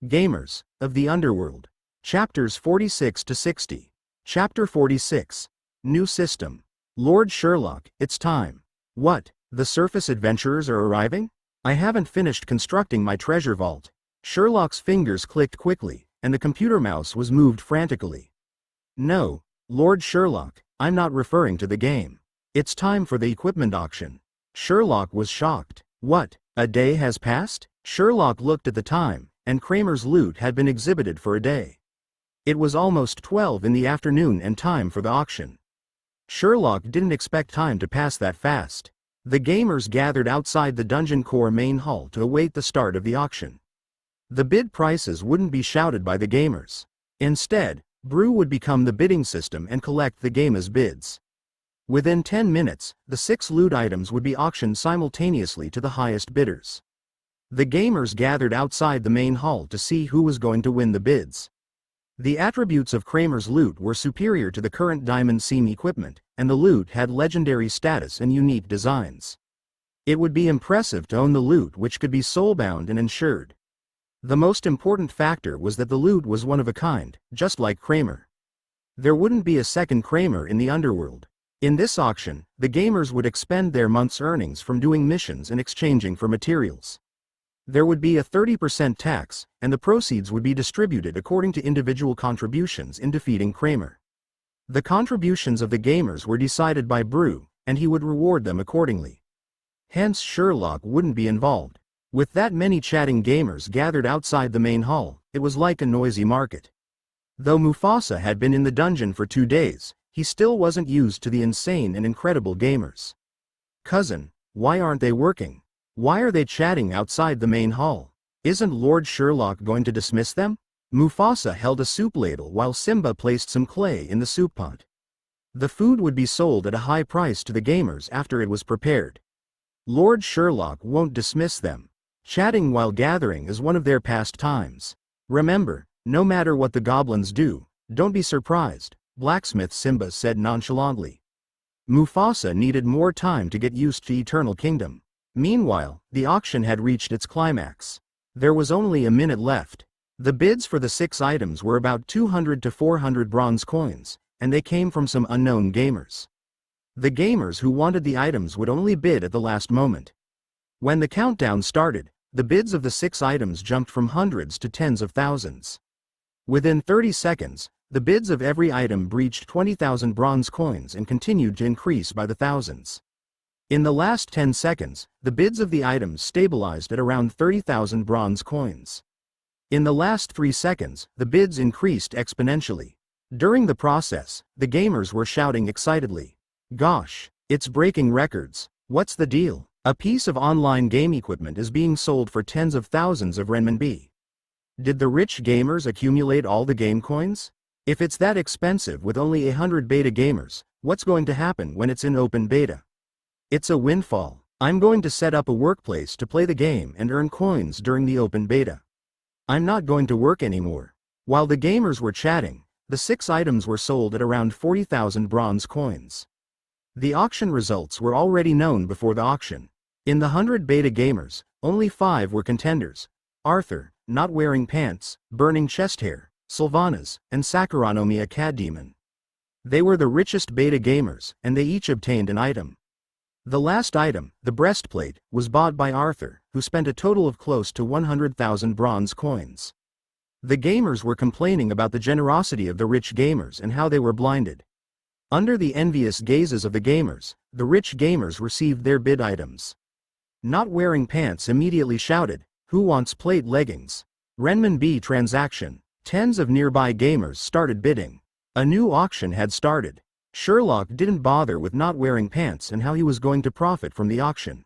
Gamers of the Underworld. Chapters 46 to 60. Chapter 46. New System. Lord Sherlock, it's time. What? The surface adventurers are arriving? I haven't finished constructing my treasure vault. Sherlock's fingers clicked quickly, and the computer mouse was moved frantically. No, Lord Sherlock, I'm not referring to the game. It's time for the equipment auction. Sherlock was shocked. What? A day has passed? Sherlock looked at the time, and Kramer's loot had been exhibited for a day. It was almost 12 in the afternoon and time for the auction. Sherlock didn't expect time to pass that fast. The gamers gathered outside the Dungeon Core main hall to await the start of the auction. The bid prices wouldn't be shouted by the gamers. Instead, Brew would become the bidding system and collect the gamers' bids. Within 10 minutes, the 6 loot items would be auctioned simultaneously to the highest bidders. The gamers gathered outside the main hall to see who was going to win the bids. The attributes of Kramer's loot were superior to the current diamond seam equipment, and the loot had legendary status and unique designs. It would be impressive to own the loot which could be soulbound and insured. The most important factor was that the loot was one of a kind, just like Kramer. There wouldn't be a second Kramer in the Underworld. In this auction, the gamers would expend their month's earnings from doing missions and exchanging for materials. There would be a 30% tax, and the proceeds would be distributed according to individual contributions in defeating Kramer. The contributions of the gamers were decided by Brew, and he would reward them accordingly. Hence Sherlock wouldn't be involved. With that many chatting gamers gathered outside the main hall, it was like a noisy market. Though Mufasa had been in the dungeon for 2 days, he still wasn't used to the insane and incredible gamers. Cousin, why aren't they working? Why are they chatting outside the main hall? Isn't Lord Sherlock going to dismiss them? Mufasa held a soup ladle while Simba placed some clay in the soup pot. The food would be sold at a high price to the gamers after it was prepared. Lord Sherlock won't dismiss them. Chatting while gathering is one of their pastimes. Remember, no matter what the goblins do, don't be surprised, Blacksmith Simba said nonchalantly. Mufasa needed more time to get used to Eternal Kingdom. Meanwhile, the auction had reached its climax. There was only a minute left. The bids for the 6 items were about 200 to 400 bronze coins, and they came from some unknown gamers. The gamers who wanted the items would only bid at the last moment. When the countdown started, the bids of the 6 items jumped from hundreds to tens of thousands. Within 30 seconds, the bids of every item breached 20,000 bronze coins and continued to increase by the thousands. In the last 10 seconds, the bids of the items stabilized at around 30,000 bronze coins. In the last 3 seconds, the bids increased exponentially. During the process, the gamers were shouting excitedly, "Gosh, it's breaking records. What's the deal? A piece of online game equipment is being sold for tens of thousands of renminbi. Did the rich gamers accumulate all the game coins? If it's that expensive with only 100 beta gamers, what's going to happen when it's in open beta? It's a windfall. I'm going to set up a workplace to play the game and earn coins during the open beta. I'm not going to work anymore." While the gamers were chatting, the 6 items were sold at around 40,000 bronze coins. The auction results were already known before the auction. In the 100 beta gamers, only 5 were contenders: Arthur, not wearing pants, burning chest hair, Sylvanas, and Sakuronomiya Cat Demon. They were the richest beta gamers, and they each obtained an item. The last item, the breastplate, was bought by Arthur, who spent a total of close to 100,000 bronze coins. The gamers were complaining about the generosity of the rich gamers and how they were blinded. Under the envious gazes of the gamers, the rich gamers received their bid items. Not wearing pants immediately shouted, "Who wants plate leggings?" Renminbi transaction. Tens of nearby gamers started bidding. A new auction had started. Sherlock didn't bother with not wearing pants and how he was going to profit from the auction.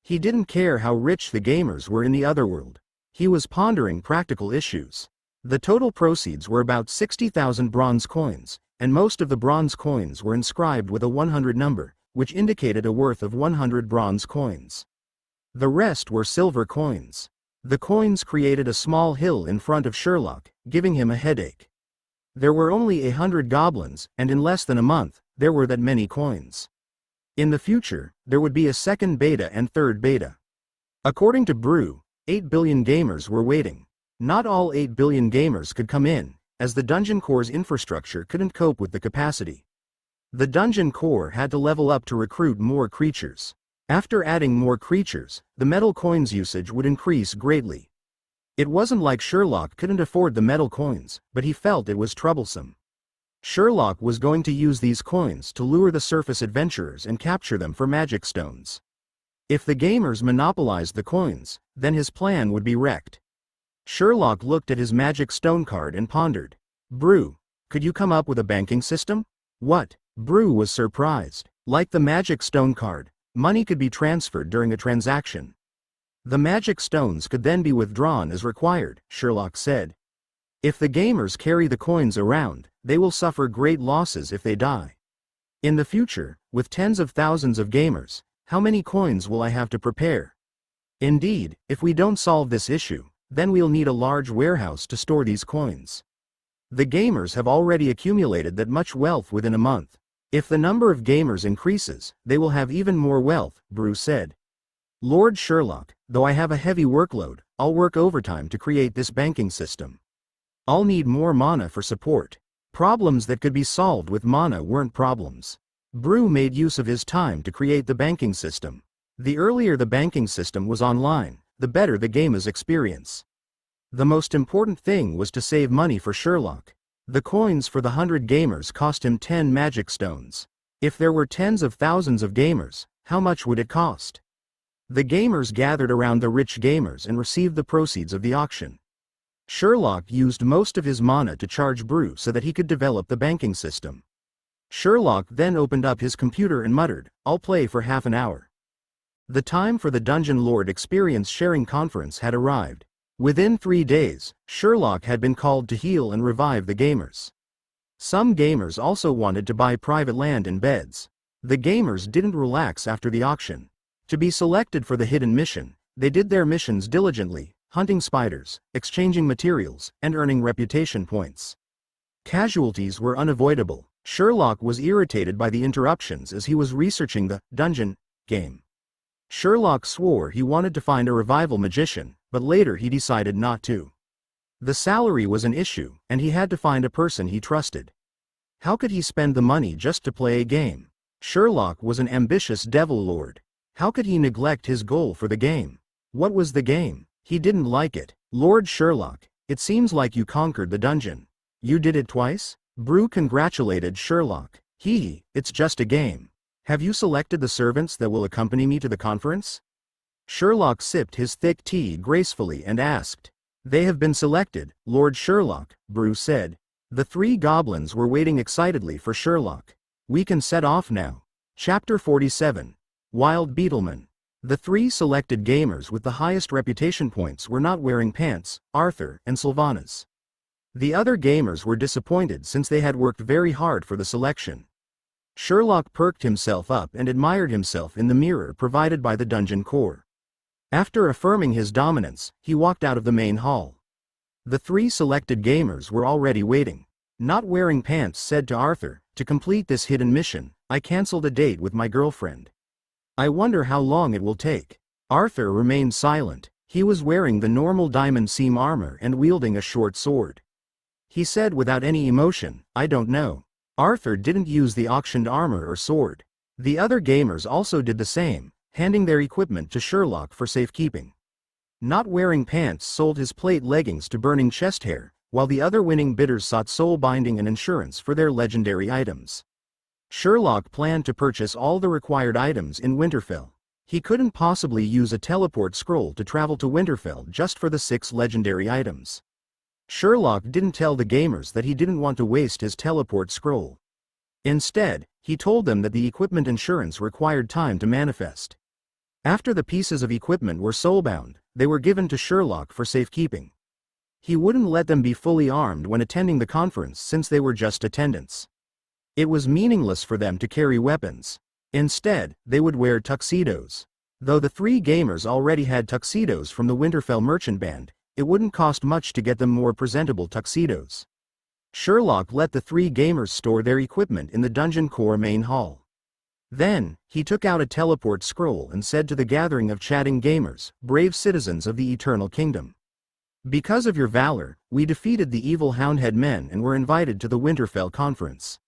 He didn't care how rich the gamers were in the Otherworld. He was pondering practical issues. The total proceeds were about 60,000 bronze coins, and most of the bronze coins were inscribed with a 100 number, which indicated a worth of 100 bronze coins. The rest were silver coins. The coins created a small hill in front of Sherlock, giving him a headache. There were only 100 goblins, and in less than a month, there were that many coins. In the future, there would be a second beta and third beta. According to Brew, 8 billion gamers were waiting. Not all 8 billion gamers could come in, as the dungeon core's infrastructure couldn't cope with the capacity. The dungeon core had to level up to recruit more creatures. After adding more creatures, the metal coins usage would increase greatly. It wasn't like Sherlock couldn't afford the metal coins, but he felt it was troublesome. Sherlock was going to use these coins to lure the surface adventurers and capture them for magic stones. If the gamers monopolized the coins, then his plan would be wrecked. Sherlock looked at his magic stone card and pondered. "Brew, could you come up with a banking system?" "What?" Brew was surprised. Like the magic stone card, money could be transferred during a transaction. The magic stones could then be withdrawn as required, Sherlock said. If the gamers carry the coins around, they will suffer great losses if they die. In the future, with tens of thousands of gamers, how many coins will I have to prepare? Indeed, if we don't solve this issue, then we'll need a large warehouse to store these coins. The gamers have already accumulated that much wealth within a month. If the number of gamers increases, they will have even more wealth, Brew said. Lord Sherlock, though I have a heavy workload, I'll work overtime to create this banking system. I'll need more mana for support. Problems that could be solved with mana weren't problems. Brew made use of his time to create the banking system. The earlier the banking system was online, the better the gamer's experience. The most important thing was to save money for Sherlock. The coins for the 100 gamers cost him 10 magic stones. If there were tens of thousands of gamers, how much would it cost? The gamers gathered around the rich gamers and received the proceeds of the auction. Sherlock used most of his mana to charge Brew so that he could develop the banking system. Sherlock then opened up his computer and muttered, "I'll play for half an hour." The time for the Dungeon Lord Experience Sharing Conference had arrived. Within 3 days, Sherlock had been called to heal and revive the gamers. Some gamers also wanted to buy private land and beds. The gamers didn't relax after the auction. To be selected for the hidden mission, they did their missions diligently, hunting spiders, exchanging materials, and earning reputation points. Casualties were unavoidable. Sherlock was irritated by the interruptions as he was researching the dungeon game. Sherlock swore he wanted to find a revival magician, but later he decided not to. The salary was an issue, and he had to find a person he trusted. How could he spend the money just to play a game? Sherlock was an ambitious devil lord. How could he neglect his goal for the game? What was the game? He didn't like it. "Lord Sherlock, it seems like you conquered the dungeon. You did it twice?" Brew congratulated Sherlock. It's just a game. Have you selected the servants that will accompany me to the conference?" Sherlock sipped his thick tea gracefully and asked. "They have been selected, Lord Sherlock," Brew said. The 3 goblins were waiting excitedly for Sherlock. "We can set off now." Chapter 47. Wild Beetleman. The 3 selected gamers with the highest reputation points were not wearing pants, Arthur and Sylvanas. The other gamers were disappointed since they had worked very hard for the selection. Sherlock perked himself up and admired himself in the mirror provided by the dungeon core. After affirming his dominance, he walked out of the main hall. The 3 selected gamers were already waiting. Not wearing pants said to Arthur, "To complete this hidden mission, I cancelled a date with my girlfriend. I wonder how long it will take." Arthur remained silent. He was wearing the normal diamond seam armor and wielding a short sword. He said without any emotion, "I don't know." Arthur didn't use the auctioned armor or sword. The other gamers also did the same, handing their equipment to Sherlock for safekeeping. Not wearing pants sold his plate leggings to burning chest hair, while the other winning bidders sought soul binding and insurance for their legendary items. Sherlock planned to purchase all the required items in Winterfell. He couldn't possibly use a teleport scroll to travel to Winterfell just for the 6 legendary items. Sherlock didn't tell the gamers that he didn't want to waste his teleport scroll. Instead, he told them that the equipment insurance required time to manifest. After the pieces of equipment were soulbound, they were given to Sherlock for safekeeping. He wouldn't let them be fully armed when attending the conference since they were just attendants. It was meaningless for them to carry weapons. Instead, they would wear tuxedos. Though the 3 gamers already had tuxedos from the Winterfell merchant band, it wouldn't cost much to get them more presentable tuxedos. Sherlock let the 3 gamers store their equipment in the dungeon core main hall. Then, he took out a teleport scroll and said to the gathering of chatting gamers, "Brave citizens of the Eternal Kingdom. Because of your valor, we defeated the evil Houndhead men and were invited to the Winterfell conference.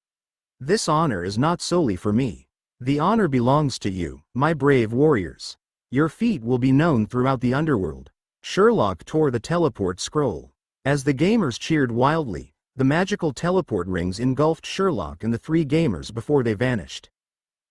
This honor is not solely for me. The honor belongs to you, my brave warriors. Your feat will be known throughout the Underworld. Sherlock tore the teleport scroll. As the gamers cheered wildly, the magical teleport rings engulfed Sherlock and the three gamers before they vanished.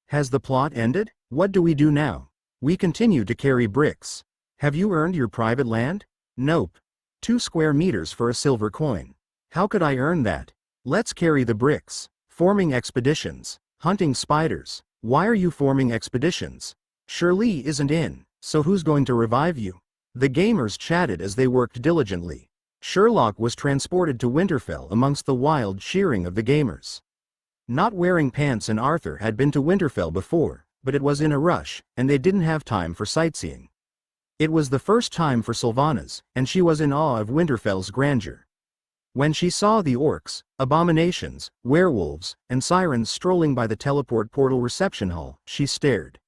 Has the plot ended? What do we do now? We continue to carry bricks. Have you earned your private land? Nope. 2 square meters for a silver coin. How could I earn that? Let's carry the bricks. Forming expeditions. Hunting spiders. Why are you forming expeditions? Shirley isn't in, so who's going to revive you? The gamers chatted as they worked diligently. Sherlock was transported to Winterfell amongst the wild cheering of the gamers. Not Wearing Pants and Arthur had been to Winterfell before, but it was in a rush, and they didn't have time for sightseeing. It was the first time for Sylvanas, and she was in awe of Winterfell's grandeur. When she saw the orcs, abominations, werewolves, and sirens strolling by the teleport portal reception hall, she stared.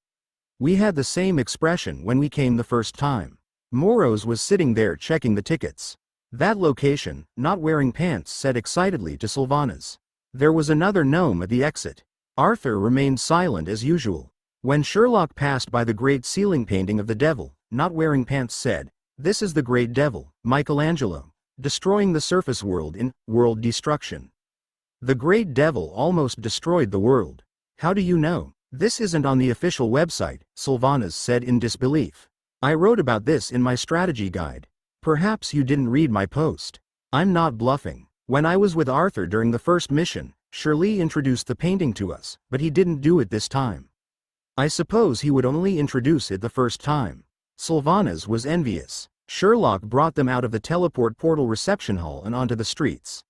We had the same expression when we came the first time. Moros was sitting there checking the tickets. That location, Not Wearing Pants said excitedly to Sylvanas. There was another gnome at the exit. Arthur remained silent as usual. When Sherlock passed by the great ceiling painting of the devil, Not Wearing Pants said, "This is the great devil, Michelangelo, destroying the surface world in world destruction." The great devil almost destroyed the world. How do you know? This isn't on the official website, Sylvanas said in disbelief. I wrote about this in my strategy guide. Perhaps you didn't read my post. I'm not bluffing. When I was with Arthur during the first mission, Shirley introduced the painting to us, but he didn't do it this time. I suppose he would only introduce it the first time. Sylvanas was envious. Sherlock brought them out of the teleport portal reception hall and onto the streets.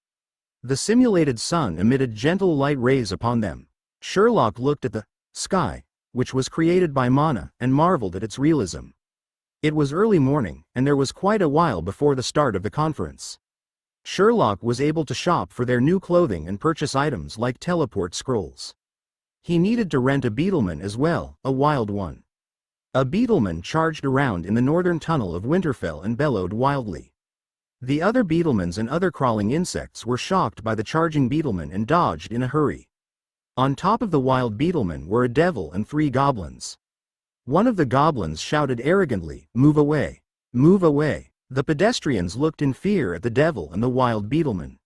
The simulated sun emitted gentle light rays upon them. Sherlock looked at the sky, which was created by mana, and marveled at its realism. It was early morning, and there was quite a while before the start of the conference. Sherlock was able to shop for their new clothing and purchase items like teleport scrolls. He needed to rent a beetleman as well, a wild one. A beetleman charged around in the northern tunnel of Winterfell and bellowed wildly. The other beetlemans and other crawling insects were shocked by the charging beetleman and dodged in a hurry. On top of the wild beetleman were a devil and 3 goblins. One of the goblins shouted arrogantly, "Move away! Move away!" The pedestrians looked in fear at the devil and the wild beetleman.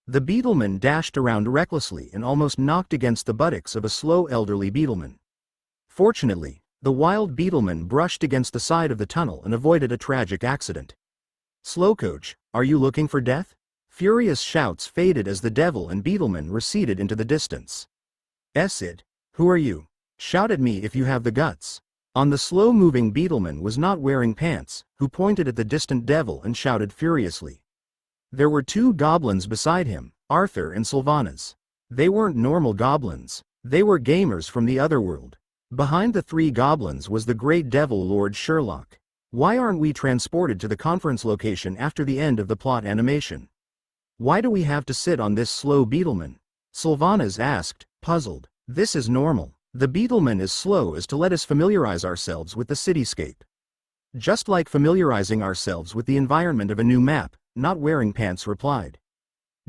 The beetleman dashed around recklessly and almost knocked against the buttocks of a slow elderly beetleman. Fortunately, the wild beetleman brushed against the side of the tunnel and avoided a tragic accident. "Slowcoach, are you looking for death?" Furious shouts faded as the devil and beetleman receded into the distance. "It. Who are you? Shout at me if you have the guts." On the slow-moving beetleman was Not Wearing Pants, who pointed at the distant devil and shouted furiously. There were 2 goblins beside him, Arthur and Sylvanas. They weren't normal goblins. They were gamers from the Underworld. Behind the 3 goblins was the great devil Lord Sherlock. Why aren't we transported to the conference location after the end of the plot animation? Why do we have to sit on this slow beetleman? Sylvanas asked, puzzled. This is normal. The beetleman is slow as to let us familiarize ourselves with the cityscape. Just like familiarizing ourselves with the environment of a new map, Not Wearing Pants replied.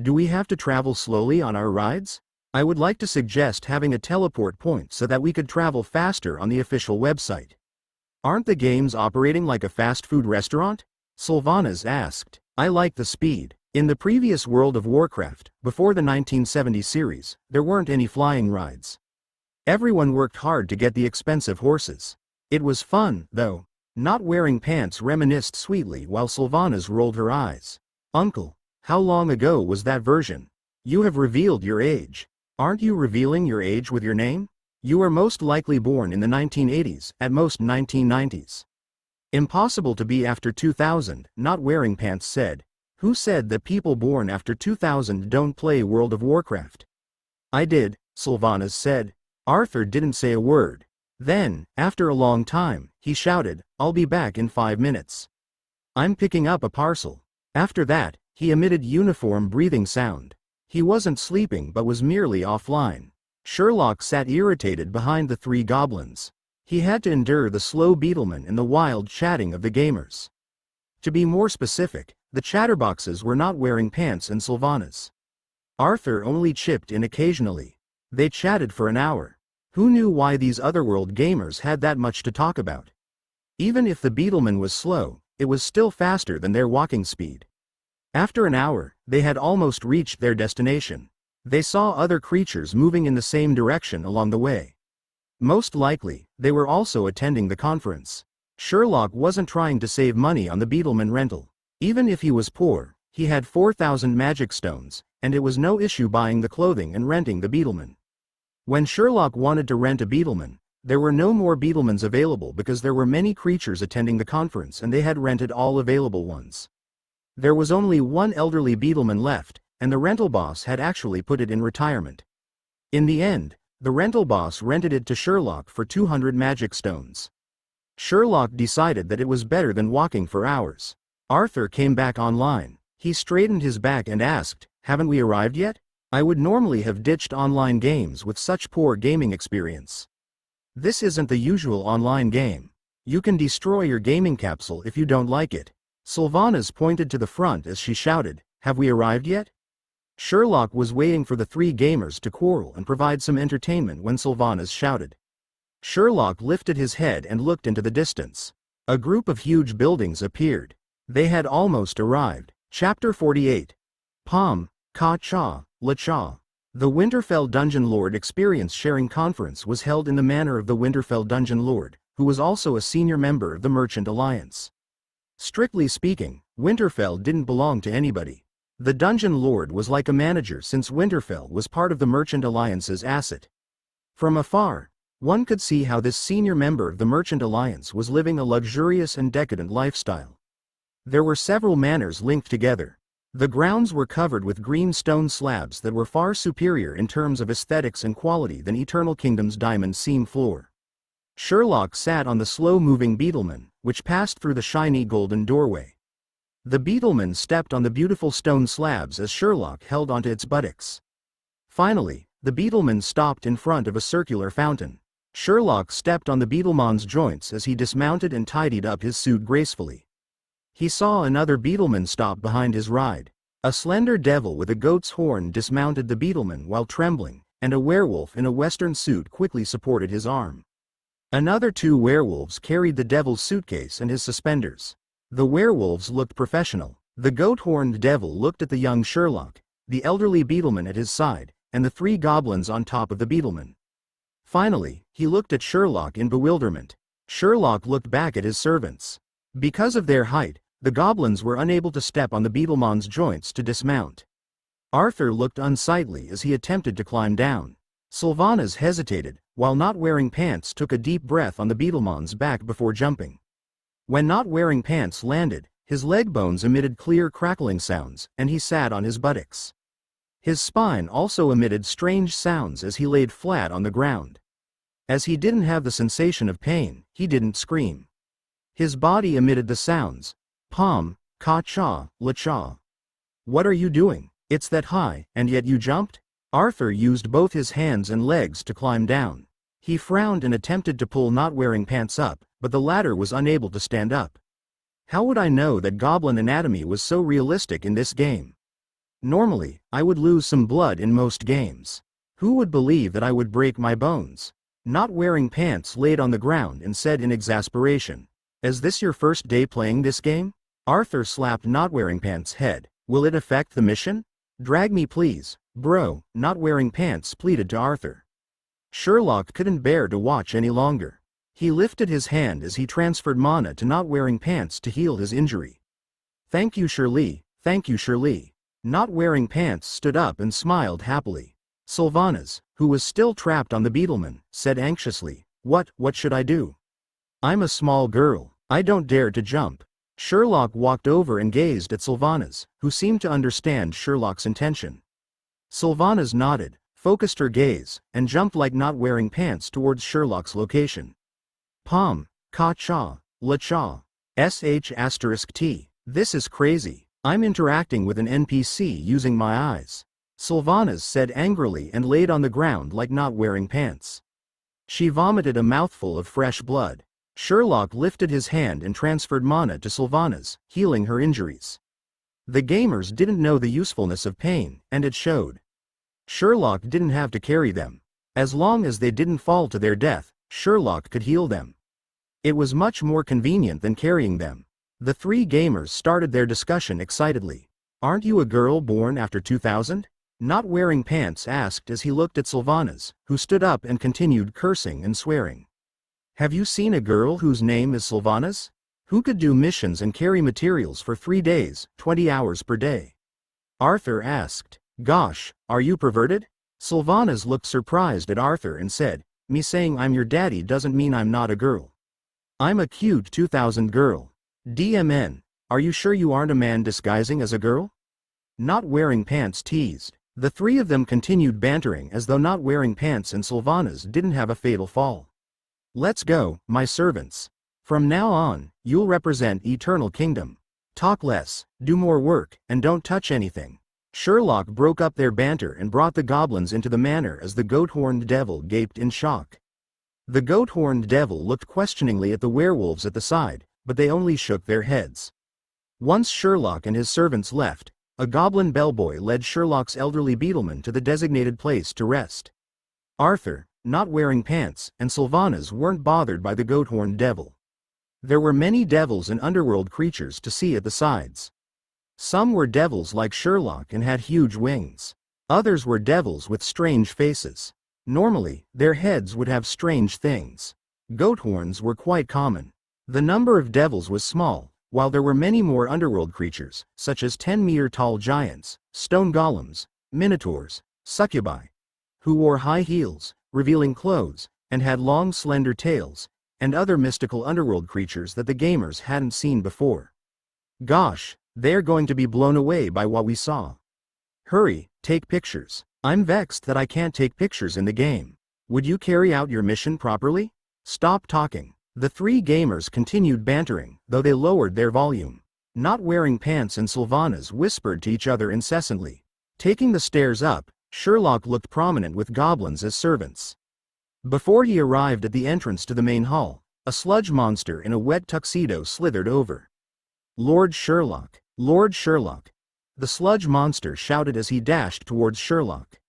Do we have to travel slowly on our rides? I would like to suggest having a teleport point so that we could travel faster on the official website. Aren't the games operating like a fast food restaurant? Sylvanas asked. I like the speed. In the previous World of Warcraft, before the 1970 series, there weren't any flying rides. Everyone worked hard to get the expensive horses. It was fun, though. Not Wearing Pants reminisced sweetly while Sylvanas rolled her eyes. Uncle, how long ago was that version? You have revealed your age. Aren't you revealing your age with your name? You are most likely born in the 1980s, at most 1990s. Impossible to be after 2000, Not Wearing Pants said. Who said that people born after 2000 don't play World of Warcraft? I did, Sylvanas said. Arthur didn't say a word. Then, after a long time, he shouted, I'll be back in 5 minutes. I'm picking up a parcel. After that, he emitted uniform breathing sound. He wasn't sleeping but was merely offline. Sherlock sat irritated behind the 3 goblins. He had to endure the slow beetleman and the wild chatting of the gamers. To be more specific, the chatterboxes were not wearing pants and Sylvanas. Arthur only chipped in occasionally. They chatted for an hour. Who knew why these Otherworld gamers had that much to talk about? Even if the beetleman was slow, it was still faster than their walking speed. After an hour, they had almost reached their destination. They saw other creatures moving in the same direction along the way. Most likely, they were also attending the conference. Sherlock wasn't trying to save money on the beetleman rental. Even if he was poor, he had 4,000 magic stones, and it was no issue buying the clothing and renting the beetleman. When Sherlock wanted to rent a beetleman, there were no more beetlemans available because there were many creatures attending the conference and they had rented all available ones. There was only one elderly beetleman left, and the rental boss had actually put it in retirement. In the end, the rental boss rented it to Sherlock for 200 magic stones. Sherlock decided that it was better than walking for hours. Arthur came back online. He straightened his back and asked, "Haven't we arrived yet? I would normally have ditched online games with such poor gaming experience. This isn't the usual online game. You can destroy your gaming capsule if you don't like it." Sylvanas pointed to the front as she shouted, "Have we arrived yet?" Sherlock was waiting for the three gamers to quarrel and provide some entertainment when Sylvanas shouted. Sherlock lifted his head and looked into the distance. A group of huge buildings appeared. They had almost arrived. Chapter 48. Pom, Ka Cha, La Cha. The Winterfell Dungeon Lord Experience Sharing Conference was held in the manor of the Winterfell Dungeon Lord, who was also a senior member of the Merchant Alliance. Strictly speaking, Winterfell didn't belong to anybody. The Dungeon Lord was like a manager since Winterfell was part of the Merchant Alliance's asset. From afar, one could see how this senior member of the Merchant Alliance was living a luxurious and decadent lifestyle. There were several manors linked together. The grounds were covered with green stone slabs that were far superior in terms of aesthetics and quality than Eternal Kingdom's diamond seam floor. Sherlock sat on the slow-moving beetleman, which passed through the shiny golden doorway. The beetleman stepped on the beautiful stone slabs as Sherlock held onto its buttocks. Finally, the beetleman stopped in front of a circular fountain. Sherlock stepped on the beetleman's joints as he dismounted and tidied up his suit gracefully. He saw another beetleman stop behind his ride. A slender devil with a goat's horn dismounted the beetleman while trembling, and a werewolf in a western suit quickly supported his arm. Another two werewolves carried the devil's suitcase and his suspenders. The werewolves looked professional. The goat-horned devil looked at the young Sherlock, the elderly beetleman at his side, and the three goblins on top of the beetleman. Finally, he looked at Sherlock in bewilderment. Sherlock looked back at his servants. Because of their height, the goblins were unable to step on the beetleman's joints to dismount. Arthur looked unsightly as he attempted to climb down. Sylvanas hesitated, while Not Wearing Pants took a deep breath on the beetleman's back before jumping. When Not Wearing Pants landed, his leg bones emitted clear crackling sounds, and he sat on his buttocks. His spine also emitted strange sounds as he laid flat on the ground. As he didn't have the sensation of pain, he didn't scream. His body emitted the sounds, Pom, Ka Cha, La Cha. "What are you doing? It's that high, and yet you jumped?" Arthur used both his hands and legs to climb down. He frowned and attempted to pull Not Wearing Pants up, but the latter was unable to stand up. How would I know that goblin anatomy was so realistic in this game? Normally, I would lose some blood in most games. Who would believe that I would break my bones? Not Wearing Pants laid on the ground and said in exasperation, "Is this your first day playing this game?" Arthur slapped Not Wearing Pants' head. "Will it affect the mission? Drag me please, bro," Not Wearing Pants pleaded to Arthur. Sherlock couldn't bear to watch any longer. He lifted his hand as he transferred mana to Not Wearing Pants to heal his injury. "Thank you, Shirley, thank you, Shirley." Not Wearing Pants stood up and smiled happily. Sylvanas, who was still trapped on the beetleman, said anxiously, What should I do? I'm a small girl, I don't dare to jump." Sherlock walked over and gazed at Sylvanas, who seemed to understand Sherlock's intention. Sylvanas nodded, focused her gaze, and jumped like Not Wearing Pants towards Sherlock's location. Pom, Ka Cha, La Cha, sh*t. This is crazy. I'm interacting with an NPC using my eyes. Sylvanas said angrily and laid on the ground like Not Wearing Pants. She vomited a mouthful of fresh blood. Sherlock lifted his hand and transferred mana to Sylvanas, healing her injuries. The gamers didn't know the usefulness of pain, and it showed. Sherlock didn't have to carry them. As long as they didn't fall to their death, Sherlock could heal them. It was much more convenient than carrying them. The three gamers started their discussion excitedly. "Aren't you a girl born after 2000? Not wearing pants asked as he looked at Sylvanas, who stood up and continued cursing and swearing. "Have you seen a girl whose name is Sylvanas? Who could do missions and carry materials for 3 days, 20 hours per day?" Arthur asked. "Gosh, are you perverted?" Sylvanas looked surprised at Arthur and said, "Me saying I'm your daddy doesn't mean I'm not a girl. I'm a cute 2000 girl. DMN, are you sure you aren't a man disguising as a girl?" Not wearing pants teased. The three of them continued bantering as though not wearing pants and Sylvanas didn't have a fatal fall. "Let's go, my servants. From now on, you'll represent Eternal Kingdom. Talk less, do more work, and don't touch anything." Sherlock broke up their banter and brought the goblins into the manor as the goat-horned devil gaped in shock. The goat-horned devil looked questioningly at the werewolves at the side, but they only shook their heads. Once Sherlock and his servants left, a goblin bellboy led Sherlock's elderly beetleman to the designated place to rest. Arthur, not wearing pants, and Sylvanas weren't bothered by the goat-horned devil. There were many devils and underworld creatures to see at the sides. Some were devils like Sherlock and had huge wings. Others were devils with strange faces. Normally, their heads would have strange things. Goat horns were quite common. The number of devils was small, while there were many more underworld creatures, such as 10-meter-tall giants, stone golems, minotaurs, succubi, who wore high heels, revealing clothes, and had long slender tails, and other mystical underworld creatures that the gamers hadn't seen before. "Gosh, they're going to be blown away by what we saw. Hurry, take pictures. I'm vexed that I can't take pictures in the game. Would you carry out your mission properly? Stop talking." The three gamers continued bantering, though they lowered their volume. Not wearing pants and Sylvanas whispered to each other incessantly. Taking the stairs up, Sherlock looked prominent with goblins as servants. Before he arrived at the entrance to the main hall, a sludge monster in a wet tuxedo slithered over. "Lord Sherlock! Lord Sherlock!" the sludge monster shouted as he dashed towards Sherlock.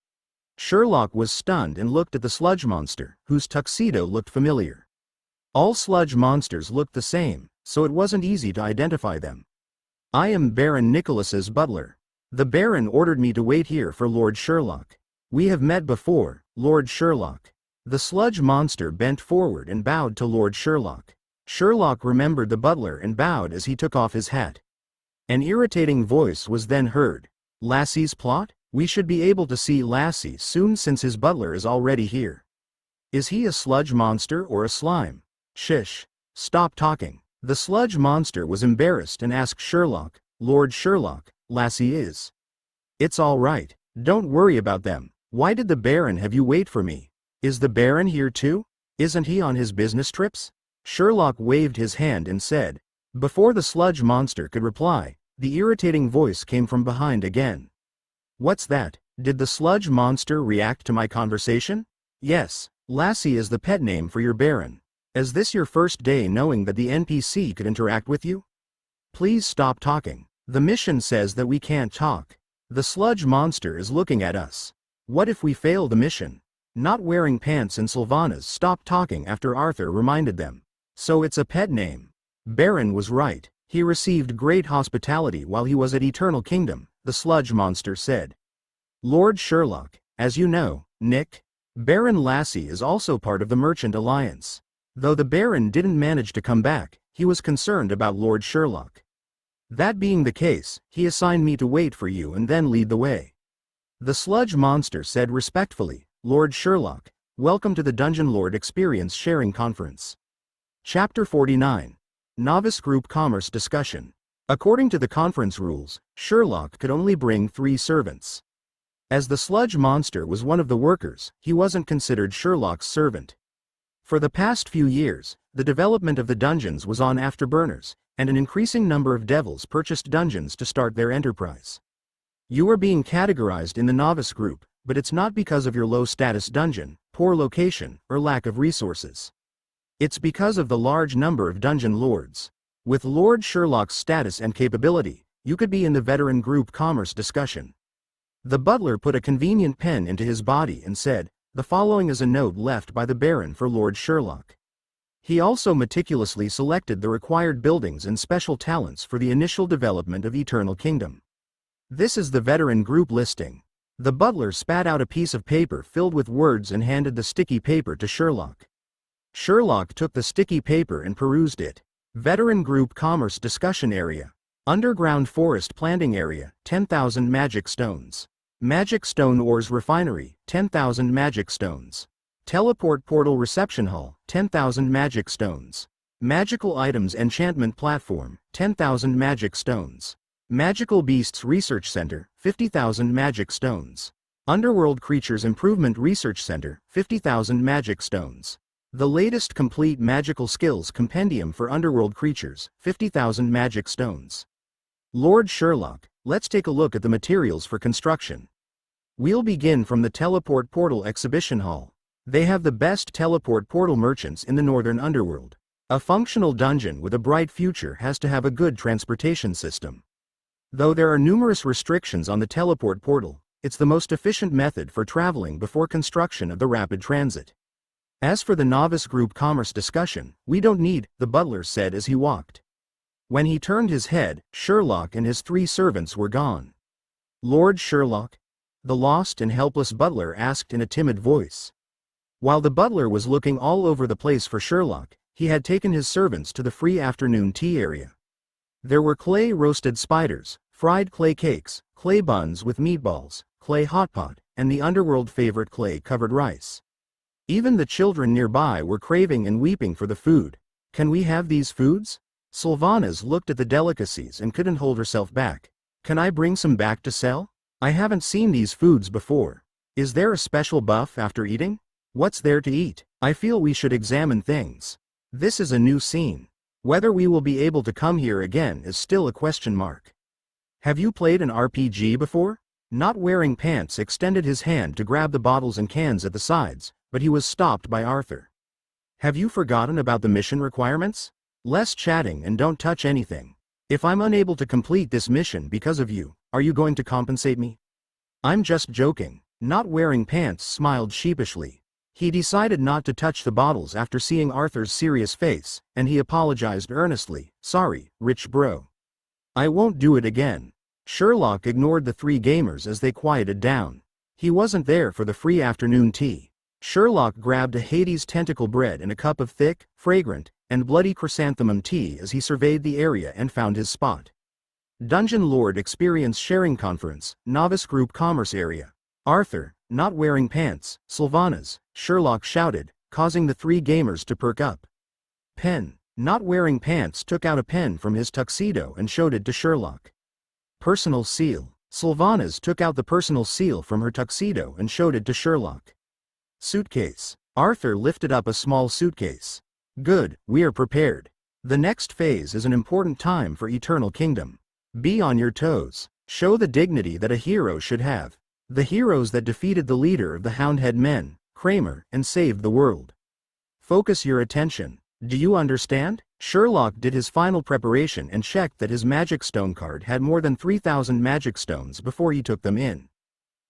Sherlock was stunned and looked at the sludge monster, whose tuxedo looked familiar. All sludge monsters looked the same, so it wasn't easy to identify them. "I am Baron Nicholas's butler. The Baron ordered me to wait here for Lord Sherlock. We have met before, Lord Sherlock." The sludge monster bent forward and bowed to Lord Sherlock. Sherlock remembered the butler and bowed as he took off his hat. An irritating voice was then heard. "Lassie's plot? We should be able to see Lassie soon since his butler is already here. Is he a sludge monster or a slime? Shish. Stop talking." The sludge monster was embarrassed and asked Sherlock, "Lord Sherlock, Lassie is." "It's all right. Don't worry about them. Why did the Baron have you wait for me? Is the Baron here too? Isn't he on his business trips?" Sherlock waved his hand and said. Before the sludge monster could reply, the irritating voice came from behind again. "What's that? Did the sludge monster react to my conversation?" "Yes, Lassie is the pet name for your Baron. Is this your first day knowing that the NPC could interact with you? Please stop talking. The mission says that we can't talk. The sludge monster is looking at us. What if we fail the mission?" Not wearing pants and Sylvanas stopped talking after Arthur reminded them. "So it's a pet name." Baron was right. He received great hospitality while he was at Eternal Kingdom, the sludge monster said. "Lord Sherlock, as you know, Nick, Baron Lassie is also part of the Merchant Alliance. Though the Baron didn't manage to come back, he was concerned about Lord Sherlock. That being the case, he assigned me to wait for you and then lead the way." The sludge monster said respectfully, "Lord Sherlock, welcome to the Dungeon Lord Experience Sharing Conference." Chapter 49. Novice Group Commerce Discussion. According to the conference rules, Sherlock could only bring 3 servants. As the sludge monster was one of the workers, he wasn't considered Sherlock's servant. For the past few years, the development of the dungeons was on afterburners, and an increasing number of devils purchased dungeons to start their enterprise. You are being categorized in the novice group, but it's not because of your low-status dungeon, poor location, or lack of resources. It's because of the large number of dungeon lords. With Lord Sherlock's status and capability, you could be in the veteran group commerce discussion. The butler put a convenient pen into his body and said, "The following is a note left by the Baron for Lord Sherlock." He also meticulously selected the required buildings and special talents for the initial development of Eternal Kingdom. This is the veteran group listing. The butler spat out a piece of paper filled with words and handed the sticky paper to Sherlock. Sherlock took the sticky paper and perused it. Veteran Group Commerce Discussion Area. Underground Forest Planting Area, 10,000 Magic Stones. Magic Stone Ores Refinery, 10,000 Magic Stones. Teleport Portal Reception Hall, 10,000 Magic Stones. Magical Items Enchantment Platform, 10,000 Magic Stones. Magical Beasts Research Center, 50,000 Magic Stones. Underworld Creatures Improvement Research Center, 50,000 Magic Stones. The latest complete magical skills compendium for Underworld creatures, 50,000 Magic Stones. Lord Sherlock, let's take a look at the materials for construction. We'll begin from the Teleport Portal Exhibition Hall. They have the best teleport portal merchants in the Northern Underworld. A functional dungeon with a bright future has to have a good transportation system. Though there are numerous restrictions on the teleport portal, it's the most efficient method for traveling before construction of the rapid transit. As for the novice group commerce discussion, we don't need, the butler said as he walked. When he turned his head, Sherlock and his 3 servants were gone. Lord Sherlock? The lost and helpless butler asked in a timid voice. While the butler was looking all over the place for Sherlock, he had taken his servants to the free afternoon tea area. There were clay roasted spiders, fried clay cakes, clay buns with meatballs, clay hot pot, and the underworld favorite clay-covered rice. Even the children nearby were craving and weeping for the food. Can we have these foods? Sylvanas looked at the delicacies and couldn't hold herself back. Can I bring some back to sell? I haven't seen these foods before. Is there a special buff after eating? What's there to eat? I feel we should examine things. This is a new scene. Whether we will be able to come here again is still a question mark. Have you played an RPG before? Not wearing pants extended his hand to grab the bottles and cans at the sides, but he was stopped by Arthur. Have you forgotten about the mission requirements? Less chatting and don't touch anything. If I'm unable to complete this mission because of you, are you going to compensate me? I'm just joking. Not wearing pants smiled sheepishly. He decided not to touch the bottles after seeing Arthur's serious face, and he apologized earnestly. Sorry, rich bro. I won't do it again. Sherlock ignored the 3 gamers as they quieted down. He wasn't there for the free afternoon tea. Sherlock grabbed a Hades tentacle bread and a cup of thick, fragrant, and bloody chrysanthemum tea as he surveyed the area and found his spot. Dungeon Lord Experience Sharing Conference, Novice Group Commerce Area. Arthur, not wearing pants, Sylvanas, Sherlock shouted, causing the 3 gamers to perk up. Pen, not wearing pants took out a pen from his tuxedo and showed it to Sherlock. Personal seal, Sylvanas took out the personal seal from her tuxedo and showed it to Sherlock. Suitcase, Arthur lifted up a small suitcase. Good, we are prepared. The next phase is an important time for Eternal Kingdom. Be on your toes. Show the dignity that a hero should have. The heroes that defeated the leader of the Houndhead Men, Kramer, and saved the world. Focus your attention. Do you understand? Sherlock did his final preparation and checked that his magic stone card had more than 3,000 magic stones before he took them in.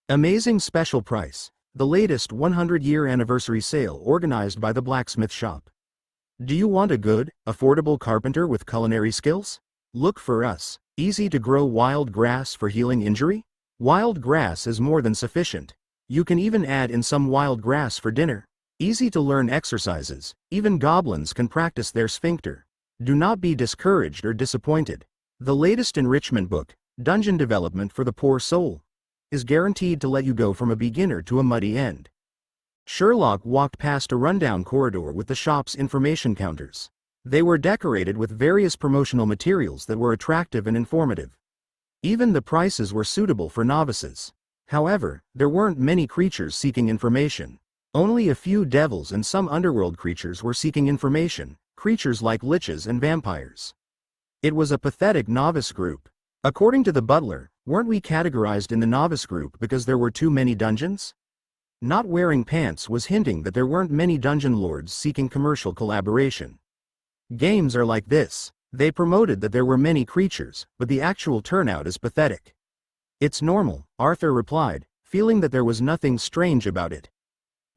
Amazing special price. The latest 100-year anniversary sale organized by the blacksmith shop. Do you want a good, affordable carpenter with culinary skills? Look for us. Easy to grow wild grass for healing injury? Wild grass is more than sufficient. You can even add in some wild grass for dinner. Easy to learn exercises. Even goblins can practice their sphincter. Do not be discouraged or disappointed. The latest enrichment book, Dungeon Development for the Poor Soul, is guaranteed to let you go from a beginner to a muddy end. Sherlock walked past a rundown corridor with the shop's information counters. They were decorated with various promotional materials that were attractive and informative. Even the prices were suitable for novices. However, there weren't many creatures seeking information. Only a few devils and some underworld creatures were seeking information, creatures like liches and vampires. It was a pathetic novice group. According to the butler, weren't we categorized in the novice group because there were too many dungeons? Not wearing pants was hinting that there weren't many dungeon lords seeking commercial collaboration. Games are like this. They promoted that there were many creatures, but the actual turnout is pathetic. It's normal, Arthur replied, feeling that there was nothing strange about it.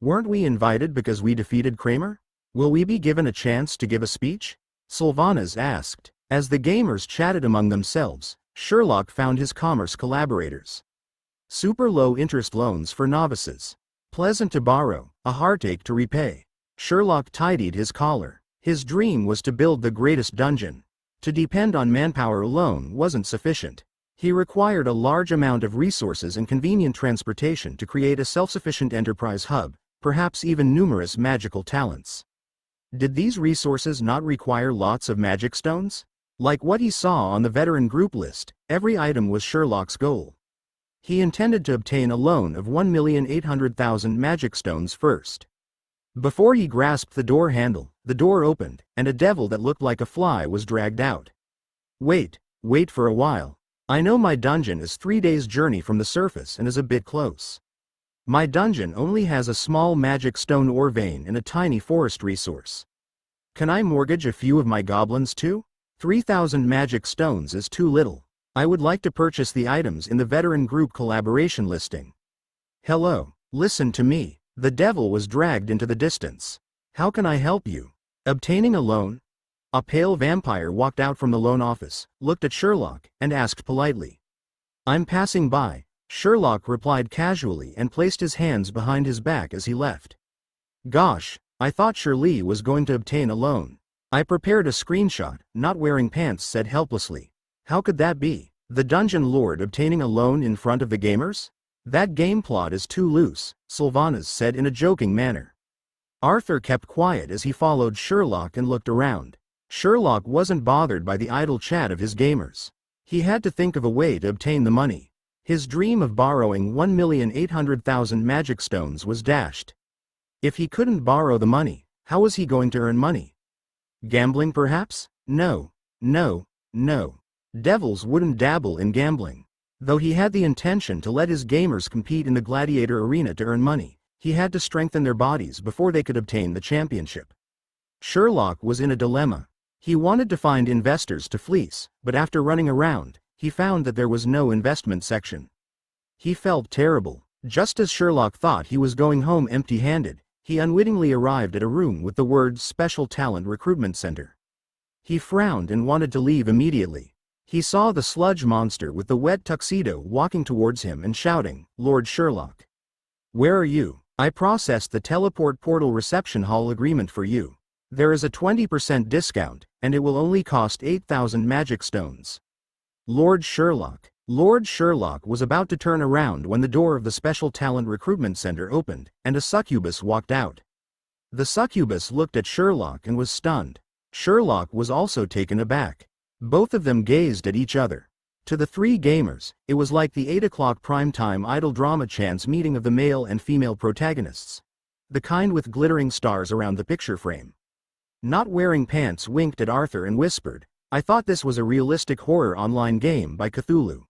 Weren't we invited because we defeated Kramer? Will we be given a chance to give a speech? Sylvanas asked. As the gamers chatted among themselves, Sherlock found his commerce collaborators. Super low-interest loans for novices. Pleasant to borrow, a heartache to repay. Sherlock tidied his collar. His dream was to build the greatest dungeon. To depend on manpower alone wasn't sufficient. He required a large amount of resources and convenient transportation to create a self-sufficient enterprise hub, perhaps even numerous magical talents. Did these resources not require lots of magic stones? Like what he saw on the veteran group list, every item was Sherlock's goal. He intended to obtain a loan of 1,800,000 magic stones first. Before he grasped the door handle, the door opened, and a devil that looked like a fly was dragged out. Wait for a while. I know my dungeon is 3 days' journey from the surface and is a bit close. My dungeon only has a small magic stone ore vein and a tiny forest resource. Can I mortgage a few of my goblins too? 3,000 magic stones is too little. I would like to purchase the items in the veteran group collaboration listing. Hello, listen to me. The devil was dragged into the distance. How can I help you? Obtaining a loan? A pale vampire walked out from the loan office, looked at Sherlock, and asked politely. I'm passing by, Sherlock replied casually and placed his hands behind his back as he left. Gosh, I thought Shirley was going to obtain a loan. I prepared a screenshot, Not Wearing Pants said helplessly. How could that be? The dungeon lord obtaining a loan in front of the gamers? That game plot is too loose, Sylvanas said in a joking manner. Arthur kept quiet as he followed Sherlock and looked around. Sherlock wasn't bothered by the idle chat of his gamers. He had to think of a way to obtain the money. His dream of borrowing 1,800,000 magic stones was dashed. If he couldn't borrow the money, how was he going to earn money? Gambling perhaps? No. Devils wouldn't dabble in gambling. Though he had the intention to let his gamers compete in the gladiator arena to earn money, he had to strengthen their bodies before they could obtain the championship. Sherlock was in a dilemma. He wanted to find investors to fleece, but after running around, he found that there was no investment section. He felt terrible. Just as Sherlock thought he was going home empty-handed, he unwittingly arrived at a room with the words Special Talent Recruitment Center. He frowned and wanted to leave immediately. He saw the sludge monster with the wet tuxedo walking towards him and shouting, Lord Sherlock. Where are you? I processed the teleport portal reception hall agreement for you. There is a 20% discount, and it will only cost 8,000 magic stones. Lord Sherlock. Lord Sherlock was about to turn around when the door of the Special Talent Recruitment Center opened, and a succubus walked out. The succubus looked at Sherlock and was stunned. Sherlock was also taken aback. Both of them gazed at each other. To the three gamers, it was like the 8 o'clock primetime idol drama chance meeting of the male and female protagonists. The kind with glittering stars around the picture frame. Not Wearing Pants winked at Arthur and whispered, I thought this was a realistic horror online game by Cthulhu.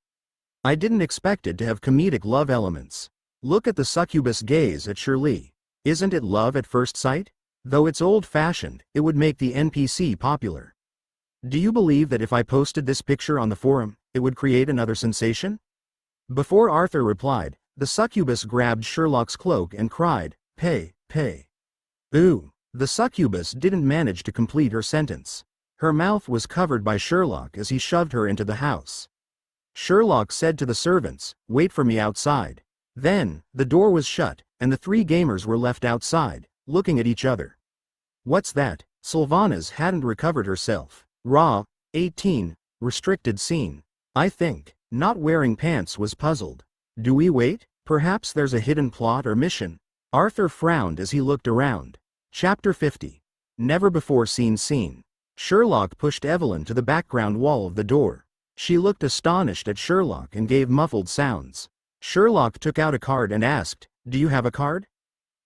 I didn't expect it to have comedic love elements. Look at the succubus gaze at Shirley. Isn't it love at first sight? Though it's old-fashioned, it would make the NPC popular. Do you believe that if I posted this picture on the forum, it would create another sensation? Before Arthur replied, the succubus grabbed Sherlock's cloak and cried, Pay. Ooh. The succubus didn't manage to complete her sentence. Her mouth was covered by Sherlock as he shoved her into the house. Sherlock said to the servants, Wait for me outside. Then, the door was shut, and the three gamers were left outside, looking at each other. What's that? Sylvanas hadn't recovered herself. Raw, 18, restricted scene. I think. Not Wearing Pants was puzzled. Do we wait? Perhaps there's a hidden plot or mission. Arthur frowned as he looked around. Chapter 50. Never before seen scene. Sherlock pushed Evelyn to the background wall of the door. She looked astonished at Sherlock and gave muffled sounds. Sherlock took out a card and asked, Do you have a card?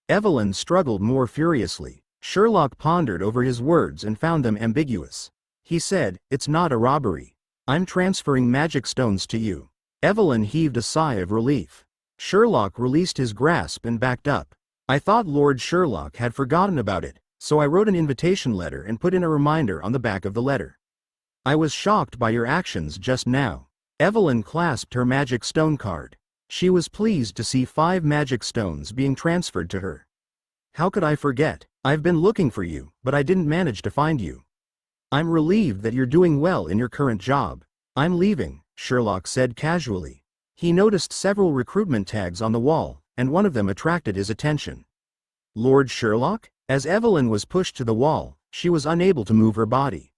Evelyn struggled more furiously. Sherlock pondered over his words and found them ambiguous. He said, It's not a robbery. I'm transferring magic stones to you. Evelyn heaved a sigh of relief. Sherlock released his grasp and backed up. I thought Lord Sherlock had forgotten about it, so I wrote an invitation letter and put in a reminder on the back of the letter. I was shocked by your actions just now. Evelyn clasped her magic stone card. She was pleased to see 5 magic stones being transferred to her. How could I forget? I've been looking for you, but I didn't manage to find you. I'm relieved that you're doing well in your current job. I'm leaving, Sherlock said casually. He noticed several recruitment tags on the wall, and one of them attracted his attention. Lord Sherlock? As Evelyn was pushed to the wall, she was unable to move her body.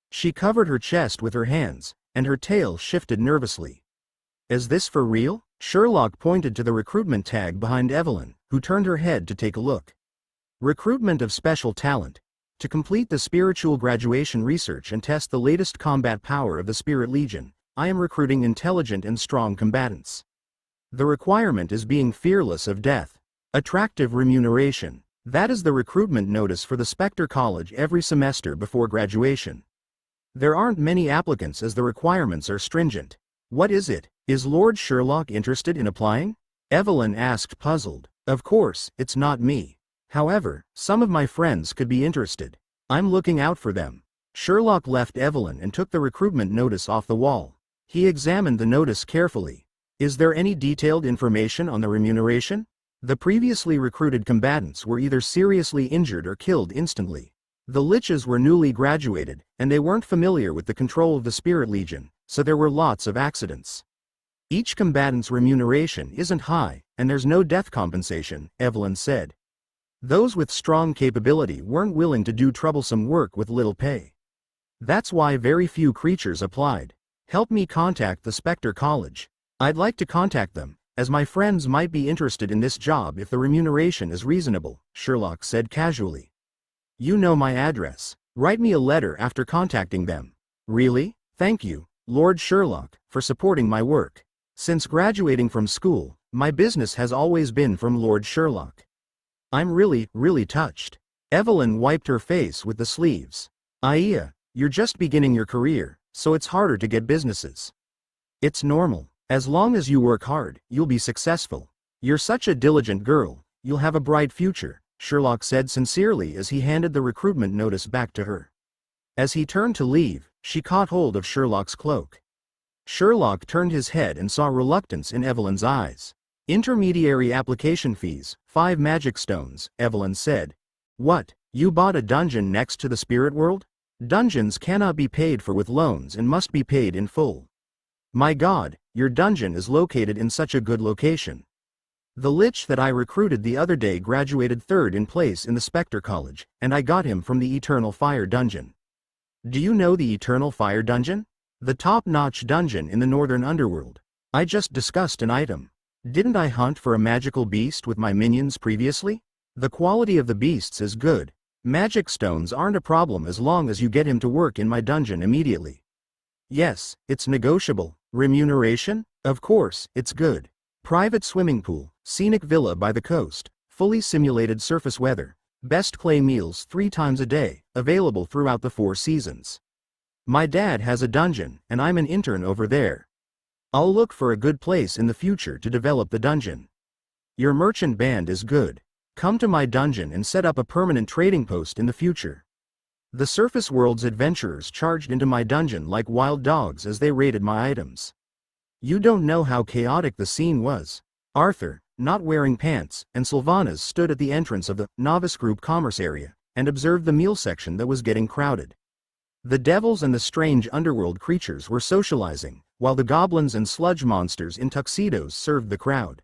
She covered her chest with her hands, and her tail shifted nervously. Is this for real? Sherlock pointed to the recruitment tag behind Evelyn, who turned her head to take a look. Recruitment of special talent. To complete the spiritual graduation research and test the latest combat power of the Spirit Legion, I am recruiting intelligent and strong combatants. The requirement is being fearless of death. Attractive remuneration. That is the recruitment notice for the Spectre College every semester before graduation. There aren't many applicants as the requirements are stringent. What is it? Is Lord Sherlock interested in applying? Evelyn asked, puzzled. Of course, it's not me. However, some of my friends could be interested. I'm looking out for them. Sherlock left Evelyn and took the recruitment notice off the wall. He examined the notice carefully. Is there any detailed information on the remuneration? The previously recruited combatants were either seriously injured or killed instantly. The liches were newly graduated, and they weren't familiar with the control of the Spirit Legion, so there were lots of accidents. Each combatant's remuneration isn't high, and there's no death compensation, Evelyn said. Those with strong capability weren't willing to do troublesome work with little pay. That's why very few creatures applied. Help me contact the Spectre College. I'd like to contact them, as my friends might be interested in this job if the remuneration is reasonable, Sherlock said casually. You know my address. Write me a letter after contacting them. Really? Thank you, Lord Sherlock, for supporting my work. Since graduating from school, my business has always been from Lord Sherlock. I'm really touched. Evelyn wiped her face with the sleeves. Aya, you're just beginning your career, so it's harder to get businesses. It's normal. As long as you work hard, you'll be successful. You're such a diligent girl, you'll have a bright future, Sherlock said sincerely as he handed the recruitment notice back to her. As he turned to leave, she caught hold of Sherlock's cloak. Sherlock turned his head and saw reluctance in Evelyn's eyes. Intermediary application fees, 5 magic stones, Evelyn said. What, you bought a dungeon next to the spirit world? Dungeons cannot be paid for with loans and must be paid in full. My God, your dungeon is located in such a good location. The lich that I recruited the other day graduated 3rd in place in the Spectre College, and I got him from the Eternal Fire Dungeon. Do you know the Eternal Fire Dungeon? The top-notch dungeon in the northern Underworld. I just discussed an item. Didn't I hunt for a magical beast with my minions previously? The quality of the beasts is good. Magic stones aren't a problem as long as you get him to work in my dungeon immediately. Yes, it's negotiable. Remuneration? Of course, it's good. Private swimming pool, scenic villa by the coast, fully simulated surface weather, best clay meals 3 times a day, available throughout the 4 seasons. My dad has a dungeon, and I'm an intern over there. I'll look for a good place in the future to develop the dungeon. Your merchant band is good. Come to my dungeon and set up a permanent trading post in the future. The surface world's adventurers charged into my dungeon like wild dogs as they raided my items. You don't know how chaotic the scene was. Arthur, not wearing pants, and Sylvanas stood at the entrance of the novice group commerce area and observed the meal section that was getting crowded. The devils and the strange underworld creatures were socializing, while the goblins and sludge monsters in tuxedos served the crowd.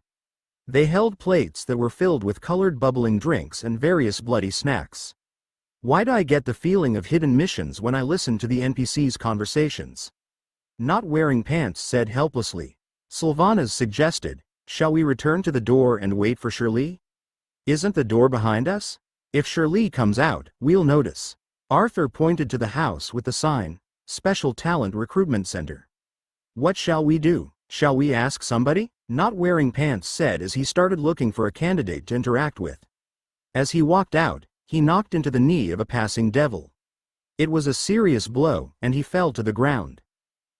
They held plates that were filled with colored bubbling drinks and various bloody snacks. Why do I get the feeling of hidden missions when I listen to the NPCs' conversations? Not wearing pants said helplessly. Sylvanas suggested, shall we return to the door and wait for Shirley? Isn't the door behind us? If Shirley comes out, we'll notice. Arthur pointed to the house with the sign, Special Talent Recruitment Center. What shall we do? Shall we ask somebody? Not wearing pants said as he started looking for a candidate to interact with. As he walked out, he knocked into the knee of a passing devil. It was a serious blow, and he fell to the ground.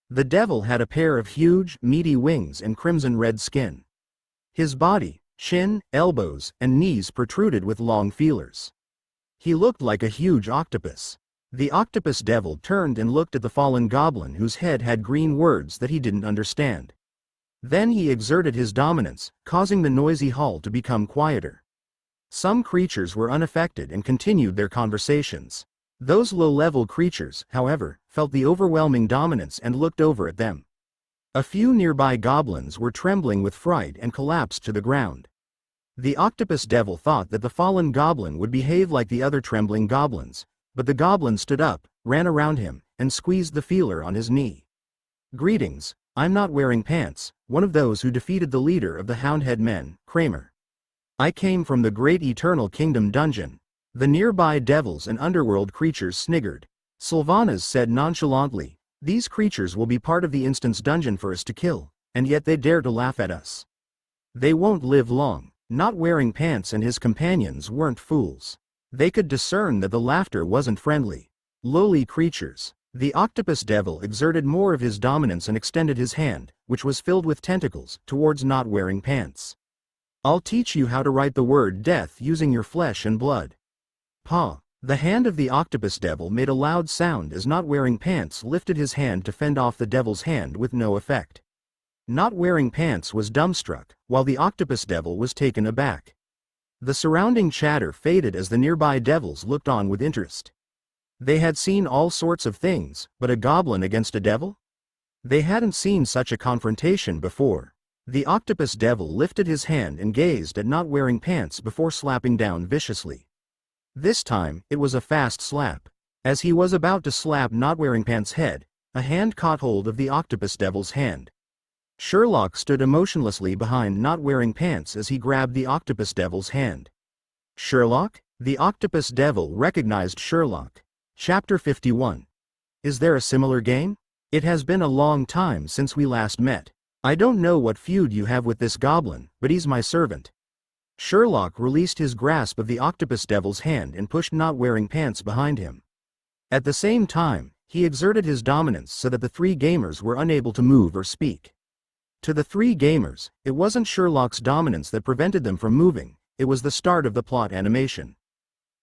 The devil had a pair of huge, meaty wings and crimson-red skin. His body, chin, elbows, and knees protruded with long feelers. He looked like a huge octopus. The octopus devil turned and looked at the fallen goblin whose head had green words that he didn't understand. Then he exerted his dominance, causing the noisy hall to become quieter. Some creatures were unaffected and continued their conversations. Those low-level creatures, however, felt the overwhelming dominance and looked over at them. A few nearby goblins were trembling with fright and collapsed to the ground. The octopus devil thought that the fallen goblin would behave like the other trembling goblins, but the goblin stood up, ran around him, and squeezed the feeler on his knee. "Greetings, I'm Not Wearing Pants, one of those who defeated the leader of the Houndhead men, Kramer. I came from the Great Eternal Kingdom dungeon." The nearby devils and underworld creatures sniggered. Sylvanas said nonchalantly, "These creatures will be part of the instant's dungeon for us to kill, and yet they dare to laugh at us. They won't live long." Not Wearing Pants and his companions weren't fools. They could discern that the laughter wasn't friendly. Lowly creatures. The octopus devil exerted more of his dominance and extended his hand, which was filled with tentacles, towards Not Wearing Pants. "I'll teach you how to write the word death using your flesh and blood." "Paw." The hand of the octopus devil made a loud sound as Not Wearing Pants lifted his hand to fend off the devil's hand with no effect. Not Wearing Pants was dumbstruck, while the octopus devil was taken aback. The surrounding chatter faded as the nearby devils looked on with interest. They had seen all sorts of things, but a goblin against a devil? They hadn't seen such a confrontation before. The octopus devil lifted his hand and gazed at Not Wearing Pants before slapping down viciously. This time, it was a fast slap. As he was about to slap Not Wearing Pants' head, a hand caught hold of the octopus devil's hand. Sherlock stood emotionlessly behind Not Wearing Pants as he grabbed the octopus devil's hand. "Sherlock?" The octopus devil recognized Sherlock. Chapter 51. Is there a similar game? It has been a long time since we last met. I don't know what feud you have with this goblin, but he's my servant. Sherlock released his grasp of the octopus devil's hand and pushed Not Wearing Pants behind him. At the same time, he exerted his dominance so that the three gamers were unable to move or speak. To the three gamers, it wasn't Sherlock's dominance that prevented them from moving, it was the start of the plot animation.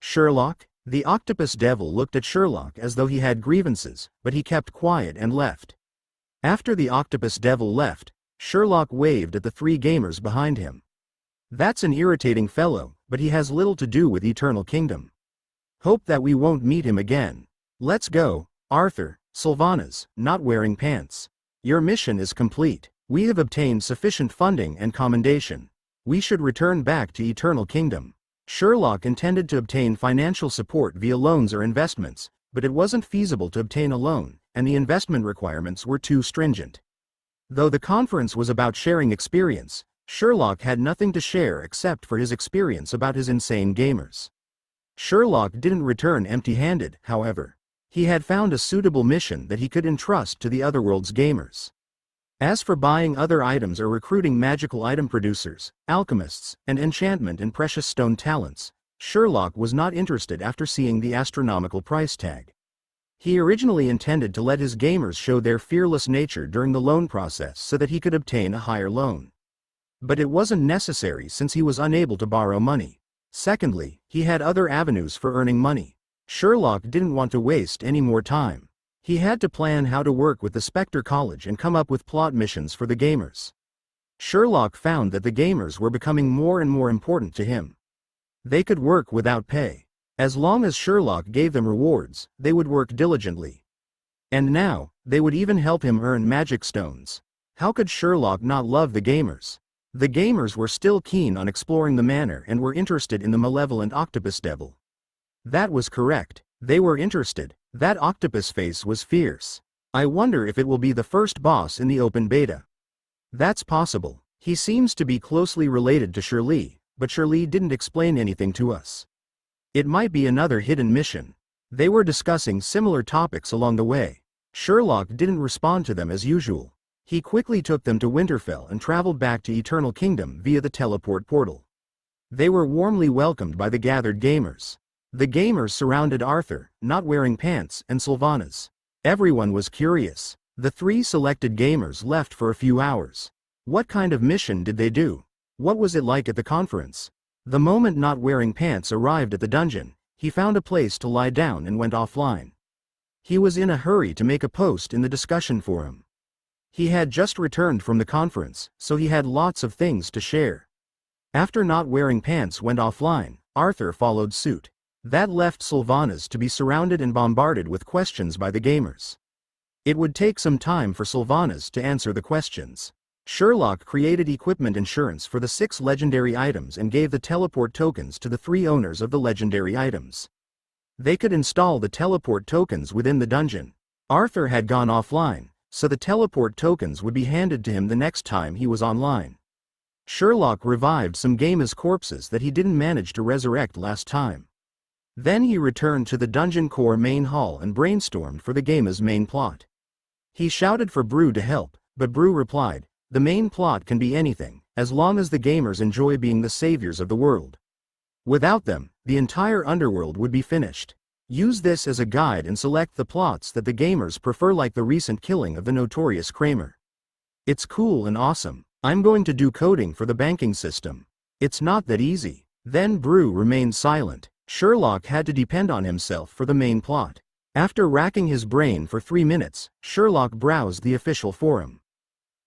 "Sherlock?" The octopus devil looked at Sherlock as though he had grievances, but he kept quiet and left. After the octopus devil left, Sherlock waved at the three gamers behind him. "That's an irritating fellow, but he has little to do with Eternal Kingdom. Hope that we won't meet him again. Let's go, Arthur." Sylvanas, Not Wearing Pants. "Your mission is complete. We have obtained sufficient funding and commendation. We should return back to Eternal Kingdom." Sherlock intended to obtain financial support via loans or investments, but it wasn't feasible to obtain a loan, and the investment requirements were too stringent. Though the conference was about sharing experience, Sherlock had nothing to share except for his experience about his insane gamers. Sherlock didn't return empty-handed, however. He had found a suitable mission that he could entrust to the Otherworld's gamers. As for buying other items or recruiting magical item producers, alchemists, and enchantment and precious stone talents, Sherlock was not interested after seeing the astronomical price tag. He originally intended to let his gamers show their fearless nature during the loan process so that he could obtain a higher loan. But it wasn't necessary since he was unable to borrow money. Secondly, he had other avenues for earning money. Sherlock didn't want to waste any more time. He had to plan how to work with the Spectre College and come up with plot missions for the gamers. Sherlock found that the gamers were becoming more and more important to him. They could work without pay. As long as Sherlock gave them rewards, they would work diligently. And now, they would even help him earn magic stones. How could Sherlock not love the gamers? The gamers were still keen on exploring the manor and were interested in the malevolent octopus devil. That was correct. They were interested. That octopus face was fierce. I wonder if it will be the first boss in the open beta. That's possible. He seems to be closely related to Shirley, but Shirley didn't explain anything to us. It might be another hidden mission. They were discussing similar topics along the way. Sherlock didn't respond to them as usual. He quickly took them to Winterfell and traveled back to Eternal Kingdom via the teleport portal. They were warmly welcomed by the gathered gamers. The gamers surrounded Arthur, Not Wearing Pants, and Sylvanas. Everyone was curious. The three selected gamers left for a few hours. What kind of mission did they do? What was it like at the conference? The moment Not Wearing Pants arrived at the dungeon, he found a place to lie down and went offline. He was in a hurry to make a post in the discussion forum. He had just returned from the conference, so he had lots of things to share. After Not Wearing Pants went offline, Arthur followed suit. That left Sylvanas to be surrounded and bombarded with questions by the gamers. It would take some time for Sylvanas to answer the questions. Sherlock created equipment insurance for the 6 legendary items and gave the teleport tokens to the 3 owners of the legendary items. They could install the teleport tokens within the dungeon. Arthur had gone offline, so the teleport tokens would be handed to him the next time he was online. Sherlock revived some gamers' corpses that he didn't manage to resurrect last time. Then he returned to the dungeon core main hall and brainstormed for the game's main plot. He shouted for Brew to help, but Brew replied, "The main plot can be anything, as long as the gamers enjoy being the saviors of the world. Without them, the entire underworld would be finished. Use this as a guide and select the plots that the gamers prefer, like the recent killing of the notorious Kramer. It's cool and awesome. I'm going to do coding for the banking system. It's not that easy." Then Brew remained silent. Sherlock had to depend on himself for the main plot. After racking his brain for 3 minutes, Sherlock browsed the official forum.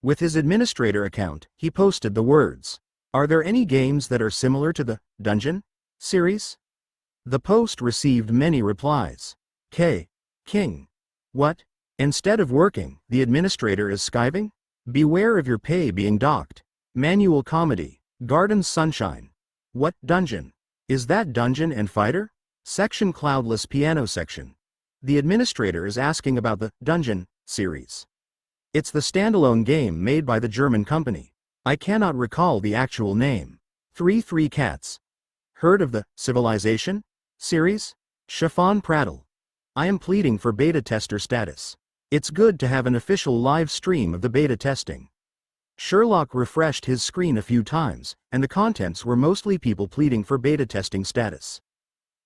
With his administrator account, he posted the words, "Are there any games that are similar to the Dungeon series?" The post received many replies. King. What? Instead of working, the administrator is skiving? Beware of your pay being docked. Manual comedy. Garden Sunshine. What dungeon? Is that Dungeon and Fighter? Section Cloudless Piano Section. The administrator is asking about the Dungeon series. It's the standalone game made by the German company. I cannot recall the actual name. 3 Cats. Heard of the Civilization series? Chiffon Prattle. I am pleading for beta tester status. It's good to have an official live stream of the beta testing. Sherlock refreshed his screen a few times, and the contents were mostly people pleading for beta testing status.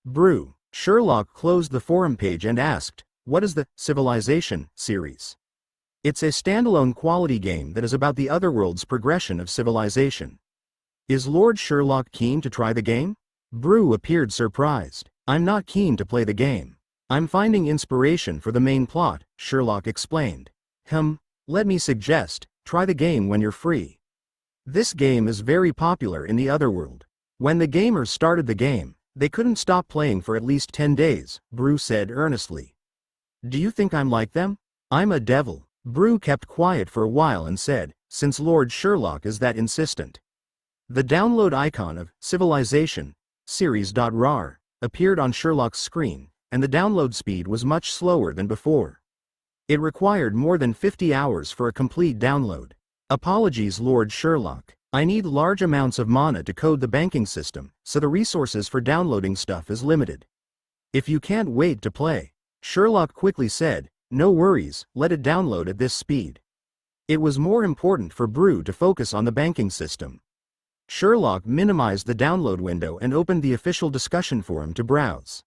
Brew. Sherlock closed the forum page and asked, "What is the Civilization series?" It's a standalone quality game that is about the Otherworld's progression of civilization. Is Lord Sherlock keen to try the game? Brew appeared surprised. I'm not keen to play the game. I'm finding inspiration for the main plot, Sherlock explained. Let me suggest, try the game when you're free. This game is very popular in the Otherworld. When the gamers started the game, they couldn't stop playing for at least 10 days, Brew said earnestly. Do you think I'm like them? I'm a devil. Brew kept quiet for a while and said, since Lord Sherlock is that insistent. The download icon of Civilization series.rar appeared on Sherlock's screen, and the download speed was much slower than before. It required more than 50 hours for a complete download. Apologies, Lord Sherlock. I need large amounts of mana to code the banking system, so the resources for downloading stuff is limited. If you can't wait to play, Sherlock quickly said, no worries, let it download at this speed. It was more important for Brew to focus on the banking system. Sherlock minimized the download window and opened the official discussion forum to browse.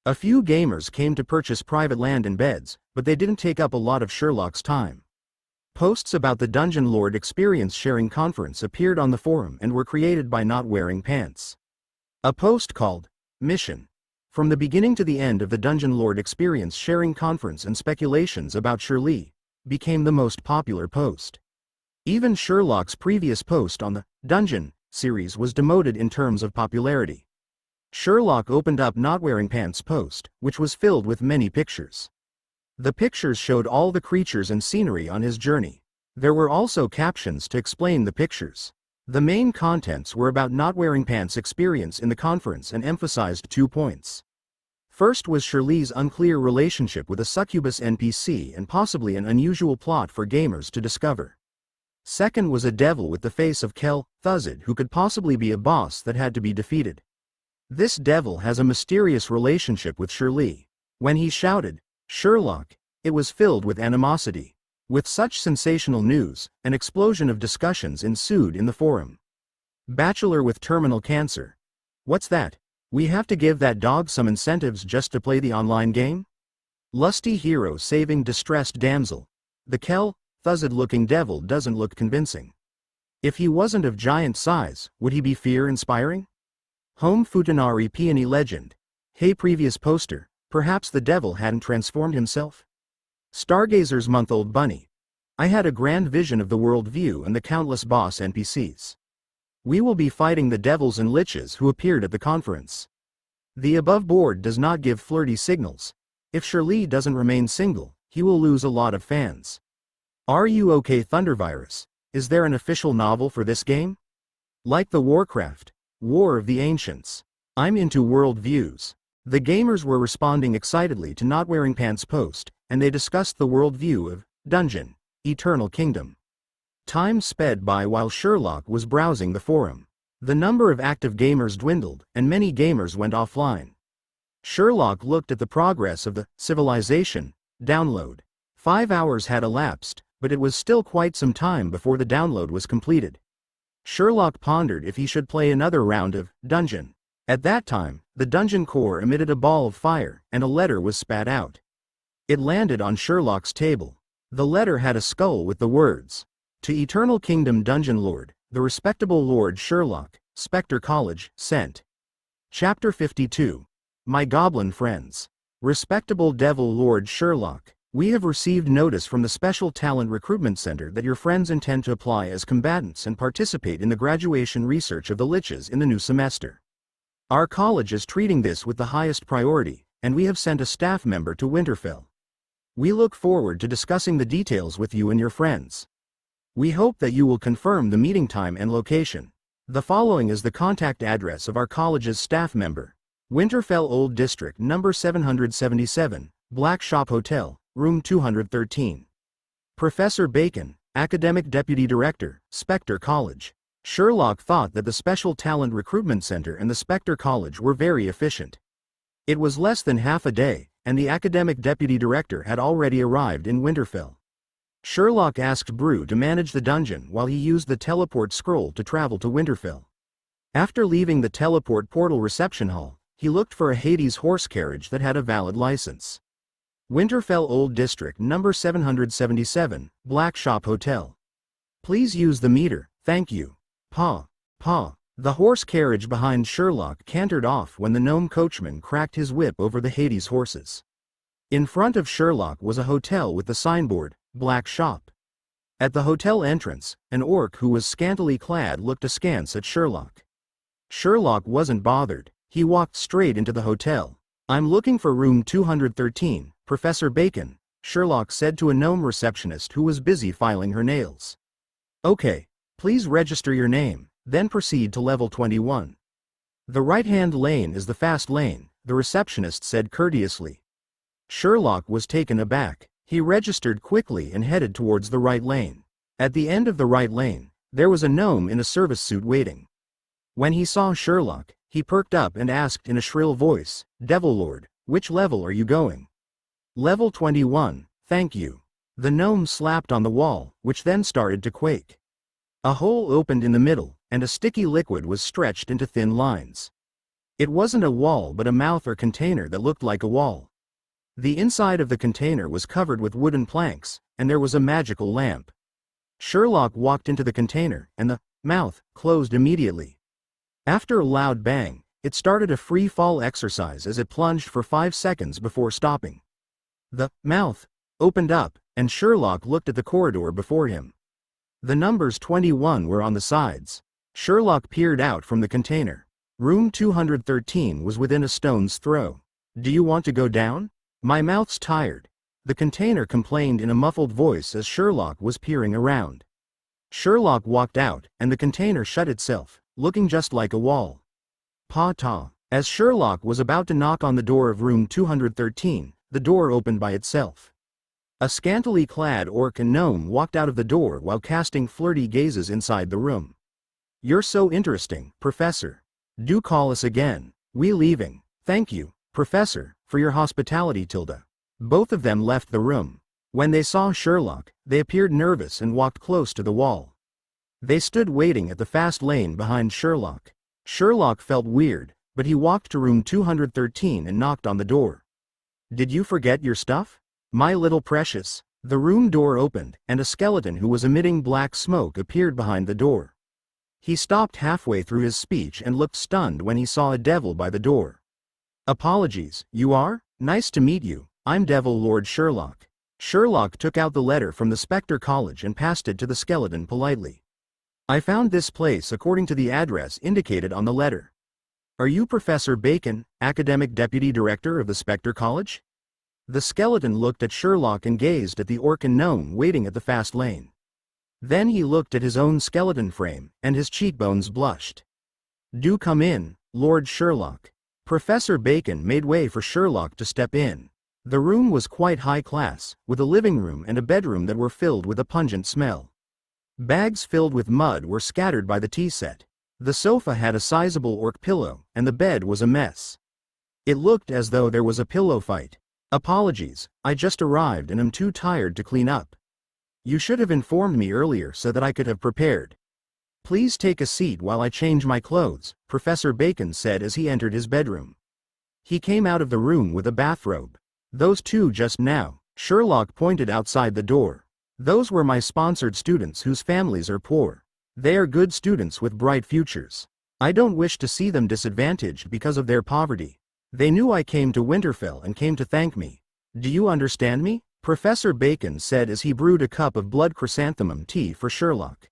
A few gamers came to purchase private land and beds, but they didn't take up a lot of Sherlock's time. Posts about the Dungeon Lord Experience Sharing Conference appeared on the forum and were created by Not Wearing Pants. A post called Mission. From the beginning to the end of the Dungeon Lord Experience Sharing Conference and speculations about Shirley became the most popular post. Even Sherlock's previous post on the Dungeon series was demoted in terms of popularity. Sherlock opened up Not Wearing Pants' post, which was filled with many pictures. The pictures showed all the creatures and scenery on his journey. There were also captions to explain the pictures. The main contents were about Not Wearing Pants' experience in the conference and emphasized 2 points. First was Shirley's unclear relationship with a succubus NPC and possibly an unusual plot for gamers to discover. Second was a devil with the face of Kel Thuzzid who could possibly be a boss that had to be defeated. This devil has a mysterious relationship with Shirley. When he shouted, Sherlock, it was filled with animosity. With such sensational news, an explosion of discussions ensued in the forum. Bachelor with terminal cancer. What's that? We have to give that dog some incentives just to play the online game? Lusty hero saving distressed damsel. The Kel Thuzzid looking devil doesn't look convincing. If he wasn't of giant size, would he be fear-inspiring? Home Futanari Peony Legend. Hey previous poster, perhaps the devil hadn't transformed himself? Stargazer's month-old bunny. I had a grand vision of the world view and the countless boss NPCs. We will be fighting the devils and liches who appeared at the conference. The above board does not give flirty signals. If Shirley doesn't remain single, he will lose a lot of fans. Are you okay Thundervirus? Is there an official novel for this game? Like the Warcraft, War of the Ancients. I'm into world views. The gamers were responding excitedly to Not Wearing Pants post, and they discussed the world view of Dungeon, Eternal Kingdom. Time sped by while Sherlock was browsing the forum. The number of active gamers dwindled, and many gamers went offline. Sherlock looked at the progress of the Civilization download. 5 hours had elapsed, but it was still quite some time before the download was completed. Sherlock pondered if he should play another round of Dungeon. At that time, the dungeon core emitted a ball of fire, and a letter was spat out. It landed on Sherlock's table. The letter had a skull with the words, "To Eternal Kingdom Dungeon Lord, the respectable Lord Sherlock, Spectre College, sent." Chapter 52. My Goblin Friends. Respectable Devil Lord Sherlock, we have received notice from the Special Talent Recruitment Center that your friends intend to apply as combatants and participate in the graduation research of the liches in the new semester. Our college is treating this with the highest priority, and we have sent a staff member to Winterfell. We look forward to discussing the details with you and your friends. We hope that you will confirm the meeting time and location. The following is the contact address of our college's staff member. Winterfell Old District number 777, Black Shop Hotel, room 213. Professor Bacon, Academic Deputy Director, Spectre College. Sherlock thought that the Special Talent Recruitment Center and the Spectre College were very efficient. It was less than half a day, and the Academic Deputy Director had already arrived in Winterfell. Sherlock asked Brew to manage the dungeon while he used the teleport scroll to travel to Winterfell. After leaving the teleport portal reception hall, he looked for a Hades horse carriage that had a valid license. Winterfell Old District number 777, Black Shop Hotel. Please use the meter, thank you. Pa. The horse carriage behind Sherlock cantered off when the gnome coachman cracked his whip over the Hades horses. In front of Sherlock was a hotel with the signboard, Black Shop. At the hotel entrance, an orc who was scantily clad looked askance at Sherlock. Sherlock wasn't bothered. He walked straight into the hotel. I'm looking for room 213, Professor Bacon, Sherlock said to a gnome receptionist who was busy filing her nails. Okay, please register your name, then proceed to level 21. The right-hand lane is the fast lane, the receptionist said courteously. Sherlock was taken aback. He registered quickly and headed towards the right lane. At the end of the right lane, there was a gnome in a service suit waiting. When he saw Sherlock, he perked up and asked in a shrill voice, "Devil Lord, which level are you going?" "Level 21, thank you." The gnome slapped on the wall, which then started to quake. A hole opened in the middle, and a sticky liquid was stretched into thin lines. It wasn't a wall but a mouth or container that looked like a wall. The inside of the container was covered with wooden planks, and there was a magical lamp. Sherlock walked into the container, and the mouth closed immediately. After a loud bang, it started a free fall exercise as it plunged for 5 seconds before stopping. The mouth opened up, and Sherlock looked at the corridor before him. The numbers 21 were on the sides. Sherlock peered out from the container. Room 213 was within a stone's throw. "Do you want to go down? My mouth's tired," the container complained in a muffled voice as Sherlock was peering around. Sherlock walked out, and the container shut itself, looking just like a wall. Pa-ta. As Sherlock was about to knock on the door of room 213, the door opened by itself. A scantily clad orc and gnome walked out of the door while casting flirty gazes inside the room. "You're so interesting, Professor. Do call us again. We leaving. Thank you, Professor, for your hospitality tilde." Both of them left the room. When they saw Sherlock, they appeared nervous and walked close to the wall. They stood waiting at the fast lane behind Sherlock. Sherlock felt weird, but he walked to room 213 and knocked on the door. "Did you forget your stuff? My little precious?" The room door opened, and a skeleton who was emitting black smoke appeared behind the door. He stopped halfway through his speech and looked stunned when he saw a devil by the door. "Apologies, you are? Nice to meet you, I'm Devil Lord Sherlock." Sherlock took out the letter from the Spectre College and passed it to the skeleton politely. "I found this place according to the address indicated on the letter. Are you Professor Bacon, Academic Deputy Director of the Spectre College?" The skeleton looked at Sherlock and gazed at the orc and gnome waiting at the fast lane. Then he looked at his own skeleton frame, and his cheekbones blushed. "Do come in, Lord Sherlock." Professor Bacon made way for Sherlock to step in. The room was quite high class, with a living room and a bedroom that were filled with a pungent smell. Bags filled with mud were scattered by the tea set. The sofa had a sizable orc pillow, and the bed was a mess. It looked as though there was a pillow fight. "Apologies, I just arrived and am too tired to clean up. You should have informed me earlier so that I could have prepared. Please take a seat while I change my clothes," Professor Bacon said as he entered his bedroom. He came out of the room with a bathrobe. "Those two just now," Sherlock pointed outside the door. "Those were my sponsored students whose families are poor. They are good students with bright futures. I don't wish to see them disadvantaged because of their poverty. They knew I came to Winterfell and came to thank me. Do you understand me?" Professor Bacon said as he brewed a cup of blood chrysanthemum tea for Sherlock.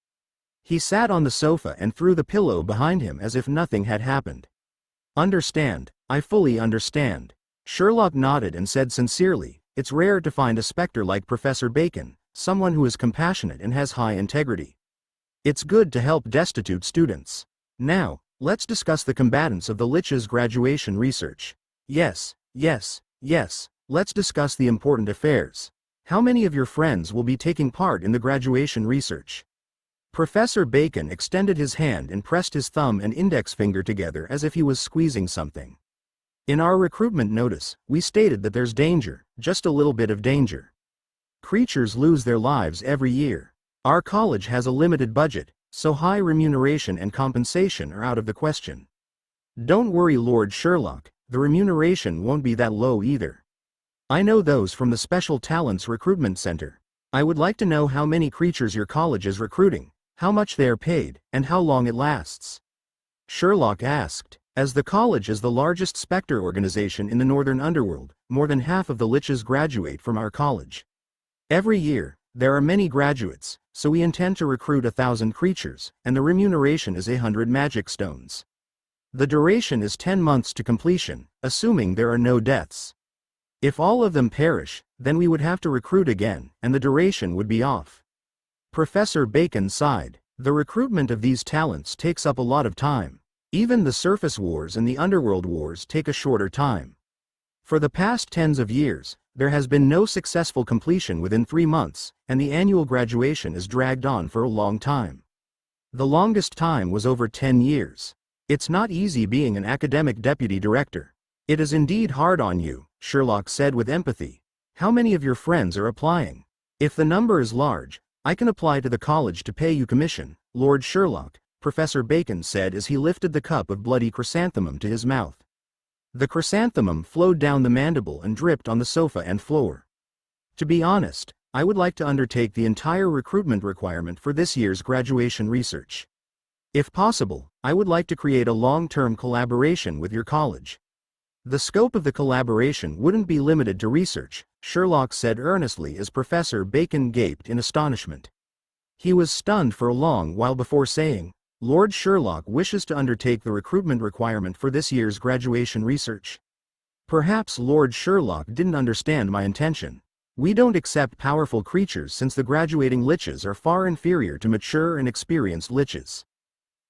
He sat on the sofa and threw the pillow behind him as if nothing had happened. "Understand, I fully understand." Sherlock nodded and said sincerely, "It's rare to find a spectre like Professor Bacon, someone who is compassionate and has high integrity. It's good to help destitute students. Now, let's discuss the combatants of the Lich's graduation research." Yes, let's discuss the important affairs. How many of your friends will be taking part in the graduation research?" Professor Bacon extended his hand and pressed his thumb and index finger together as if he was squeezing something. "In our recruitment notice, we stated that there's danger, just a little bit of danger. Creatures lose their lives every year. Our college has a limited budget, so high remuneration and compensation are out of the question." "Don't worry, Lord Sherlock, the remuneration won't be that low either. I know those from the Special Talents Recruitment Center. I would like to know how many creatures your college is recruiting, how much they are paid, and how long it lasts." Sherlock asked. As the college is the largest Spectre organization in the Northern Underworld, more than half of the Liches graduate from our college. Every year, there are many graduates, so we intend to recruit 1,000 creatures, and the remuneration is 100 magic stones. The duration is 10 months to completion, assuming there are no deaths. If all of them perish, then we would have to recruit again, and the duration would be off. Professor Bacon sighed. The recruitment of these talents takes up a lot of time. Even the surface wars and the underworld wars take a shorter time. For the past tens of years, there has been no successful completion within 3 months, and the annual graduation is dragged on for a long time. The longest time was over 10 years. It's not easy being an academic deputy director. "It is indeed hard on you," Sherlock said with empathy. "How many of your friends are applying? If the number is large, I can apply to the college to pay you commission, Lord Sherlock," Professor Bacon said as he lifted the cup of bloody chrysanthemum to his mouth. The chrysanthemum flowed down the mandible and dripped on the sofa and floor. "To be honest, I would like to undertake the entire recruitment requirement for this year's graduation research. If possible, I would like to create a long-term collaboration with your college." "The scope of the collaboration wouldn't be limited to research," Sherlock said earnestly as Professor Bacon gaped in astonishment. He was stunned for a long while before saying, "Lord Sherlock wishes to undertake the recruitment requirement for this year's graduation research. Perhaps Lord Sherlock didn't understand my intention. We don't accept powerful creatures since the graduating liches are far inferior to mature and experienced liches.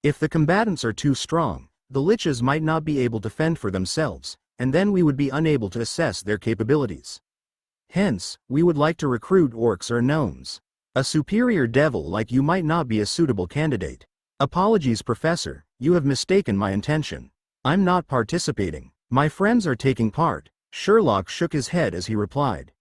If the combatants are too strong, the liches might not be able to fend for themselves, and then we would be unable to assess their capabilities. Hence, we would like to recruit orcs or gnomes. A superior devil like you might not be a suitable candidate." "Apologies, Professor, you have mistaken my intention. I'm not participating. My friends are taking part." Sherlock shook his head as he replied.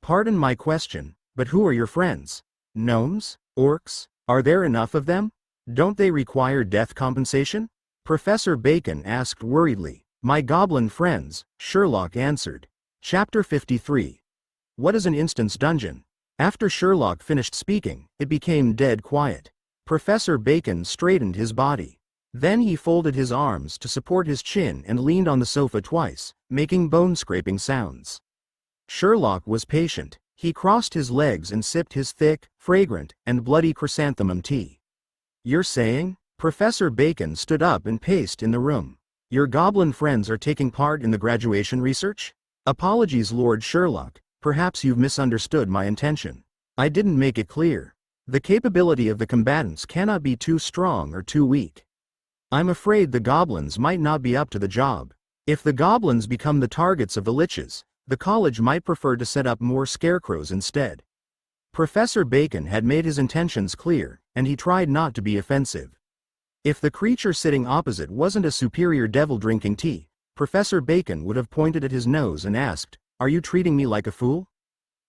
"Pardon my question, but who are your friends? Gnomes? Orcs? Are there enough of them? Don't they require death compensation?" Professor Bacon asked worriedly. "My goblin friends," Sherlock answered. Chapter 53. What is an instance dungeon? After Sherlock finished speaking, it became dead quiet. Professor Bacon straightened his body. Then he folded his arms to support his chin and leaned on the sofa twice, making bone-scraping sounds. Sherlock was patient. He crossed his legs and sipped his thick, fragrant, and bloody chrysanthemum tea. "You're saying?" Professor Bacon stood up and paced in the room. "Your goblin friends are taking part in the graduation research?" "Apologies, Lord Sherlock, perhaps you've misunderstood my intention. I didn't make it clear. The capability of the combatants cannot be too strong or too weak. I'm afraid the goblins might not be up to the job. If the goblins become the targets of the liches, the college might prefer to set up more scarecrows instead." Professor Bacon had made his intentions clear, and he tried not to be offensive. If the creature sitting opposite wasn't a superior devil drinking tea, Professor Bacon would have pointed at his nose and asked, "Are you treating me like a fool?"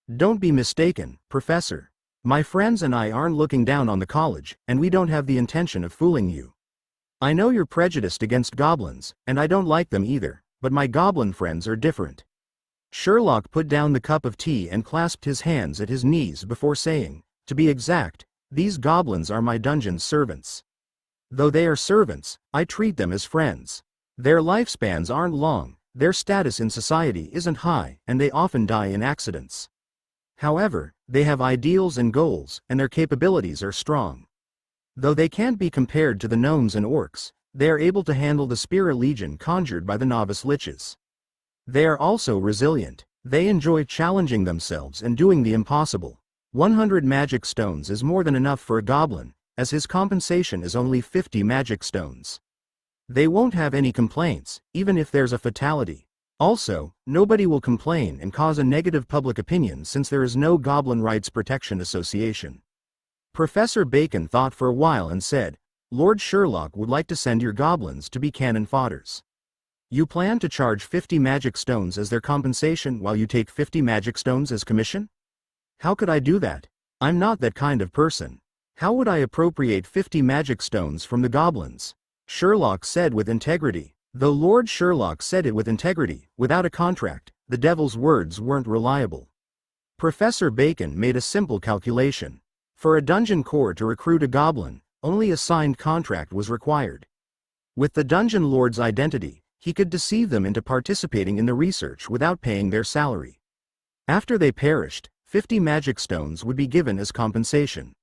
"Don't be mistaken, Professor. My friends and I aren't looking down on the college, and we don't have the intention of fooling you. I know you're prejudiced against goblins, and I don't like them either, but my goblin friends are different." Sherlock put down the cup of tea and clasped his hands at his knees before saying, "To be exact, these goblins are my dungeon's servants. Though they are servants, I treat them as friends. Their lifespans aren't long, their status in society isn't high, and they often die in accidents. However, they have ideals and goals, and their capabilities are strong. Though they can't be compared to the gnomes and orcs, they are able to handle the spirit legion conjured by the novice liches. They are also resilient. They enjoy challenging themselves and doing the impossible. 100 magic stones is more than enough for a goblin, as his compensation is only 50 magic stones. They won't have any complaints, even if there's a fatality. Also, nobody will complain and cause a negative public opinion since there is no Goblin Rights Protection Association." Professor Bacon thought for a while and said, "Lord Sherlock would like to send your goblins to be cannon fodders. You plan to charge 50 magic stones as their compensation while you take 50 magic stones as commission?" "How could I do that? I'm not that kind of person. How would I appropriate 50 magic stones from the goblins?" Sherlock said with integrity. Though Lord Sherlock said it with integrity, without a contract, the devil's words weren't reliable. Professor Bacon made a simple calculation. For a dungeon corps to recruit a goblin, only a signed contract was required. With the dungeon lord's identity, he could deceive them into participating in the research without paying their salary. After they perished, 50 magic stones would be given as compensation.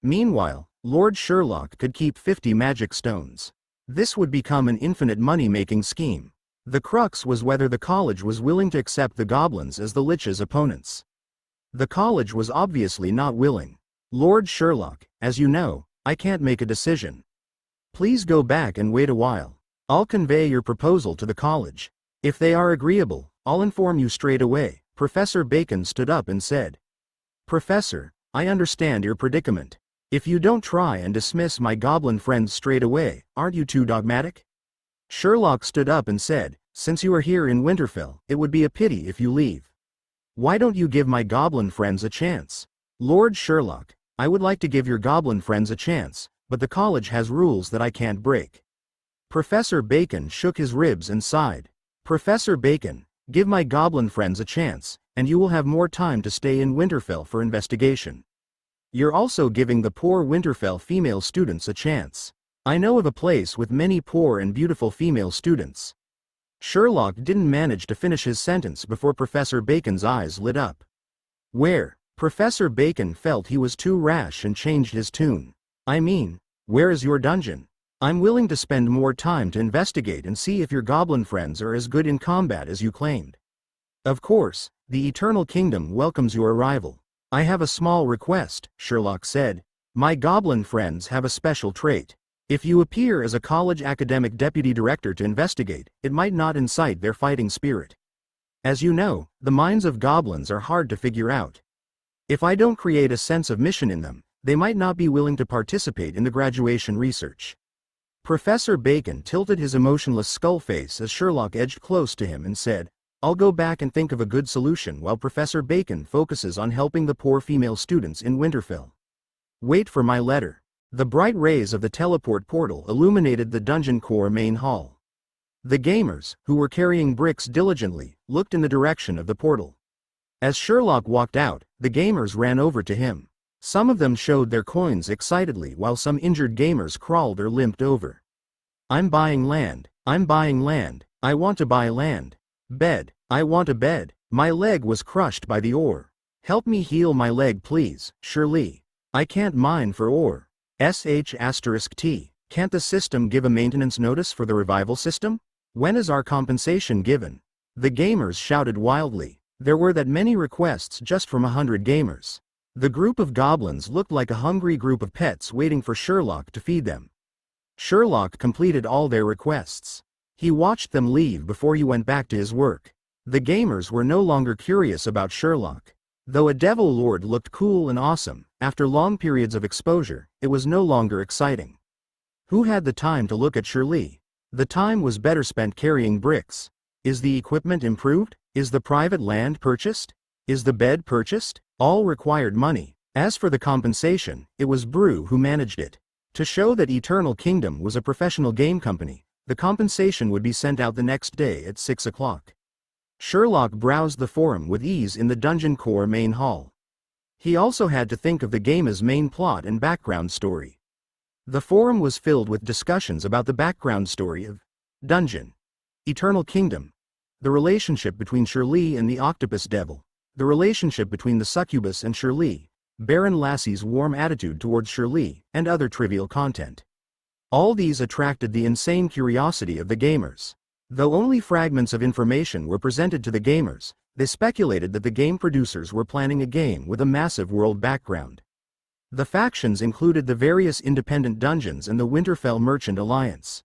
Meanwhile, Lord Sherlock could keep 50 magic stones. This would become an infinite money-making scheme. The crux was whether the college was willing to accept the goblins as the liches' opponents. The college was obviously not willing. "Lord Sherlock, as you know, I can't make a decision. Please go back and wait a while. I'll convey your proposal to the college. If they are agreeable, I'll inform you straight away." Professor Bacon stood up and said, "Professor, I understand your predicament. If you don't try and dismiss my goblin friends straight away, aren't you too dogmatic?" Sherlock stood up and said, "Since you are here in Winterfell, it would be a pity if you leave. Why don't you give my goblin friends a chance?" "Lord Sherlock, I would like to give your goblin friends a chance, but the college has rules that I can't break." Professor Bacon shook his ribs and sighed. "Professor Bacon, give my goblin friends a chance, and you will have more time to stay in Winterfell for investigation. You're also giving the poor Winterfell female students a chance. I know of a place with many poor and beautiful female students." Sherlock didn't manage to finish his sentence before Professor Bacon's eyes lit up. "Where?" Professor Bacon felt he was too rash and changed his tune. "I mean, where is your dungeon? I'm willing to spend more time to investigate and see if your goblin friends are as good in combat as you claimed. Of course, the Eternal Kingdom welcomes your arrival. I have a small request," Sherlock said. "My goblin friends have a special trait. If you appear as a college academic deputy director to investigate, it might not incite their fighting spirit. As you know, the minds of goblins are hard to figure out. If I don't create a sense of mission in them, they might not be willing to participate in the graduation research." Professor Bacon tilted his emotionless skull face as Sherlock edged close to him and said, "I'll go back and think of a good solution while Professor Bacon focuses on helping the poor female students in Winterfell. Wait for my letter." The bright rays of the teleport portal illuminated the dungeon core main hall. The gamers, who were carrying bricks diligently, looked in the direction of the portal. As Sherlock walked out, the gamers ran over to him. Some of them showed their coins excitedly while some injured gamers crawled or limped over. I'm buying land. I'm buying land. I want to buy land. Bed. I want a bed. My leg was crushed by the ore. Help me heal my leg please, Shirley. I can't mine for ore. *T. Can't the system give a maintenance notice for the revival system? When is our compensation given? The gamers shouted wildly. There were that many requests just from 100 gamers. The group of goblins looked like a hungry group of pets waiting for Sherlock to feed them. Sherlock completed all their requests. He watched them leave before he went back to his work. The gamers were no longer curious about Sherlock. Though a devil lord looked cool and awesome, after long periods of exposure, it was no longer exciting. Who had the time to look at Shirley? The time was better spent carrying bricks. Is the equipment improved? Is the private land purchased? Is the bed purchased? All required money. As for the compensation, it was Brew who managed it. To show that Eternal Kingdom was a professional game company, the compensation would be sent out the next day at 6 o'clock. Sherlock browsed the forum with ease in the Dungeon Core main hall. He also had to think of the game's main plot and background story. The forum was filled with discussions about the background story of Dungeon, Eternal Kingdom, the relationship between Shirley and the Octopus Devil, the relationship between the Succubus and Shirley, Baron Lassie's warm attitude towards Shirley, and other trivial content. All these attracted the insane curiosity of the gamers. Though only fragments of information were presented to the gamers, they speculated that the game producers were planning a game with a massive world background. The factions included the various independent dungeons and the Winterfell Merchant Alliance.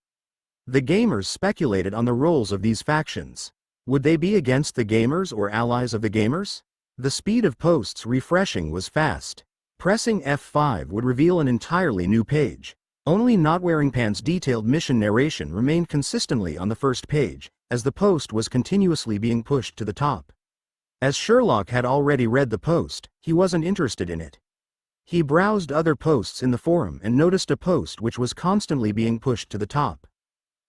The gamers speculated on the roles of these factions. Would they be against the gamers or allies of the gamers? The speed of posts refreshing was fast. Pressing F5 would reveal an entirely new page. Only Not Wearing Pants' detailed mission narration remained consistently on the first page, as the post was continuously being pushed to the top. As Sherlock had already read the post, he wasn't interested in it. He browsed other posts in the forum and noticed a post which was constantly being pushed to the top.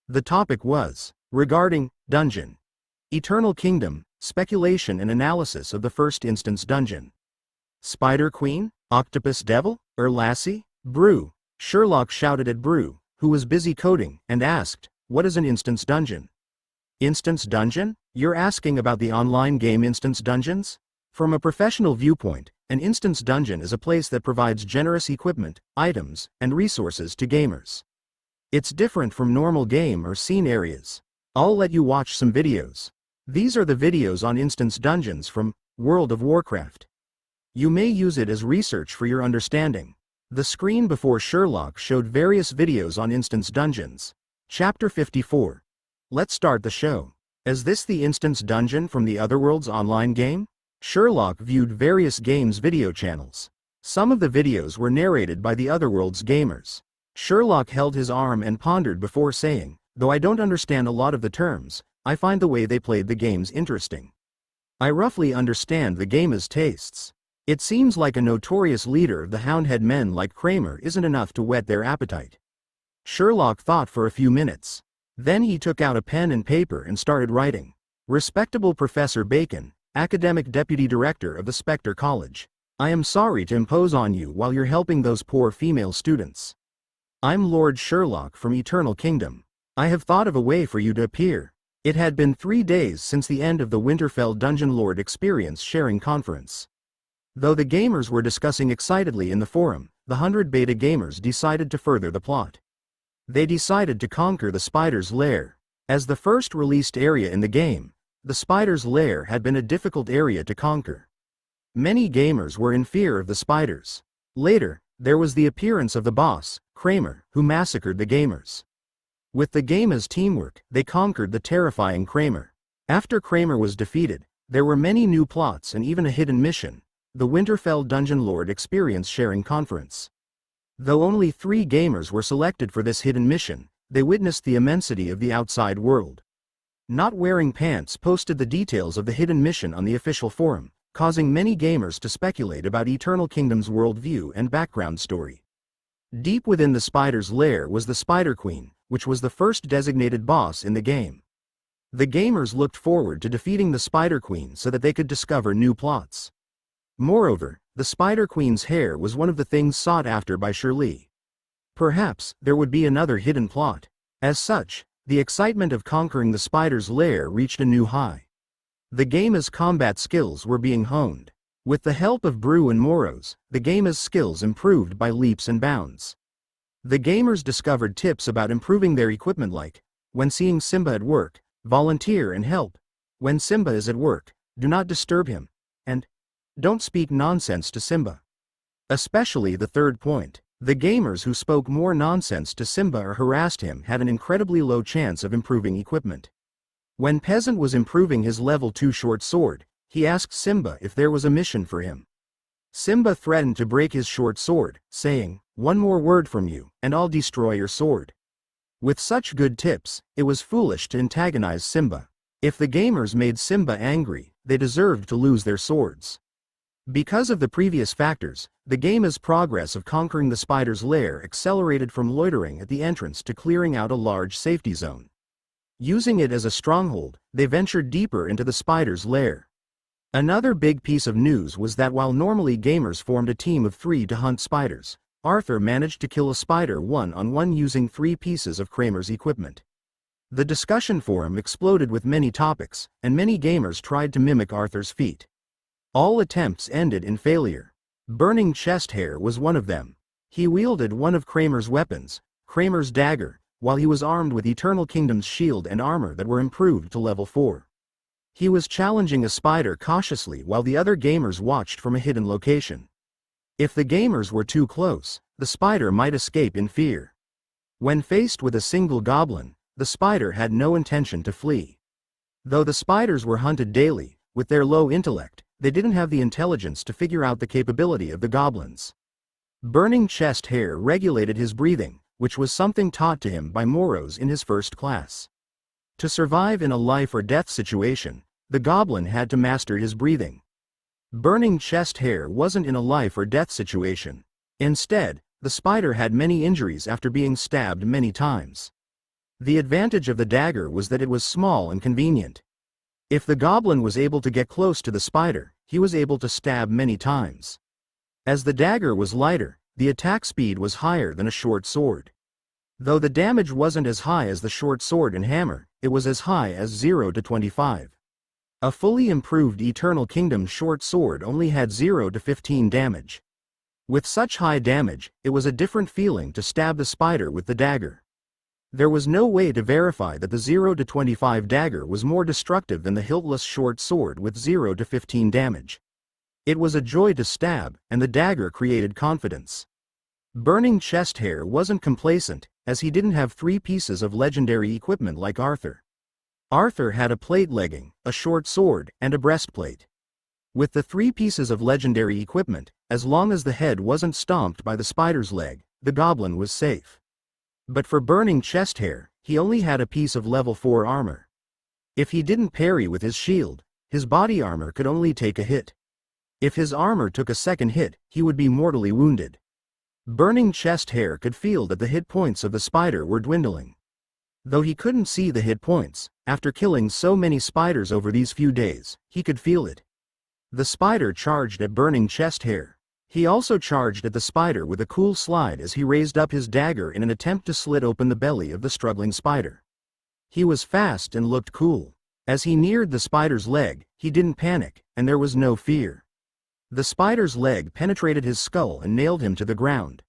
The topic was, regarding, Dungeon, Eternal Kingdom, speculation and analysis of the first instance dungeon. Spider Queen? Octopus Devil? Lassie? Brew? Sherlock shouted at Brew, who was busy coding, and asked, what is an instance dungeon? Instance dungeon? You're asking about the online game instance dungeons? From a professional viewpoint, an instance dungeon is a place that provides generous equipment, items, and resources to gamers. It's different from normal game or scene areas. I'll let you watch some videos. These are the videos on instance dungeons from World of Warcraft. You may use it as research for your understanding. The screen before Sherlock showed various videos on instance dungeons. Chapter 54. Let's start the show. Is this the instance dungeon from the Otherworld's online game? Sherlock viewed various games' video channels. Some of the videos were narrated by the Otherworld's gamers. Sherlock held his arm and pondered before saying, though I don't understand a lot of the terms, I find the way they played the games interesting. I roughly understand the game's tastes. It seems like a notorious leader of the Houndhead men like Kramer isn't enough to whet their appetite. Sherlock thought for a few minutes. Then he took out a pen and paper and started writing. Respectable Professor Bacon, Academic Deputy Director of the Spectre College. I am sorry to impose on you while you're helping those poor female students. I'm Lord Sherlock from Eternal Kingdom. I have thought of a way for you to appear. It had been 3 days since the end of the Winterfell Dungeon Lord Experience Sharing Conference. Though the gamers were discussing excitedly in the forum, the 100 beta gamers decided to further the plot. They decided to conquer the Spider's Lair. As the first released area in the game, the Spider's Lair had been a difficult area to conquer. Many gamers were in fear of the spiders. Later, there was the appearance of the boss, Kramer, who massacred the gamers. With the game's teamwork, they conquered the terrifying Kramer. After Kramer was defeated, there were many new plots and even a hidden mission, the Winterfell Dungeon Lord Experience Sharing Conference. Though only 3 gamers were selected for this hidden mission, they witnessed the immensity of the outside world. Not Wearing Pants posted the details of the hidden mission on the official forum, causing many gamers to speculate about Eternal Kingdom's worldview and background story. Deep within the Spider's Lair was the Spider Queen, which was the first designated boss in the game. The gamers looked forward to defeating the Spider Queen so that they could discover new plots. Moreover, the Spider Queen's hair was one of the things sought after by Shirley. Perhaps there would be another hidden plot. As such, the excitement of conquering the spider's lair reached a new high. The gamer's combat skills were being honed. With the help of Brew and Moros, the gamer's skills improved by leaps and bounds. The gamers discovered tips about improving their equipment like, when seeing Simba at work, volunteer and help. When Simba is at work, do not disturb him. And don't speak nonsense to Simba. Especially the third point. The gamers who spoke more nonsense to Simba or harassed him had an incredibly low chance of improving equipment. When Peasant was improving his level 2 short sword, he asked Simba if there was a mission for him. Simba threatened to break his short sword, saying, "One more word from you, and I'll destroy your sword." With such good tips, it was foolish to antagonize Simba. If the gamers made Simba angry, they deserved to lose their swords. Because of the previous factors, the game's progress of conquering the spider's lair accelerated from loitering at the entrance to clearing out a large safety zone. Using it as a stronghold, they ventured deeper into the spider's lair. Another big piece of news was that while normally gamers formed a team of 3 to hunt spiders, Arthur managed to kill a spider one-on-one using 3 pieces of Kramer's equipment. The discussion forum exploded with many topics, and many gamers tried to mimic Arthur's feat. All attempts ended in failure. Burning chest hair was one of them. He wielded one of Kramer's weapons, Kramer's dagger, while he was armed with Eternal Kingdom's shield and armor that were improved to level 4. He was challenging a spider cautiously while the other gamers watched from a hidden location. If the gamers were too close, the spider might escape in fear. When faced with a single goblin, the spider had no intention to flee. Though the spiders were hunted daily, with their low intellect, they didn't have the intelligence to figure out the capability of the goblins. Burning chest hair regulated his breathing, which was something taught to him by Moros in his first class. To survive in a life or death situation, the goblin had to master his breathing. Burning chest hair wasn't in a life or death situation. Instead, the spider had many injuries after being stabbed many times. The advantage of the dagger was that it was small and convenient. If the goblin was able to get close to the spider, he was able to stab many times. As the dagger was lighter, the attack speed was higher than a short sword. Though the damage wasn't as high as the short sword and hammer, it was as high as 0 to 25. A fully improved Eternal Kingdom short sword only had 0 to 15 damage. With such high damage, it was a different feeling to stab the spider with the dagger. There was no way to verify that the 0 to 25 dagger was more destructive than the hiltless short sword with 0 to 15 damage. It was a joy to stab, and the dagger created confidence. Burning chest hair wasn't complacent, as he didn't have 3 pieces of legendary equipment like Arthur. Arthur had a plate legging, a short sword, and a breastplate. With the 3 pieces of legendary equipment, as long as the head wasn't stomped by the spider's leg, the goblin was safe. But for burning chest hair, he only had a piece of level 4 armor. If he didn't parry with his shield, his body armor could only take a hit. If his armor took a second hit, he would be mortally wounded. Burning chest hair could feel that the hit points of the spider were dwindling. Though he couldn't see the hit points, after killing so many spiders over these few days, he could feel it. The spider charged at burning chest hair. He also charged at the spider with a cool slide as he raised up his dagger in an attempt to slit open the belly of the struggling spider. He was fast and looked cool. As he neared the spider's leg, he didn't panic, and there was no fear. The spider's leg penetrated his skull and nailed him to the ground.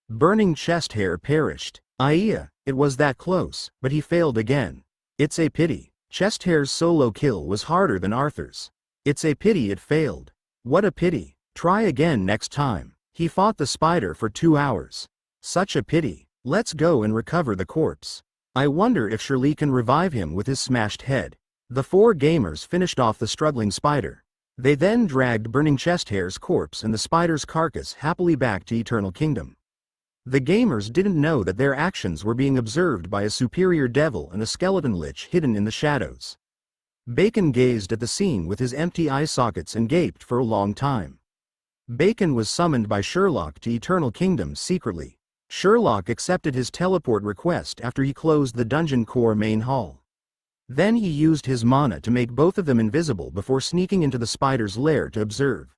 Burning chest hair perished. It was that close, but he failed again. It's a pity. Chest hair's solo kill was harder than Arthur's. It's a pity it failed. What a pity. Try again next time. He fought the spider for 2 hours. Such a pity. Let's go and recover the corpse. I wonder if Shirley can revive him with his smashed head. The 4 gamers finished off the struggling spider. They then dragged Burning Chest Hair's corpse and the spider's carcass happily back to Eternal Kingdom. The gamers didn't know that their actions were being observed by a superior devil and a skeleton lich hidden in the shadows. Bacon gazed at the scene with his empty eye sockets and gaped for a long time. Bacon was summoned by Sherlock to Eternal Kingdom secretly. Sherlock accepted his teleport request after he closed the dungeon core main hall. Then he used his mana to make both of them invisible before sneaking into the spider's lair to observe.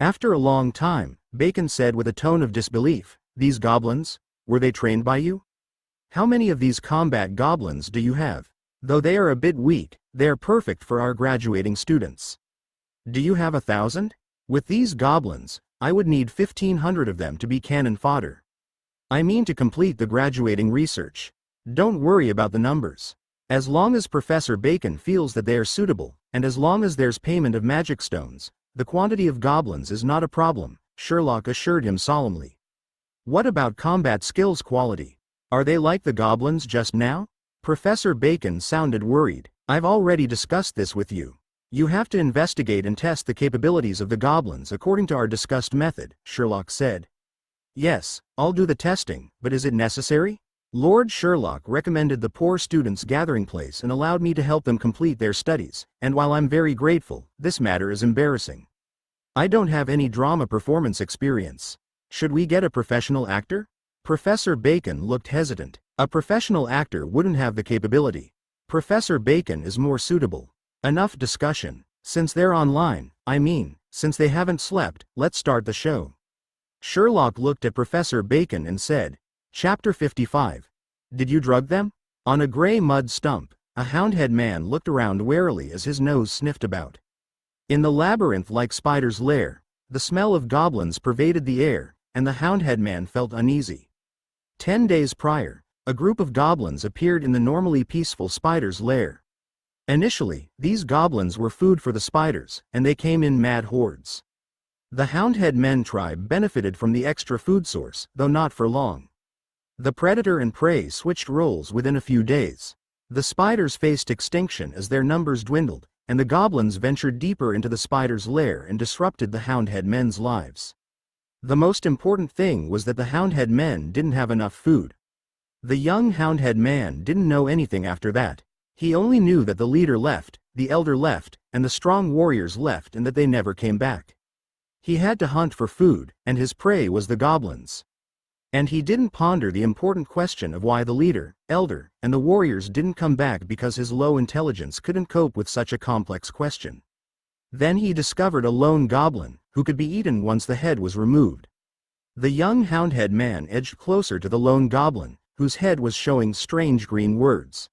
After a long time, Bacon said with a tone of disbelief, "These goblins? Were they trained by you? How many of these combat goblins do you have? Though they are a bit weak, they are perfect for our graduating students." "Do you have 1,000? With these goblins, I would need 1,500 of them to be cannon fodder. I mean to complete the graduating research. Don't worry about the numbers. As long as Professor Bacon feels that they are suitable, and as long as there's payment of magic stones, the quantity of goblins is not a problem," Sherlock assured him solemnly. "What about combat skills quality? Are they like the goblins just now?" Professor Bacon sounded worried. "I've already discussed this with you. You have to investigate and test the capabilities of the goblins according to our discussed method," Sherlock said. "Yes, I'll do the testing, but is it necessary? Lord Sherlock recommended the poor students' gathering place and allowed me to help them complete their studies, and while I'm very grateful, this matter is embarrassing. I don't have any drama performance experience. Should we get a professional actor?" Professor Bacon looked hesitant. "A professional actor wouldn't have the capability. Professor Bacon is more suitable." "Enough discussion. Since they're online, since they haven't slept, let's start the show." Sherlock looked at Professor Bacon and said, "Chapter 55. Did you drug them?" On a gray mud stump, a houndhead man looked around warily as his nose sniffed about. In the labyrinth-like spider's lair, the smell of goblins pervaded the air, and the houndhead man felt uneasy. 10 days prior, a group of goblins appeared in the normally peaceful spider's lair. Initially, these goblins were food for the spiders, and they came in mad hordes. The houndhead men tribe benefited from the extra food source, though not for long. The predator and prey switched roles within a few days. The spiders faced extinction as their numbers dwindled, and the goblins ventured deeper into the spider's lair and disrupted the houndhead men's lives. The most important thing was that the houndhead men didn't have enough food. The young houndhead man didn't know anything after that. He only knew that the leader left, the elder left, and the strong warriors left, and that they never came back. He had to hunt for food, and his prey was the goblins. And he didn't ponder the important question of why the leader, elder, and the warriors didn't come back because his low intelligence couldn't cope with such a complex question. Then he discovered a lone goblin, who could be eaten once the head was removed. The young houndhead man edged closer to the lone goblin, whose head was showing strange green words.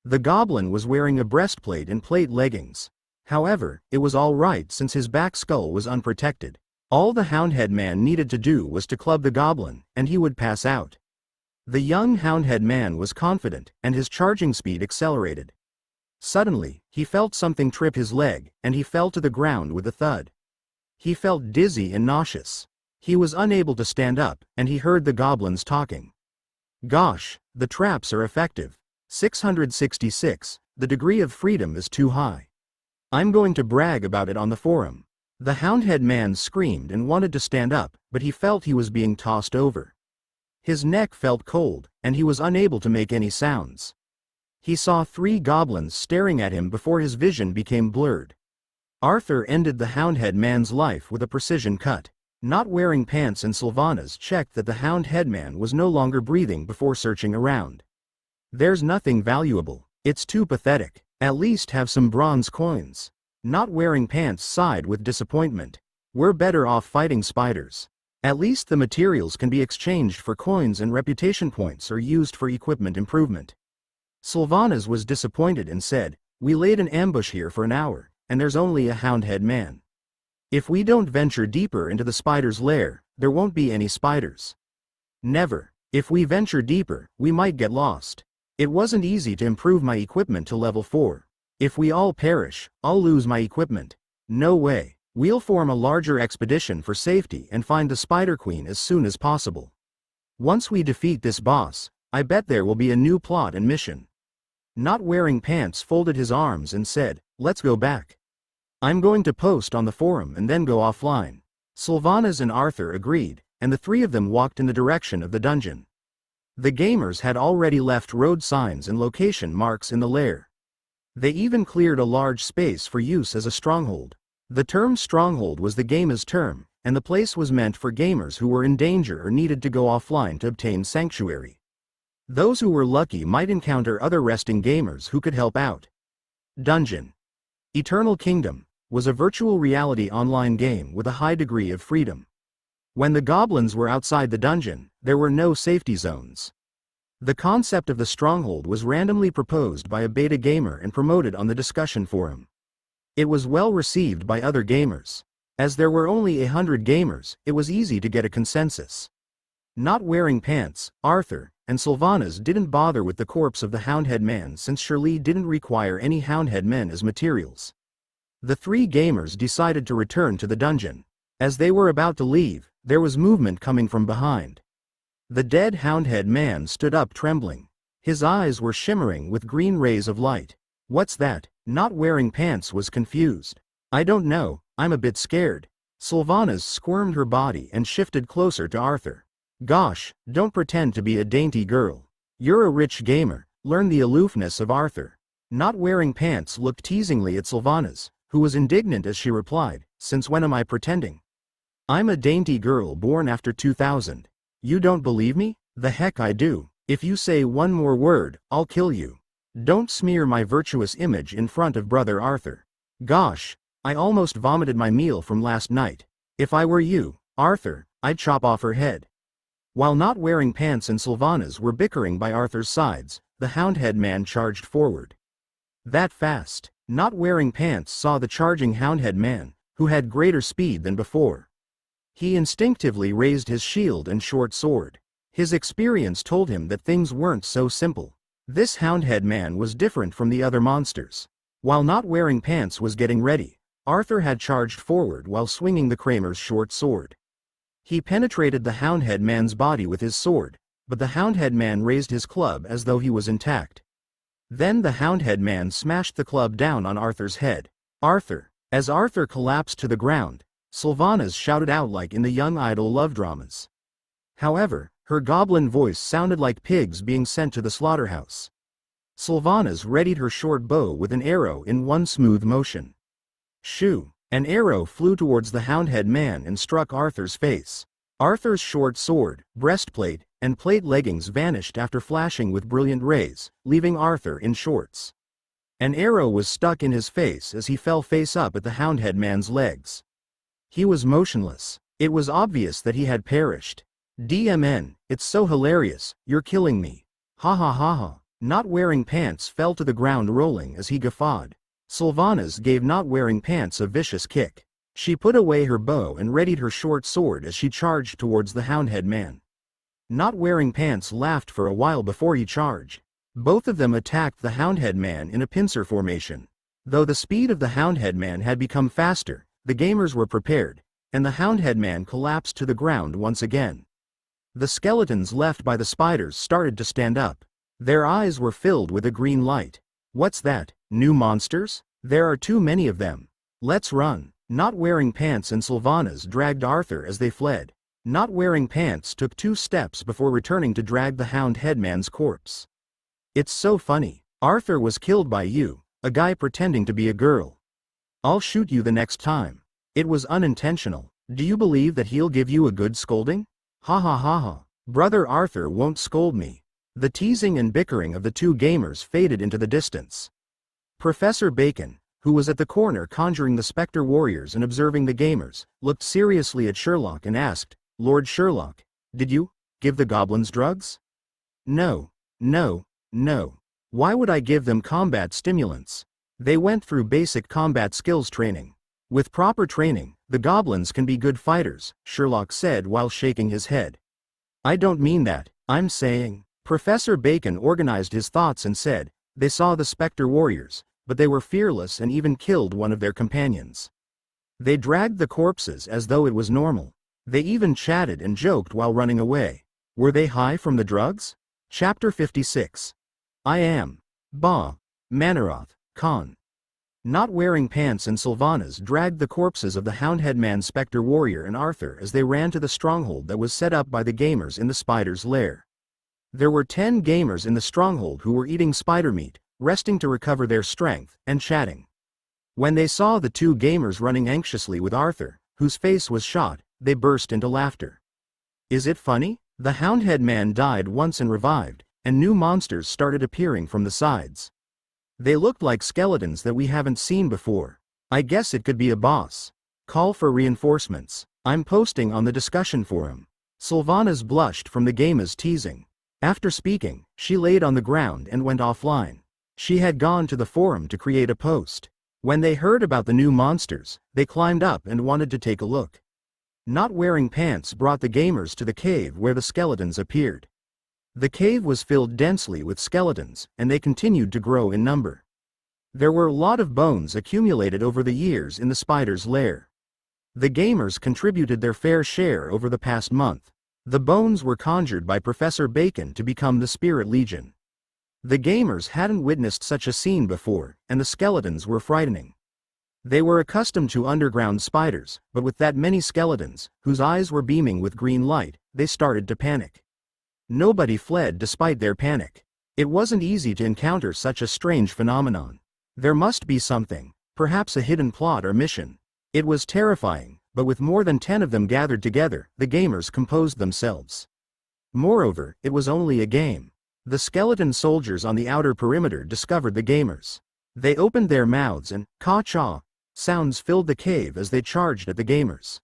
The goblin was wearing a breastplate and plate leggings. However, it was all right since his back skull was unprotected. All the houndhead man needed to do was to club the goblin, and he would pass out. The young houndhead man was confident, and his charging speed accelerated. Suddenly, he felt something trip his leg, and he fell to the ground with a thud. He felt dizzy and nauseous. He was unable to stand up, and he heard the goblins talking. "Gosh, the traps are effective. 666, the degree of freedom is too high. I'm going to brag about it on the forum." The houndhead man screamed and wanted to stand up, but he felt he was being tossed over. His neck felt cold, and he was unable to make any sounds. He saw 3 goblins staring at him before his vision became blurred. Arthur ended the houndhead man's life with a precision cut. Not wearing pants, and Sylvanas checked that the houndhead man was no longer breathing before searching around. "There's nothing valuable. It's too pathetic. At least have some bronze coins." Not wearing pants sighed with disappointment. "We're better off fighting spiders. At least the materials can be exchanged for coins and reputation points or used for equipment improvement." Sylvanas was disappointed and said, "We laid an ambush here for an hour, and there's only a houndhead man. If we don't venture deeper into the spider's lair, there won't be any spiders." "Never. If we venture deeper, we might get lost. It wasn't easy to improve my equipment to level 4. If we all perish, I'll lose my equipment. No way. We'll form a larger expedition for safety and find the Spider Queen as soon as possible. Once we defeat this boss, I bet there will be a new plot and mission." Not wearing pants folded his arms and said, "Let's go back. I'm going to post on the forum and then go offline." Sylvanas and Arthur agreed, and the 3 of them walked in the direction of the dungeon. The gamers had already left road signs and location marks in the lair. They even cleared a large space for use as a stronghold. The term stronghold was the gamer's term, and the place was meant for gamers who were in danger or needed to go offline to obtain sanctuary. Those who were lucky might encounter other resting gamers who could help out. Dungeon. Eternal Kingdom. was a virtual reality online game with a high degree of freedom. When the goblins were outside the dungeon, there were no safety zones. The concept of the stronghold was randomly proposed by a beta gamer and promoted on the discussion forum. It was well received by other gamers. As there were only 100 gamers, it was easy to get a consensus. Not wearing pants, Arthur and Sylvanas didn't bother with the corpse of the Houndhead man since Shirley didn't require any Houndhead men as materials. The three gamers decided to return to the dungeon. As they were about to leave, there was movement coming from behind. The dead Houndhead man stood up trembling. His eyes were shimmering with green rays of light. "What's that?" Not wearing pants was confused. "I don't know, I'm a bit scared." Sylvanas squirmed her body and shifted closer to Arthur. "Gosh, don't pretend to be a dainty girl. You're a rich gamer, learn the aloofness of Arthur." Not wearing pants looked teasingly at Sylvanas, who was indignant as she replied, "Since when am I pretending? I'm a dainty girl born after 2000. You don't believe me? The heck I do. If you say one more word, I'll kill you. Don't smear my virtuous image in front of brother Arthur." "Gosh, I almost vomited my meal from last night. If I were you, Arthur, I'd chop off her head." While Not Wearing Pants and Sylvanas were bickering by Arthur's sides, the Houndhead man charged forward. That fast, Not Wearing Pants saw the charging Houndhead man, who had greater speed than before. He instinctively raised his shield and short sword. His experience told him that things weren't so simple. This Houndhead man was different from the other monsters. While Not Wearing Pants was getting ready, Arthur had charged forward while swinging the Kramer's short sword. He penetrated the Houndhead man's body with his sword, but the Houndhead man raised his club as though he was intact. Then the Houndhead man smashed the club down on Arthur's head. "Arthur!" As Arthur collapsed to the ground, Sylvanas shouted out like in the young idol love dramas. However, her goblin voice sounded like pigs being sent to the slaughterhouse. Sylvanas readied her short bow with an arrow in one smooth motion. Shoo! An arrow flew towards the Houndhead man and struck Arthur's face. Arthur's short sword, breastplate, and plate leggings vanished after flashing with brilliant rays, leaving Arthur in shorts. An arrow was stuck in his face as he fell face up at the Houndhead man's legs. He was motionless. It was obvious that he had perished. "DMN, it's so hilarious, you're killing me. Ha ha ha ha." Not Wearing Pants fell to the ground rolling as he guffawed. Sylvanas gave Not Wearing Pants a vicious kick. She put away her bow and readied her short sword as she charged towards the Houndhead man. Not Wearing Pants laughed for a while before he charged. Both of them attacked the Houndhead man in a pincer formation. Though the speed of the Houndhead man had become faster, the gamers were prepared, and the Houndhead man collapsed to the ground once again. The skeletons left by the spiders started to stand up. Their eyes were filled with a green light. "What's that? New monsters? There are too many of them. Let's run." Not Wearing Pants and Sylvanas dragged Arthur as they fled. Not Wearing Pants took 2 steps before returning to drag the Houndhead man's corpse. "It's so funny. Arthur was killed by you, a guy pretending to be a girl. I'll shoot you the next time. It was unintentional. Do you believe that he'll give you a good scolding? Ha ha ha ha. Brother Arthur won't scold me." The teasing and bickering of the two gamers faded into the distance. Professor Bacon, who was at the corner conjuring the Spectre warriors and observing the gamers, looked seriously at Sherlock and asked, "Lord Sherlock, did you give the goblins drugs?" No. Why would I give them combat stimulants? They went through basic combat skills training. With proper training, the goblins can be good fighters," Sherlock said while shaking his head. "I don't mean that, I'm saying..." Professor Bacon organized his thoughts and said, "They saw the Spectre warriors, but they were fearless and even killed one of their companions. They dragged the corpses as though it was normal. They even chatted and joked while running away. Were they high from the drugs?" Chapter 56. I am. Ba. Manaroth, Khan. Not Wearing Pants and Sylvanas dragged the corpses of the Houndhead man, Spectre warrior and Arthur as they ran to the stronghold that was set up by the gamers in the spider's lair. There were 10 gamers in the stronghold who were eating spider meat, resting to recover their strength, and chatting. When they saw the 2 gamers running anxiously with Arthur, whose face was shot, they burst into laughter. Is it funny? The Houndhead man died once and revived, and new monsters started appearing from the sides. They looked like skeletons that we haven't seen before. I guess it could be a boss. Call for reinforcements. I'm posting on the discussion forum. Sylvanas blushed from the gamer's teasing. After speaking, she laid on the ground and went offline. She had gone to the forum to create a post. When they heard about the new monsters, they climbed up and wanted to take a look. Not wearing pants brought the gamers to the cave where the skeletons appeared. The cave was filled densely with skeletons, and they continued to grow in number. There were a lot of bones accumulated over the years in the spider's lair. The gamers contributed their fair share over the past month. The bones were conjured by Professor Bacon to become the Spirit Legion. The gamers hadn't witnessed such a scene before, and the skeletons were frightening. They were accustomed to underground spiders, but with that many skeletons, whose eyes were beaming with green light, they started to panic. Nobody fled despite their panic. It wasn't easy to encounter such a strange phenomenon. There must be something, perhaps a hidden plot or mission. It was terrifying, but with more than 10 of them gathered together, the gamers composed themselves. Moreover, it was only a game. The skeleton soldiers on the outer perimeter discovered the gamers. They opened their mouths and, caw-chaw, sounds filled the cave as they charged at the gamers.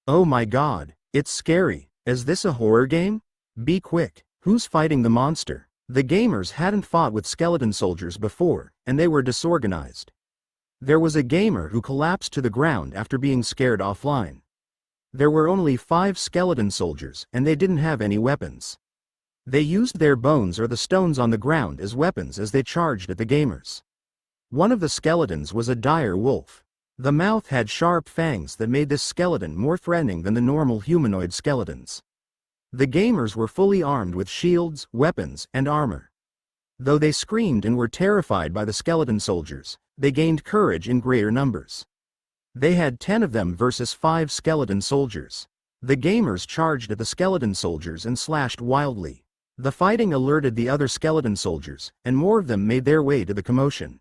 Oh my god, it's scary. Is this a horror game? Be quick. Who's fighting the monster? The gamers hadn't fought with skeleton soldiers before, and they were disorganized. There was a gamer who collapsed to the ground after being scared offline. There were only 5 skeleton soldiers, and they didn't have any weapons. They used their bones or the stones on the ground as weapons as they charged at the gamers. One of the skeletons was a dire wolf. The mouth had sharp fangs that made this skeleton more threatening than the normal humanoid skeletons. The gamers were fully armed with shields, weapons, and armor. Though they screamed and were terrified by the skeleton soldiers, they gained courage in greater numbers. They had 10 of them versus 5 skeleton soldiers. The gamers charged at the skeleton soldiers and slashed wildly. The fighting alerted the other skeleton soldiers, and more of them made their way to the commotion.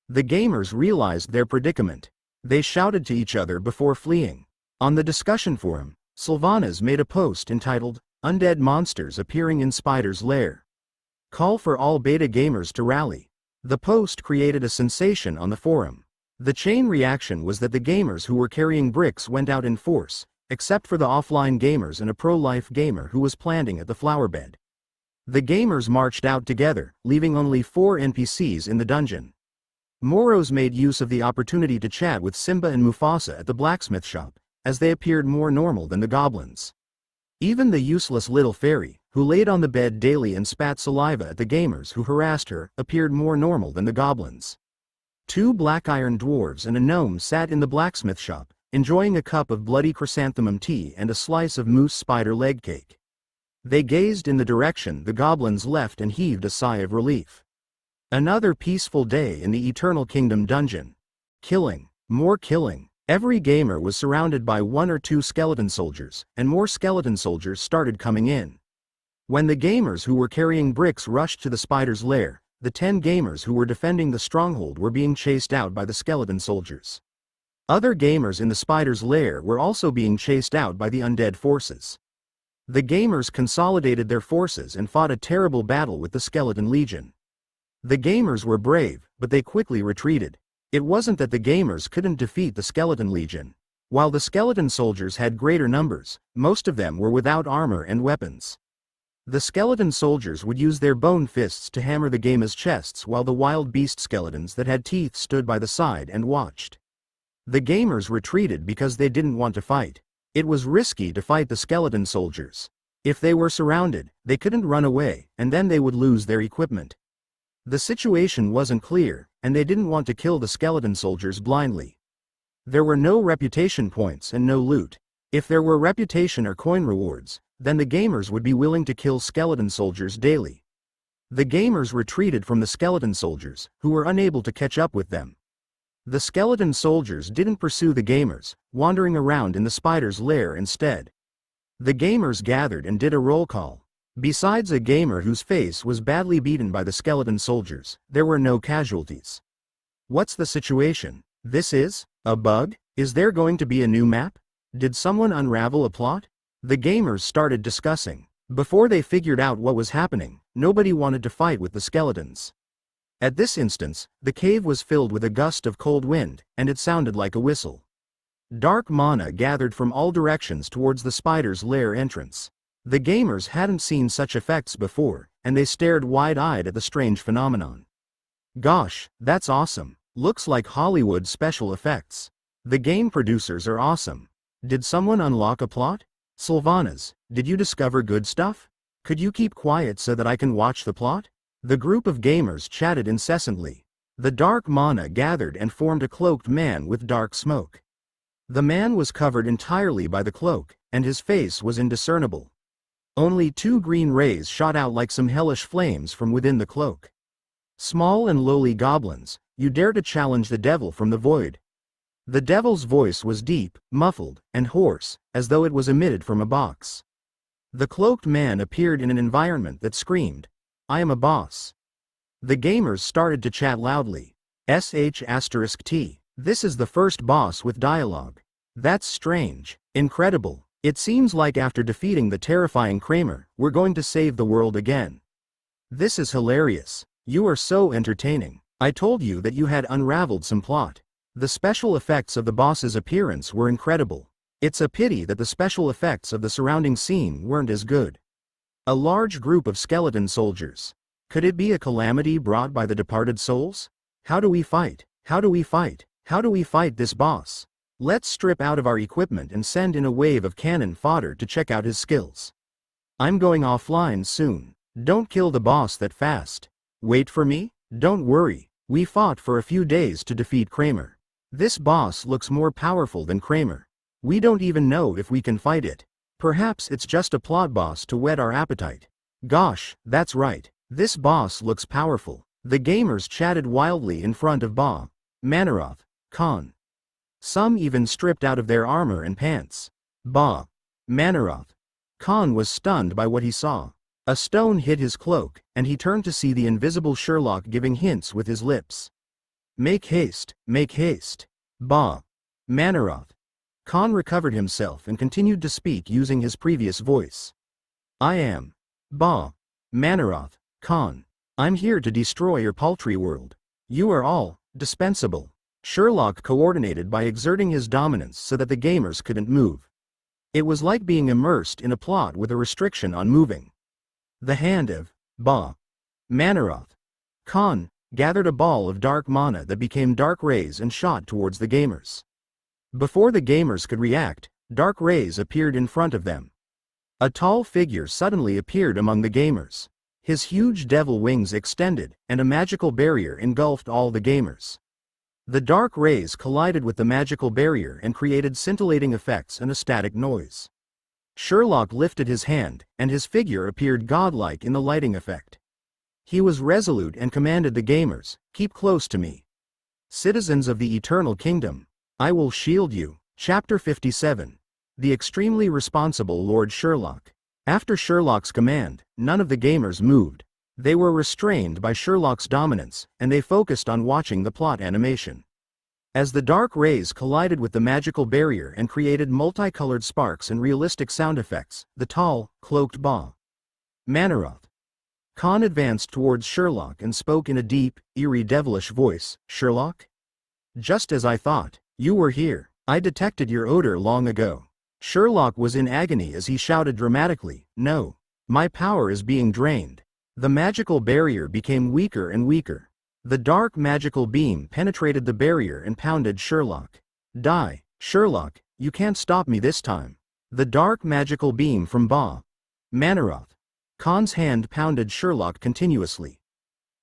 The gamers realized their predicament. They shouted to each other before fleeing. On the discussion forum, Sylvanas made a post entitled, "Undead Monsters Appearing in Spider's Lair. Call for all beta gamers to rally." The post created a sensation on the forum. The chain reaction was that the gamers who were carrying bricks went out in force, except for the offline gamers and a pro-life gamer who was planting at the flower bed. The gamers marched out together, leaving only 4 NPCs in the dungeon. Moros made use of the opportunity to chat with Simba and Mufasa at the blacksmith shop, as they appeared more normal than the goblins. Even the useless little fairy, who laid on the bed daily and spat saliva at the gamers who harassed her, appeared more normal than the goblins. 2 black iron dwarves and a gnome sat in the blacksmith shop, enjoying a cup of bloody chrysanthemum tea and a slice of moose spider leg cake. They gazed in the direction the goblins left and heaved a sigh of relief. Another peaceful day in the Eternal Kingdom dungeon. Killing. More killing. Every gamer was surrounded by 1 or 2 skeleton soldiers, and more skeleton soldiers started coming in. When the gamers who were carrying bricks rushed to the spider's lair, the 10 gamers who were defending the stronghold were being chased out by the skeleton soldiers. Other gamers in the spider's lair were also being chased out by the undead forces. The gamers consolidated their forces and fought a terrible battle with the skeleton legion. The gamers were brave, but they quickly retreated. It wasn't that the gamers couldn't defeat the skeleton legion. While the skeleton soldiers had greater numbers, most of them were without armor and weapons. The skeleton soldiers would use their bone fists to hammer the gamers' chests while the wild beast skeletons that had teeth stood by the side and watched. The gamers retreated because they didn't want to fight. It was risky to fight the skeleton soldiers. If they were surrounded, they couldn't run away, and then they would lose their equipment. The situation wasn't clear, and they didn't want to kill the skeleton soldiers blindly. There were no reputation points and no loot. If there were reputation or coin rewards, then the gamers would be willing to kill skeleton soldiers daily. The gamers retreated from the skeleton soldiers, who were unable to catch up with them. The skeleton soldiers didn't pursue the gamers, wandering around in the spider's lair instead. The gamers gathered and did a roll call. Besides a gamer whose face was badly beaten by the skeleton soldiers, there were no casualties. What's the situation? This is a bug? Is there going to be a new map? Did someone unravel a plot? The gamers started discussing. Before they figured out what was happening, nobody wanted to fight with the skeletons. At this instance, the cave was filled with a gust of cold wind, and it sounded like a whistle. Dark mana gathered from all directions towards the spider's lair entrance. The gamers hadn't seen such effects before, and they stared wide-eyed at the strange phenomenon. Gosh, that's awesome. Looks like Hollywood special effects. The game producers are awesome. Did someone unlock a plot? Sylvanas, did you discover good stuff? Could you keep quiet so that I can watch the plot? The group of gamers chatted incessantly. The dark mana gathered and formed a cloaked man with dark smoke. The man was covered entirely by the cloak, and his face was indiscernible. Only 2 green rays shot out like some hellish flames from within the cloak. Small and lowly goblins, you dare to challenge the devil from the void. The devil's voice was deep, muffled, and hoarse, as though it was emitted from a box. The cloaked man appeared in an environment that screamed, "I am a boss." The gamers started to chat loudly. *T. This is the first boss with dialogue. That's strange. Incredible. It seems like after defeating the terrifying Kramer, we're going to save the world again. This is hilarious. You are so entertaining. I told you that you had unraveled some plot. The special effects of the boss's appearance were incredible. It's a pity that the special effects of the surrounding scene weren't as good. A large group of skeleton soldiers. Could it be a calamity brought by the departed souls? How do we fight? How do we fight? How do we fight this boss? Let's strip out of our equipment and send in a wave of cannon fodder to check out his skills. I'm going offline soon. Don't kill the boss that fast. Wait for me? Don't worry. We fought for a few days to defeat Kramer. This boss looks more powerful than Kramer. We don't even know if we can fight it. Perhaps it's just a plot boss to whet our appetite. Gosh, that's right. This boss looks powerful. The gamers chatted wildly in front of Manaroth, Khan. Some even stripped out of their armor and pants. Manaroth. Khan was stunned by what he saw. A stone hit his cloak, and he turned to see the invisible Sherlock giving hints with his lips. Make haste, make haste. Manaroth. Khan recovered himself and continued to speak using his previous voice. I am Manaroth, Khan. I'm here to destroy your paltry world. You are all dispensable. Sherlock coordinated by exerting his dominance so that the gamers couldn't move. It was like being immersed in a plot with a restriction on moving. The hand of Manaroth, Khan, gathered a ball of dark mana that became dark rays and shot towards the gamers. Before the gamers could react, dark rays appeared in front of them. A tall figure suddenly appeared among the gamers. His huge devil wings extended, and a magical barrier engulfed all the gamers. The dark rays collided with the magical barrier and created scintillating effects and a static noise. Sherlock lifted his hand, and his figure appeared godlike in the lighting effect. He was resolute and commanded the gamers, "Keep close to me. Citizens of the Eternal Kingdom, I will shield you." Chapter 57. The extremely responsible Lord Sherlock. After Sherlock's command, none of the gamers moved. They were restrained by Sherlock's dominance, and they focused on watching the plot animation. As the dark rays collided with the magical barrier and created multicolored sparks and realistic sound effects, the tall, cloaked Manaroth, Khan advanced towards Sherlock and spoke in a deep, eerie devilish voice. "Sherlock? Just as I thought. You were here. I detected your odor long ago." Sherlock was in agony as he shouted dramatically, "No. My power is being drained." The magical barrier became weaker and weaker. The dark magical beam penetrated the barrier and pounded Sherlock. "Die, Sherlock, you can't stop me this time." The dark magical beam from Manaroth, Khan's hand pounded Sherlock continuously.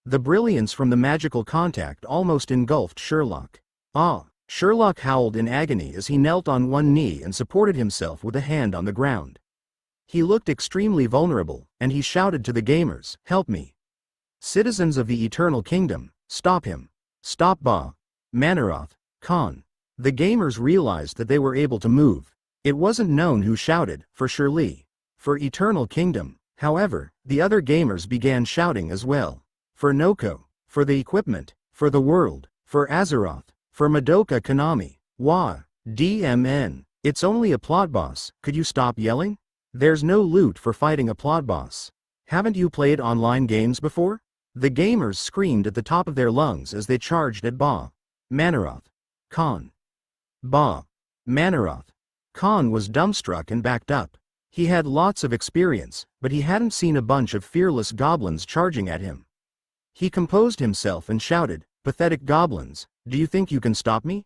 The brilliance from the magical contact almost engulfed Sherlock. Sherlock howled in agony as he knelt on one knee and supported himself with a hand on the ground. He looked extremely vulnerable, and he shouted to the gamers, "Help me. Citizens of the Eternal Kingdom, stop him. Stop Manaroth, Khan." The gamers realized that they were able to move. It wasn't known who shouted, for Shirley. For Eternal Kingdom, however, the other gamers began shouting as well. For Noko, for the equipment, for the world, for Azeroth, for Madoka Konami. DMN. It's only a plot boss, could you stop yelling? There's no loot for fighting a plot boss. Haven't you played online games before? The gamers screamed at the top of their lungs as they charged at Ba Manaroth Khan. Ba Manaroth Khan was dumbstruck and backed up. He had lots of experience, but he hadn't seen a bunch of fearless goblins charging at him. He composed himself and shouted, "Pathetic goblins, do you think you can stop me?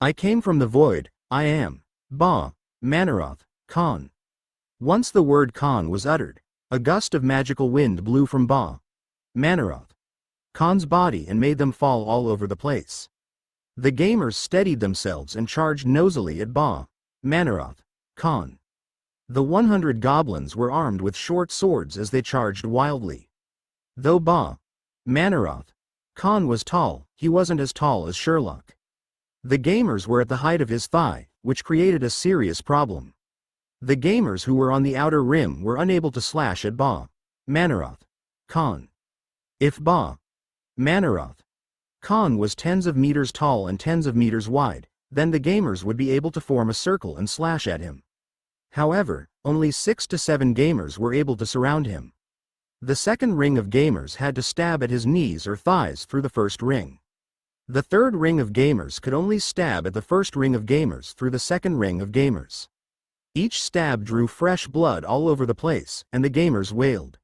I came from the void, I am Ba Manaroth Khan." Once the word Khan was uttered, a gust of magical wind blew from Ba Manaroth Khan's body and made them fall all over the place. The gamers steadied themselves and charged nosily at Ba Manaroth Khan. The 100 goblins were armed with short swords as they charged wildly. Though Ba Manaroth Khan was tall, he wasn't as tall as Sherlock. The gamers were at the height of his thigh, which created a serious problem. The gamers who were on the outer rim were unable to slash at Ba Manaroth Khan. If Ba Manaroth Khan was tens of meters tall and tens of meters wide, then the gamers would be able to form a circle and slash at him. However, only 6 to 7 gamers were able to surround him. The second ring of gamers had to stab at his knees or thighs through the first ring. The third ring of gamers could only stab at the first ring of gamers through the second ring of gamers. Each stab drew fresh blood all over the place, and the gamers wailed.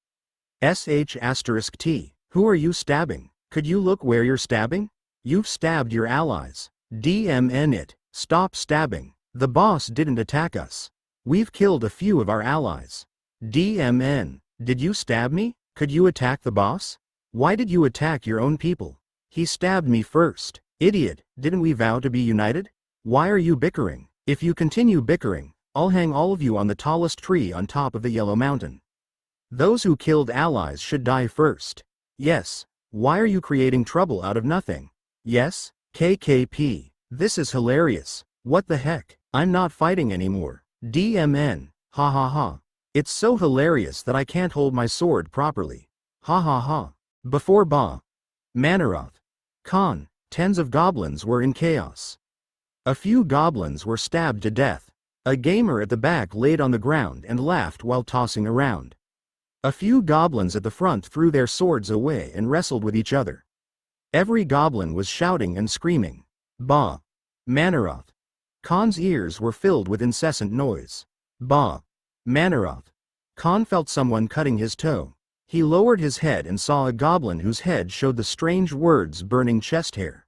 **T. Who are you stabbing? Could you look where you're stabbing? You've stabbed your allies. DMN it. Stop stabbing. The boss didn't attack us. We've killed a few of our allies. DMN. Did you stab me? Could you attack the boss? Why did you attack your own people? He stabbed me first. Idiot, didn't we vow to be united? Why are you bickering? If you continue bickering, I'll hang all of you on the tallest tree on top of the Yellow Mountain. Those who killed allies should die first. Yes. Why are you creating trouble out of nothing? Yes, KKP. This is hilarious. What the heck? I'm not fighting anymore. DMN. Ha ha ha. It's so hilarious that I can't hold my sword properly. Ha ha ha. Before Ba Manaroth Khan, tens of goblins were in chaos. A few goblins were stabbed to death. A gamer at the back laid on the ground and laughed while tossing around. A few goblins at the front threw their swords away and wrestled with each other. Every goblin was shouting and screaming. Ba Manaroth Khan's ears were filled with incessant noise. Ba Manaroth Khan felt someone cutting his toe. He lowered his head and saw a goblin whose head showed the strange words burning chest hair.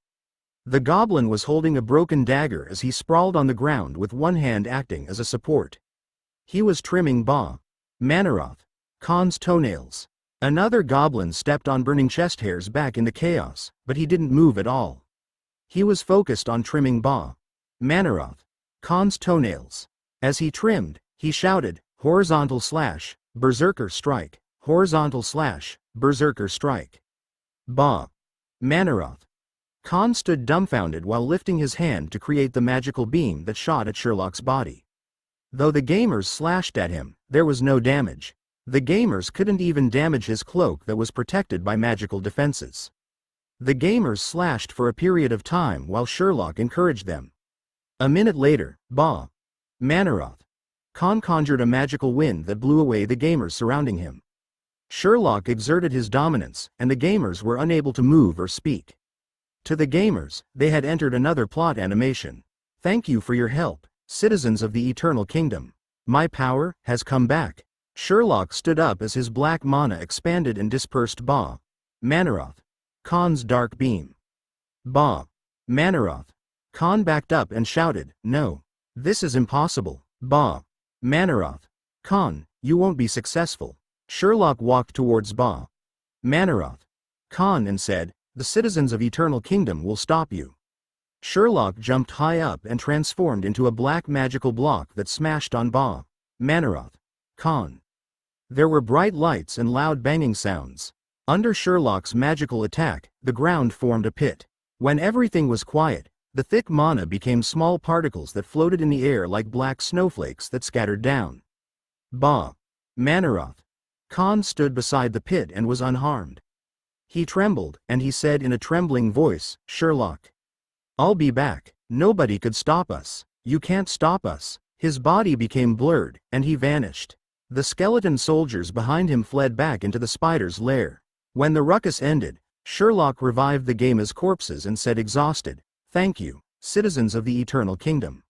The goblin was holding a broken dagger as he sprawled on the ground with one hand acting as a support. He was trimming Ba Manaroth Khan's toenails. Another goblin stepped on burning chest hairs back into chaos, but he didn't move at all. He was focused on trimming Ba Manaroth Khan's toenails. As he trimmed, he shouted, "Horizontal slash, berserker strike, horizontal slash, berserker strike." Ba Manaroth Khan stood dumbfounded while lifting his hand to create the magical beam that shot at Sherlock's body. Though the gamers slashed at him, there was no damage. The gamers couldn't even damage his cloak that was protected by magical defenses. The gamers slashed for a period of time while Sherlock encouraged them. A minute later, Ba Manaroth Khan conjured a magical wind that blew away the gamers surrounding him. Sherlock exerted his dominance, and the gamers were unable to move or speak. To the gamers, they had entered another plot animation. Thank you for your help, citizens of the Eternal Kingdom. My power has come back. Sherlock stood up as his black mana expanded and dispersed Ba Manaroth Khan's dark beam. Ba Manaroth Khan backed up and shouted, "No. This is impossible. Ba Manaroth Khan, you won't be successful." Sherlock walked towards Ba Manaroth Khan and said, "The citizens of Eternal Kingdom will stop you." Sherlock jumped high up and transformed into a black magical block that smashed on Ba Manaroth Khan. There were bright lights and loud banging sounds. Under Sherlock's magical attack, the ground formed a pit. When everything was quiet, the thick mana became small particles that floated in the air like black snowflakes that scattered down. Ba Manaroth Khan stood beside the pit and was unharmed. He trembled, and he said in a trembling voice, "Sherlock, I'll be back. Nobody could stop us. You can't stop us." His body became blurred, and he vanished. The skeleton soldiers behind him fled back into the spider's lair. When the ruckus ended, Sherlock revived the gamers' corpses and said exhausted, "Thank you, citizens of the Eternal Kingdom.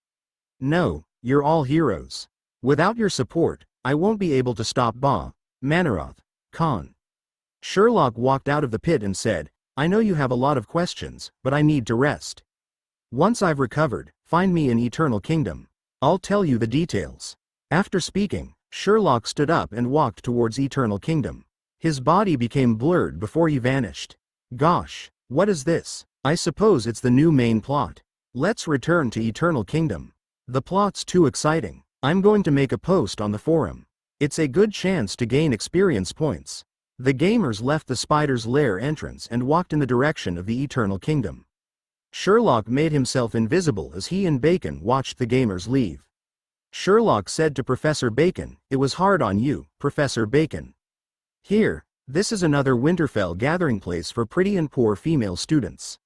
No, you're all heroes. Without your support, I won't be able to stop Manaroth Khan." Sherlock walked out of the pit and said, "I know you have a lot of questions, but I need to rest. Once I've recovered, find me in Eternal Kingdom. I'll tell you the details." After speaking, Sherlock stood up and walked towards Eternal Kingdom. His body became blurred before he vanished. Gosh, what is this? I suppose it's the new main plot. Let's return to Eternal Kingdom. The plot's too exciting. I'm going to make a post on the forum. It's a good chance to gain experience points. The gamers left the spider's lair entrance and walked in the direction of the Eternal Kingdom. Sherlock made himself invisible as he and Bacon watched the gamers leave. Sherlock said to Professor Bacon, "It was hard on you, Professor Bacon. Here, this is another Winterfell gathering place for pretty and poor female students.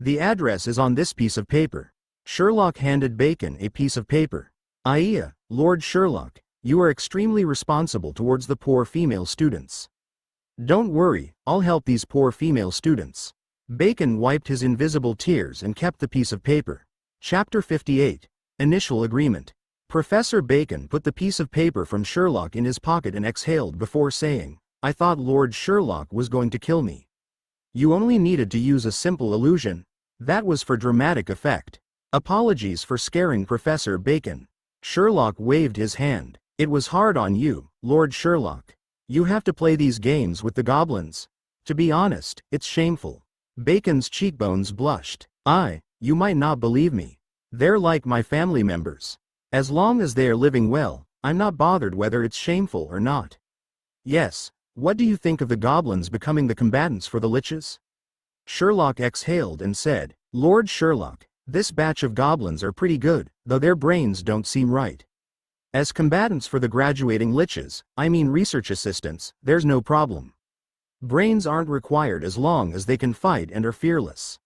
The address is on this piece of paper." Sherlock handed Bacon a piece of paper. "Aia, Lord Sherlock, you are extremely responsible towards the poor female students. Don't worry, I'll help these poor female students." Bacon wiped his invisible tears and kept the piece of paper. Chapter 58. Initial Agreement. Professor Bacon put the piece of paper from Sherlock in his pocket and exhaled before saying, "I thought Lord Sherlock was going to kill me. You only needed to use a simple illusion. That was for dramatic effect. Apologies for scaring Professor Bacon." Sherlock waved his hand. "It was hard on you, Lord Sherlock. You have to play these games with the goblins. To be honest, it's shameful." Bacon's cheekbones blushed. You might not believe me. They're like my family members. As long as they are living well, I'm not bothered whether it's shameful or not." "Yes, what do you think of the goblins becoming the combatants for the liches?" Sherlock exhaled and said, "Lord Sherlock, this batch of goblins are pretty good, though their brains don't seem right. As combatants for the graduating liches, I mean research assistants, there's no problem. Brains aren't required as long as they can fight and are fearless.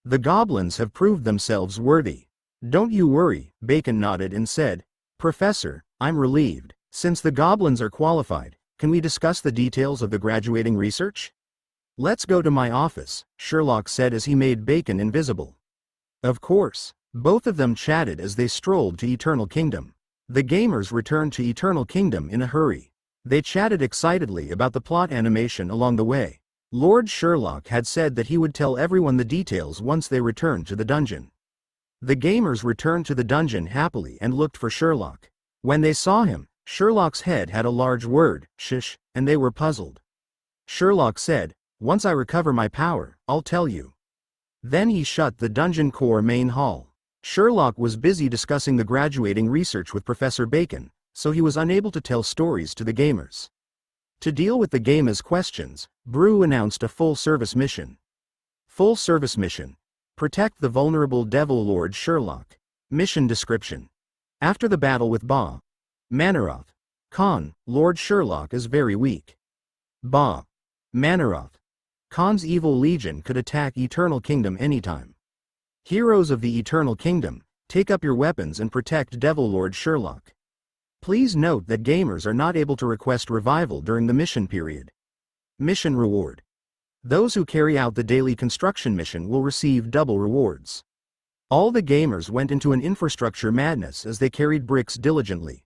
The goblins have proved themselves worthy." "Don't you worry," Bacon nodded and said, "Professor, I'm relieved. Since the goblins are qualified, can we discuss the details of the graduating research?" "Let's go to my office," Sherlock said as he made Bacon invisible. Of course. Both of them chatted as they strolled to Eternal Kingdom. The gamers returned to Eternal Kingdom in a hurry. They chatted excitedly about the plot animation along the way. Lord Sherlock had said that he would tell everyone the details once they returned to the dungeon. The gamers returned to the dungeon happily and looked for Sherlock. When they saw him, Sherlock's head had a large word, "Shish," and they were puzzled. Sherlock said, "Once I recover my power, I'll tell you." Then he shut the dungeon core main hall. Sherlock was busy discussing the graduating research with Professor Bacon, so he was unable to tell stories to the gamers. To deal with the gamers' questions, Brew announced a full-service mission. Full-service mission. Protect the vulnerable Devil Lord Sherlock. Mission description. After the battle with Manaroth Khan, Lord Sherlock is very weak. Manaroth Khan's evil legion could attack Eternal Kingdom anytime. Heroes of the Eternal Kingdom, take up your weapons and protect Devil Lord Sherlock. Please note that gamers are not able to request revival during the mission period. Mission reward. Those who carry out the daily construction mission will receive double rewards. All the gamers went into an infrastructure madness as they carried bricks diligently.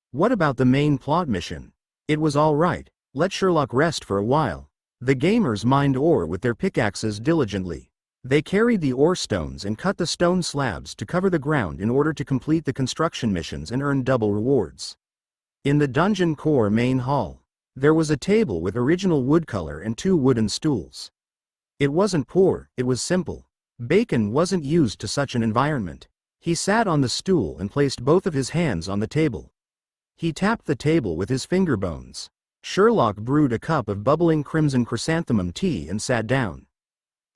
What about the main plot mission? It was all right, let Sherlock rest for a while. The gamers mined ore with their pickaxes diligently. They carried the ore stones and cut the stone slabs to cover the ground in order to complete the construction missions and earn double rewards. In the dungeon core main hall, there was a table with original wood color and 2 wooden stools. It wasn't poor, it was simple. Bacon wasn't used to such an environment. He sat on the stool and placed both of his hands on the table. He tapped the table with his finger bones. Sherlock brewed a cup of bubbling crimson chrysanthemum tea and sat down.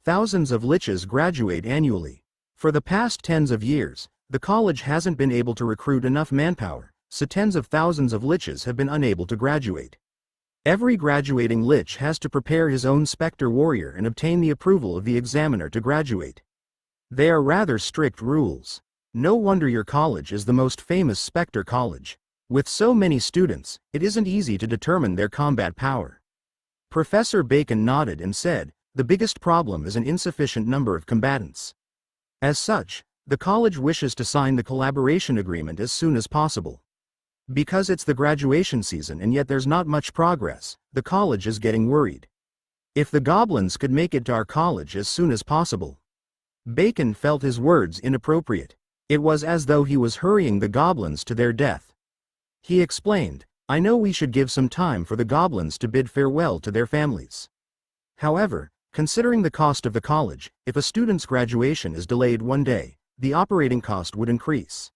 Thousands of liches graduate annually. For the past tens of years, the college hasn't been able to recruit enough manpower, so tens of thousands of liches have been unable to graduate. Every graduating lich has to prepare his own Spectre warrior and obtain the approval of the examiner to graduate. They are rather strict rules. No wonder your college is the most famous Spectre College. With so many students, it isn't easy to determine their combat power. Professor Bacon nodded and said, the biggest problem is an insufficient number of combatants. As such, the college wishes to sign the collaboration agreement as soon as possible. Because it's the graduation season and yet there's not much progress, the college is getting worried. If the goblins could make it to our college as soon as possible. Bacon felt his words inappropriate. It was as though he was hurrying the goblins to their death. He explained, I know we should give some time for the goblins to bid farewell to their families. However, considering the cost of the college, if a student's graduation is delayed one day, the operating cost would increase.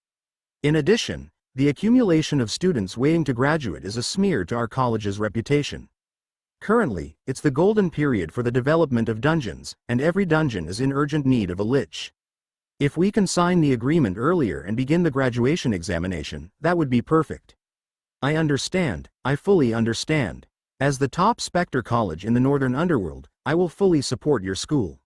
In addition, the accumulation of students waiting to graduate is a smear to our college's reputation. Currently, it's the golden period for the development of dungeons, and every dungeon is in urgent need of a lich. If we can sign the agreement earlier and begin the graduation examination, that would be perfect. I understand, I fully understand. As the top Spectre College in the Northern Underworld, I will fully support your school.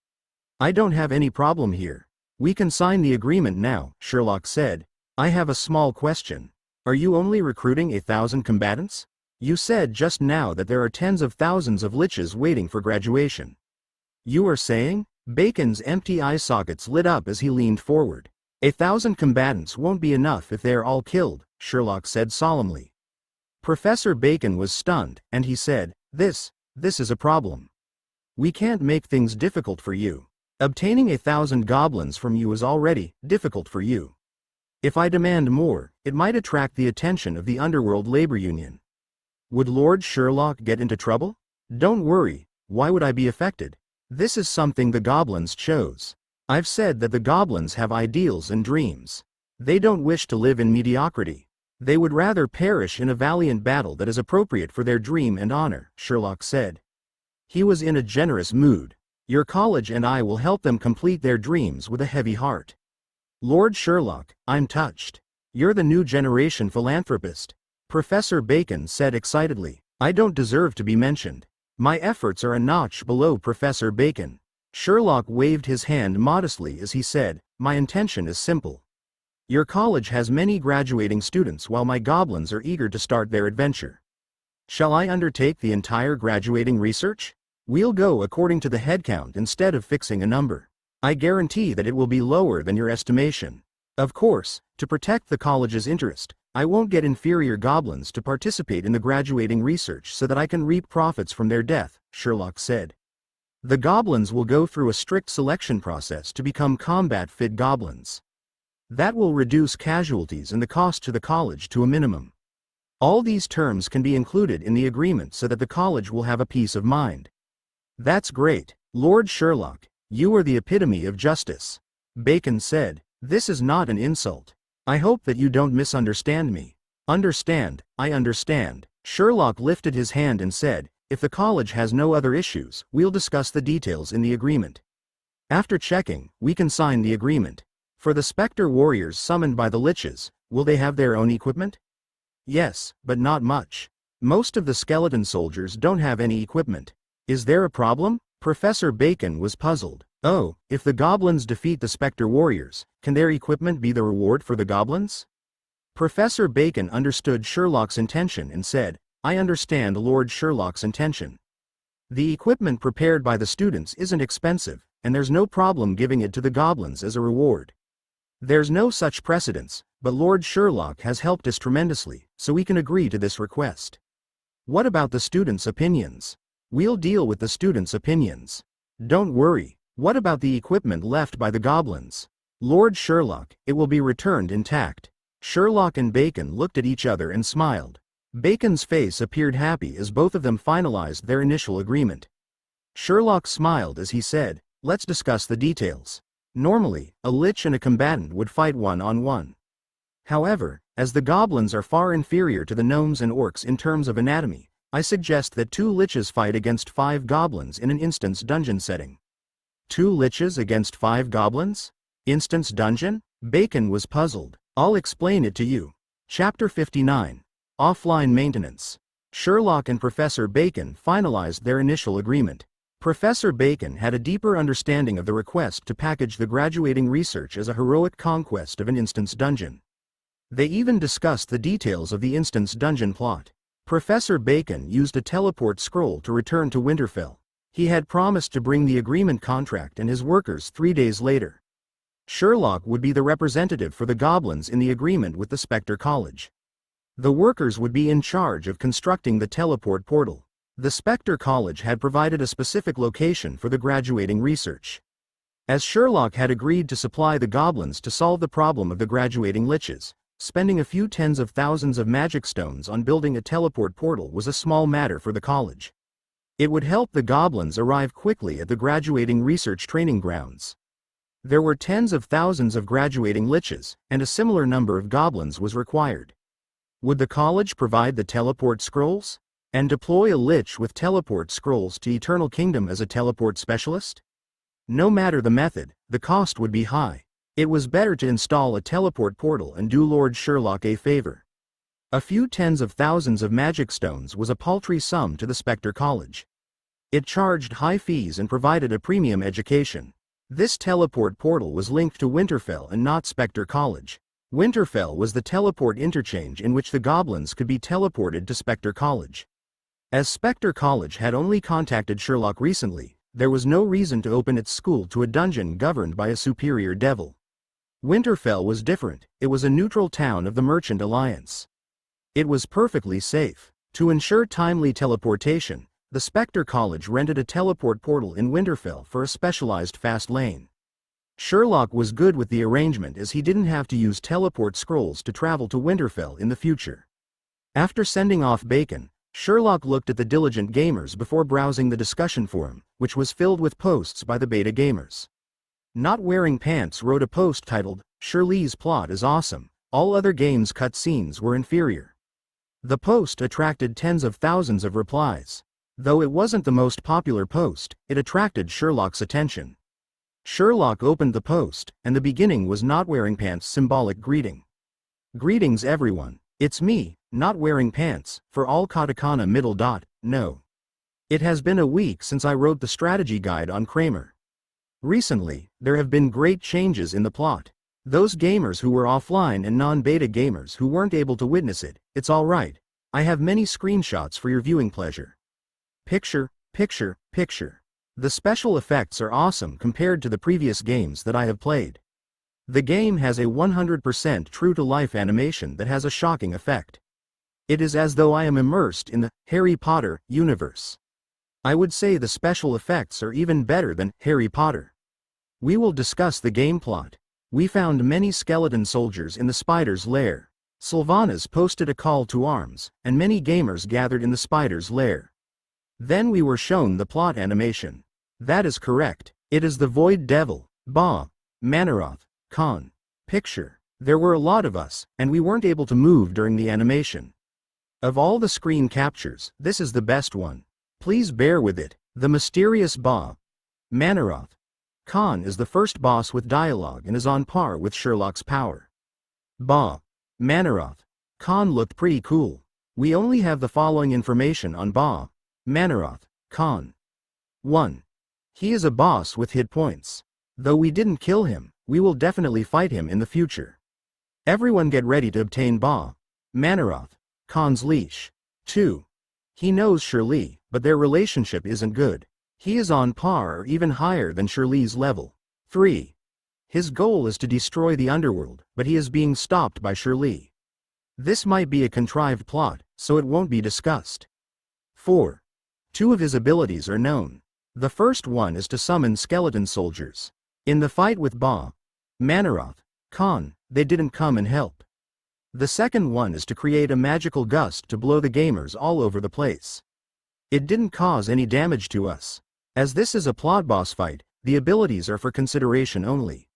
I don't have any problem here. We can sign the agreement now, Sherlock said. I have a small question. Are you only recruiting 1,000 combatants? You said just now that there are tens of thousands of liches waiting for graduation. You are saying? Bacon's empty eye sockets lit up as he leaned forward. 1,000 combatants won't be enough if they are all killed, Sherlock said solemnly. Professor Bacon was stunned, and he said, This is a problem. We can't make things difficult for you. Obtaining 1,000 goblins from you is already difficult for you. If I demand more, it might attract the attention of the Underworld Labor Union. Would Lord Sherlock get into trouble? Don't worry, why would I be affected? This is something the goblins chose. I've said that the goblins have ideals and dreams. They don't wish to live in mediocrity. They would rather perish in a valiant battle that is appropriate for their dream and honor, Sherlock said. He was in a generous mood. Your college and I will help them complete their dreams with a heavy heart. Lord Sherlock, I'm touched. You're the new generation philanthropist. Professor Bacon said excitedly. I don't deserve to be mentioned. My efforts are a notch below Professor Bacon. Sherlock waved his hand modestly as he said, my intention is simple. Your college has many graduating students while my goblins are eager to start their adventure. Shall I undertake the entire graduating research? We'll go according to the headcount instead of fixing a number. I guarantee that it will be lower than your estimation. Of course, to protect the college's interest, I won't get inferior goblins to participate in the graduating research so that I can reap profits from their death, Sherlock said. The goblins will go through a strict selection process to become combat-fit goblins. That will reduce casualties and the cost to the college to a minimum. All these terms can be included in the agreement so that the college will have a peace of mind. That's great, Lord Sherlock, you are the epitome of justice. Bacon said, this is not an insult. I hope that you don't misunderstand me. Understand, I understand. Sherlock lifted his hand and said, if the college has no other issues, we'll discuss the details in the agreement. After checking, we can sign the agreement. For the Spectre warriors summoned by the liches, will they have their own equipment? Yes, but not much. Most of the skeleton soldiers don't have any equipment. Is there a problem? Professor Bacon was puzzled. Oh, if the goblins defeat the Spectre warriors, can their equipment be the reward for the goblins? Professor Bacon understood Sherlock's intention and said, I understand Lord Sherlock's intention. The equipment prepared by the students isn't expensive, and there's no problem giving it to the goblins as a reward. There's no such precedence, but Lord Sherlock has helped us tremendously, so we can agree to this request. What about the students' opinions? We'll deal with the students' opinions. Don't worry. What about the equipment left by the goblins? Lord Sherlock, it will be returned intact. Sherlock and Bacon looked at each other and smiled. Bacon's face appeared happy as both of them finalized their initial agreement. Sherlock smiled as he said, let's discuss the details. Normally, a lich and a combatant would fight one-on-one. However, as the goblins are far inferior to the gnomes and orcs in terms of anatomy, I suggest that 2 liches fight against 5 goblins in an instance dungeon setting. 2 liches against 5 goblins? Instance dungeon? Bacon was puzzled. I'll explain it to you. Chapter 59. Offline Maintenance. Sherlock and Professor Bacon finalized their initial agreement. Professor Bacon had a deeper understanding of the request to package the graduating research as a heroic conquest of an instance dungeon. They even discussed the details of the instance dungeon plot. Professor Bacon used a teleport scroll to return to Winterfell. He had promised to bring the agreement contract and his workers 3 days later. Sherlock would be the representative for the goblins in the agreement with the Spectre College. The workers would be in charge of constructing the teleport portal. The Spectre College had provided a specific location for the graduating research. As Sherlock had agreed to supply the goblins to solve the problem of the graduating liches, spending a few tens of thousands of magic stones on building a teleport portal was a small matter for the college. It would help the goblins arrive quickly at the graduating research training grounds. There were tens of thousands of graduating liches, and a similar number of goblins was required. Would the college provide the teleport scrolls? And deploy a lich with teleport scrolls to Eternal Kingdom as a teleport specialist? No matter the method, the cost would be high. It was better to install a teleport portal and do Lord Sherlock a favor. A few tens of thousands of magic stones was a paltry sum to the Spectre College. It charged high fees and provided a premium education. This teleport portal was linked to Winterfell and not Spectre College. Winterfell was the teleport interchange in which the goblins could be teleported to Spectre College. As Spectre College had only contacted Sherlock recently, there was no reason to open its school to a dungeon governed by a superior devil. Winterfell was different. It was a neutral town of the Merchant Alliance. It was perfectly safe. To ensure timely teleportation, the Spectre College rented a teleport portal in Winterfell for a specialized fast lane. Sherlock was good with the arrangement as he didn't have to use teleport scrolls to travel to Winterfell in the future. After sending off Bacon, Sherlock looked at the diligent gamers before browsing the discussion forum, which was filled with posts by the beta gamers. Not Wearing Pants wrote a post titled, "Shirley's plot is awesome, all other games' cutscenes were inferior." The post attracted tens of thousands of replies. Though it wasn't the most popular post, it attracted Sherlock's attention. Sherlock opened the post, and the beginning was Not Wearing Pants' symbolic greeting. "Greetings everyone, it's me, Not Wearing Pants, for all katakana middle dot, no. It has been a week since I wrote the strategy guide on Kramer. Recently, there have been great changes in the plot. Those gamers who were offline and non-beta gamers who weren't able to witness it, it's alright. I have many screenshots for your viewing pleasure. Picture, picture, picture. The special effects are awesome compared to the previous games that I have played. The game has a 100% true-to-life animation that has a shocking effect. It is as though I am immersed in the Harry Potter universe. I would say the special effects are even better than Harry Potter. We will discuss the game plot. We found many skeleton soldiers in the spider's lair. Sylvanas posted a call to arms, and many gamers gathered in the spider's lair. Then we were shown the plot animation. That is correct. It is the Void Devil, Ba, Manaroth, Khan. Picture. There were a lot of us, and we weren't able to move during the animation. Of all the screen captures, this is the best one. Please bear with it. The mysterious Ba, Manaroth, Khan is the first boss with dialogue and is on par with Sherlock's power. Ba, Manaroth, Khan looked pretty cool. We only have the following information on Ba, Manaroth, Khan. 1. He is a boss with hit points. Though we didn't kill him, we will definitely fight him in the future. Everyone get ready to obtain Ba, Manaroth, Khan's leash. 2. He knows Shirley, but their relationship isn't good. He is on par or even higher than Shirley's level. 3. His goal is to destroy the Underworld, but he is being stopped by Shirley. This might be a contrived plot, so it won't be discussed. 4. 2 of his abilities are known. The first one is to summon skeleton soldiers. In the fight with Ba, Manaroth, Khan, they didn't come and help. The second one is to create a magical gust to blow the gamers all over the place. It didn't cause any damage to us. As this is a plot boss fight, the abilities are for consideration only.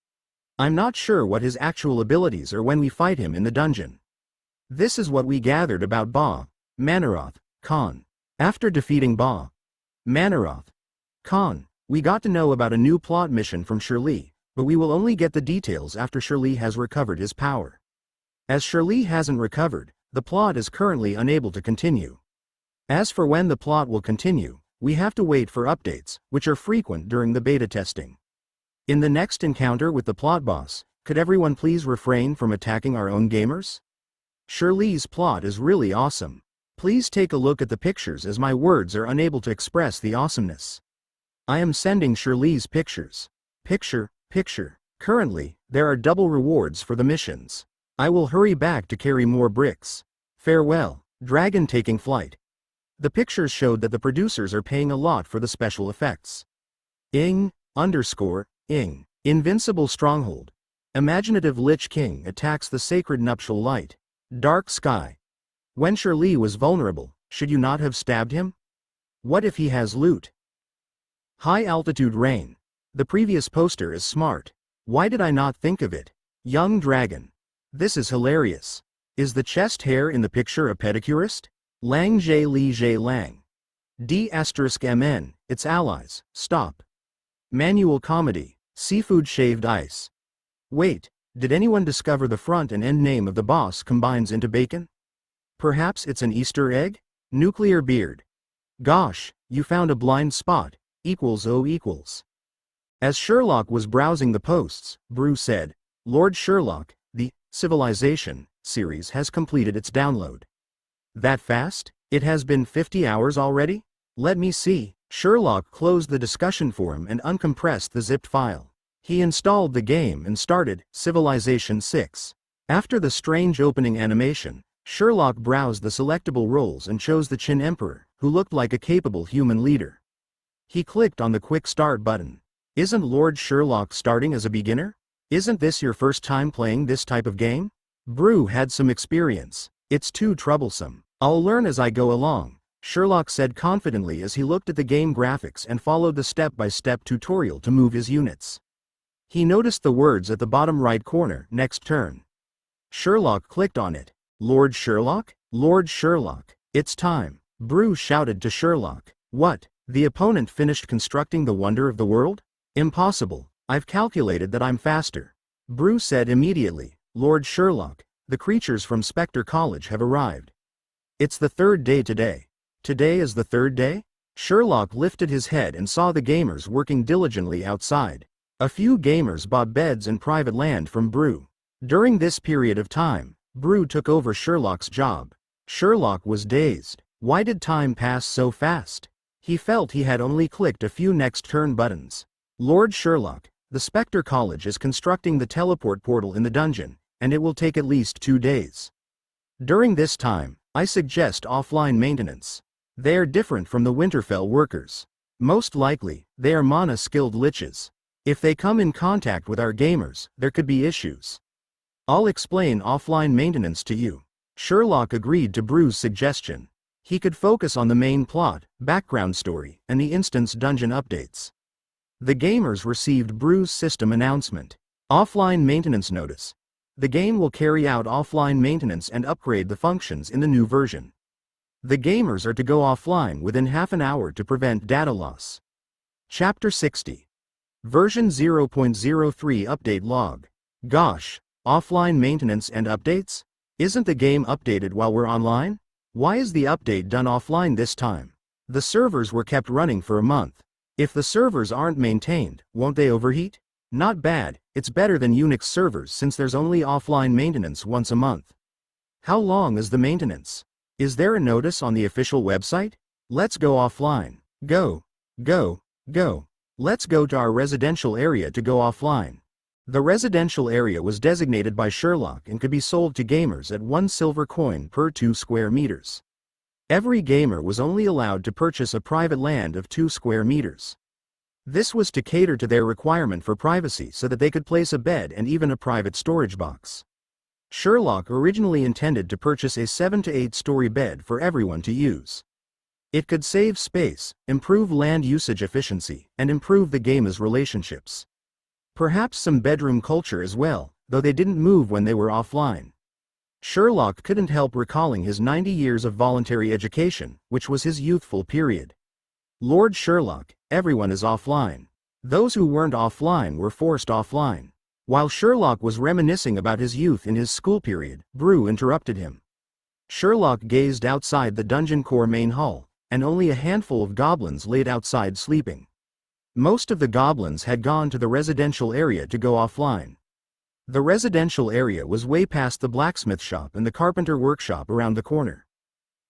I'm not sure what his actual abilities are when we fight him in the dungeon. This is what we gathered about Ba, Manaroth, Khan. After defeating Ba, Manaroth, Khan, we got to know about a new plot mission from Shirley, but we will only get the details after Shirley has recovered his power. As Shirley hasn't recovered, the plot is currently unable to continue. As for when the plot will continue, we have to wait for updates, which are frequent during the beta testing. In the next encounter with the plot boss, could everyone please refrain from attacking our own gamers? Shirley's plot is really awesome. Please take a look at the pictures as my words are unable to express the awesomeness. I am sending Shirley's pictures. Picture. Currently, there are double rewards for the missions. I will hurry back to carry more bricks. Farewell. Dragon taking flight. The pictures showed that the producers are paying a lot for the special effects. Ing. Invincible stronghold. Imaginative Lich King attacks the sacred nuptial light. Dark sky. When Shirley was vulnerable, should you not have stabbed him? What if he has loot? High altitude rain. The previous poster is smart. Why did I not think of it? Young dragon. This is hilarious. Is the chest hair in the picture a pedicurist? Lang Zhe Li Zhe Lang. D*MN, its allies, stop. Manual comedy, seafood shaved ice. Wait, did anyone discover the front and end name of the boss combines into bacon? Perhaps it's an Easter egg? Nuclear beard. Gosh, you found a blind spot, =O=. As Sherlock was browsing the posts, Brew said, Lord Sherlock, the Civilization series has completed its download. That fast? It has been 50 hours already? Let me see. Sherlock closed the discussion forum and uncompressed the zipped file. He installed the game and started Civilization 6. After the strange opening animation, Sherlock browsed the selectable roles and chose the Qin Emperor, who looked like a capable human leader. He clicked on the Quick Start button. Isn't Lord Sherlock starting as a beginner? Isn't this your first time playing this type of game? Brew had some experience. It's too troublesome. I'll learn as I go along, Sherlock said confidently as he looked at the game graphics and followed the step-by-step tutorial to move his units. He noticed the words at the bottom right corner, next turn. Sherlock clicked on it. Lord Sherlock? Lord Sherlock, it's time. Brew shouted to Sherlock. What? The opponent finished constructing the wonder of the world? Impossible. I've calculated that I'm faster. Brew said immediately. Lord Sherlock, the creatures from Spectre College have arrived. It's the third day today. Today is the third day? Sherlock lifted his head and saw the gamers working diligently outside. A few gamers bought beds and private land from Brew. During this period of time, Brew took over Sherlock's job. Sherlock was dazed. Why did time pass so fast? He felt he had only clicked a few next turn buttons. Lord Sherlock, the Spectre College is constructing the teleport portal in the dungeon, and it will take at least 2 days. During this time, I suggest offline maintenance. They are different from the Winterfell workers. Most likely, they are mana-skilled liches. If they come in contact with our gamers, there could be issues. I'll explain offline maintenance to you. Sherlock agreed to Brew's suggestion. He could focus on the main plot, background story, and the instance dungeon updates. The gamers received Brew's system announcement. Offline maintenance notice. The game will carry out offline maintenance and upgrade the functions in the new version. The gamers are to go offline within half an hour to prevent data loss. Chapter 60. Version 0.03 Update Log. Gosh. Offline maintenance and updates? Isn't the game updated while we're online? Why is the update done offline this time? The servers were kept running for a month. If the servers aren't maintained, won't they overheat? Not bad, it's better than Unix servers since there's only offline maintenance once a month. How long is the maintenance? Is there a notice on the official website? Let's go offline. Go. Let's go to our residential area to go offline. The residential area was designated by Sherlock and could be sold to gamers at 1 silver coin per 2 square meters. Every gamer was only allowed to purchase a private land of 2 square meters. This was to cater to their requirement for privacy so that they could place a bed and even a private storage box. Sherlock originally intended to purchase a 7 to 8 story bed for everyone to use. It could save space, improve land usage efficiency, and improve the gamer's relationships. Perhaps some bedroom culture as well, though they didn't move when they were offline. Sherlock couldn't help recalling his 90 years of voluntary education, which was his youthful period. Lord Sherlock, everyone is offline. Those who weren't offline were forced offline. While Sherlock was reminiscing about his youth in his school period, Brew interrupted him. Sherlock gazed outside the dungeon core main hall, and only a handful of goblins laid outside sleeping. Most of the goblins had gone to the residential area to go offline. The residential area was way past the blacksmith shop and the carpenter workshop around the corner.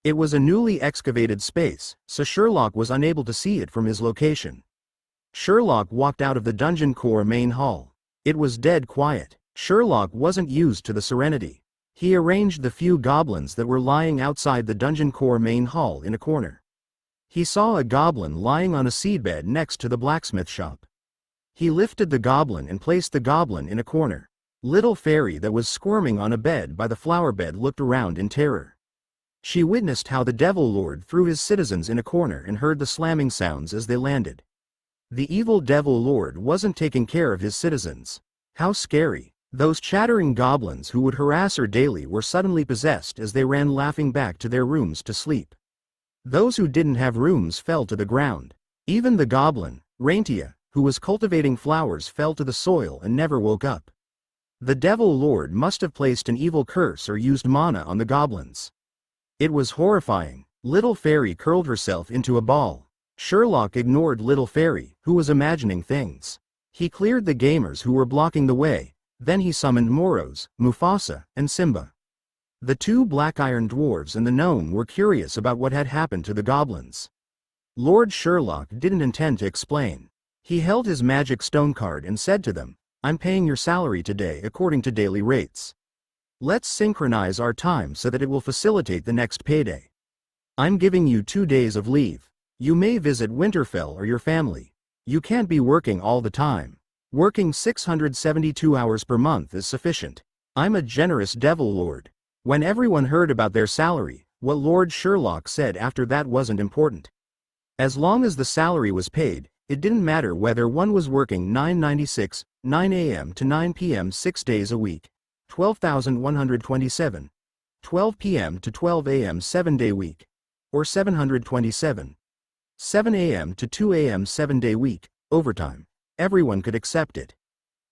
It was a newly excavated space, so Sherlock was unable to see it from his location. Sherlock walked out of the dungeon core main hall. It was dead quiet. Sherlock wasn't used to the serenity. He arranged the few goblins that were lying outside the dungeon core main hall in a corner. He saw a goblin lying on a seedbed next to the blacksmith shop. He lifted the goblin and placed the goblin in a corner. Little fairy that was squirming on a bed by the flower bed looked around in terror. She witnessed how the Devil Lord threw his citizens in a corner and heard the slamming sounds as they landed. The evil Devil Lord wasn't taking care of his citizens. How scary. Those chattering goblins who would harass her daily were suddenly possessed as they ran laughing back to their rooms to sleep. Those who didn't have rooms fell to the ground. Even the goblin, Raintia, who was cultivating flowers, fell to the soil and never woke up. The Devil Lord must have placed an evil curse or used mana on the goblins. It was horrifying. Little Fairy curled herself into a ball. Sherlock ignored Little Fairy, who was imagining things. He cleared the gamers who were blocking the way, then he summoned Moros, Mufasa, and Simba. The two black iron dwarves and the gnome were curious about what had happened to the goblins. Lord Sherlock didn't intend to explain. He held his magic stone card and said to them, "I'm paying your salary today according to daily rates. Let's synchronize our time so that it will facilitate the next payday. I'm giving you 2 days of leave. You may visit Winterfell or your family. You can't be working all the time. Working 672 hours per month is sufficient. I'm a generous Devil Lord." When everyone heard about their salary, what Lord Sherlock said after that wasn't important. As long as the salary was paid, it didn't matter whether one was working 996, 9 a.m. to 9 p.m. 6 days a week, 12,127, 12 p.m. to 12 a.m. 7-day week, or 727, 7 a.m. to 2 a.m. 7-day week, overtime. Everyone could accept it.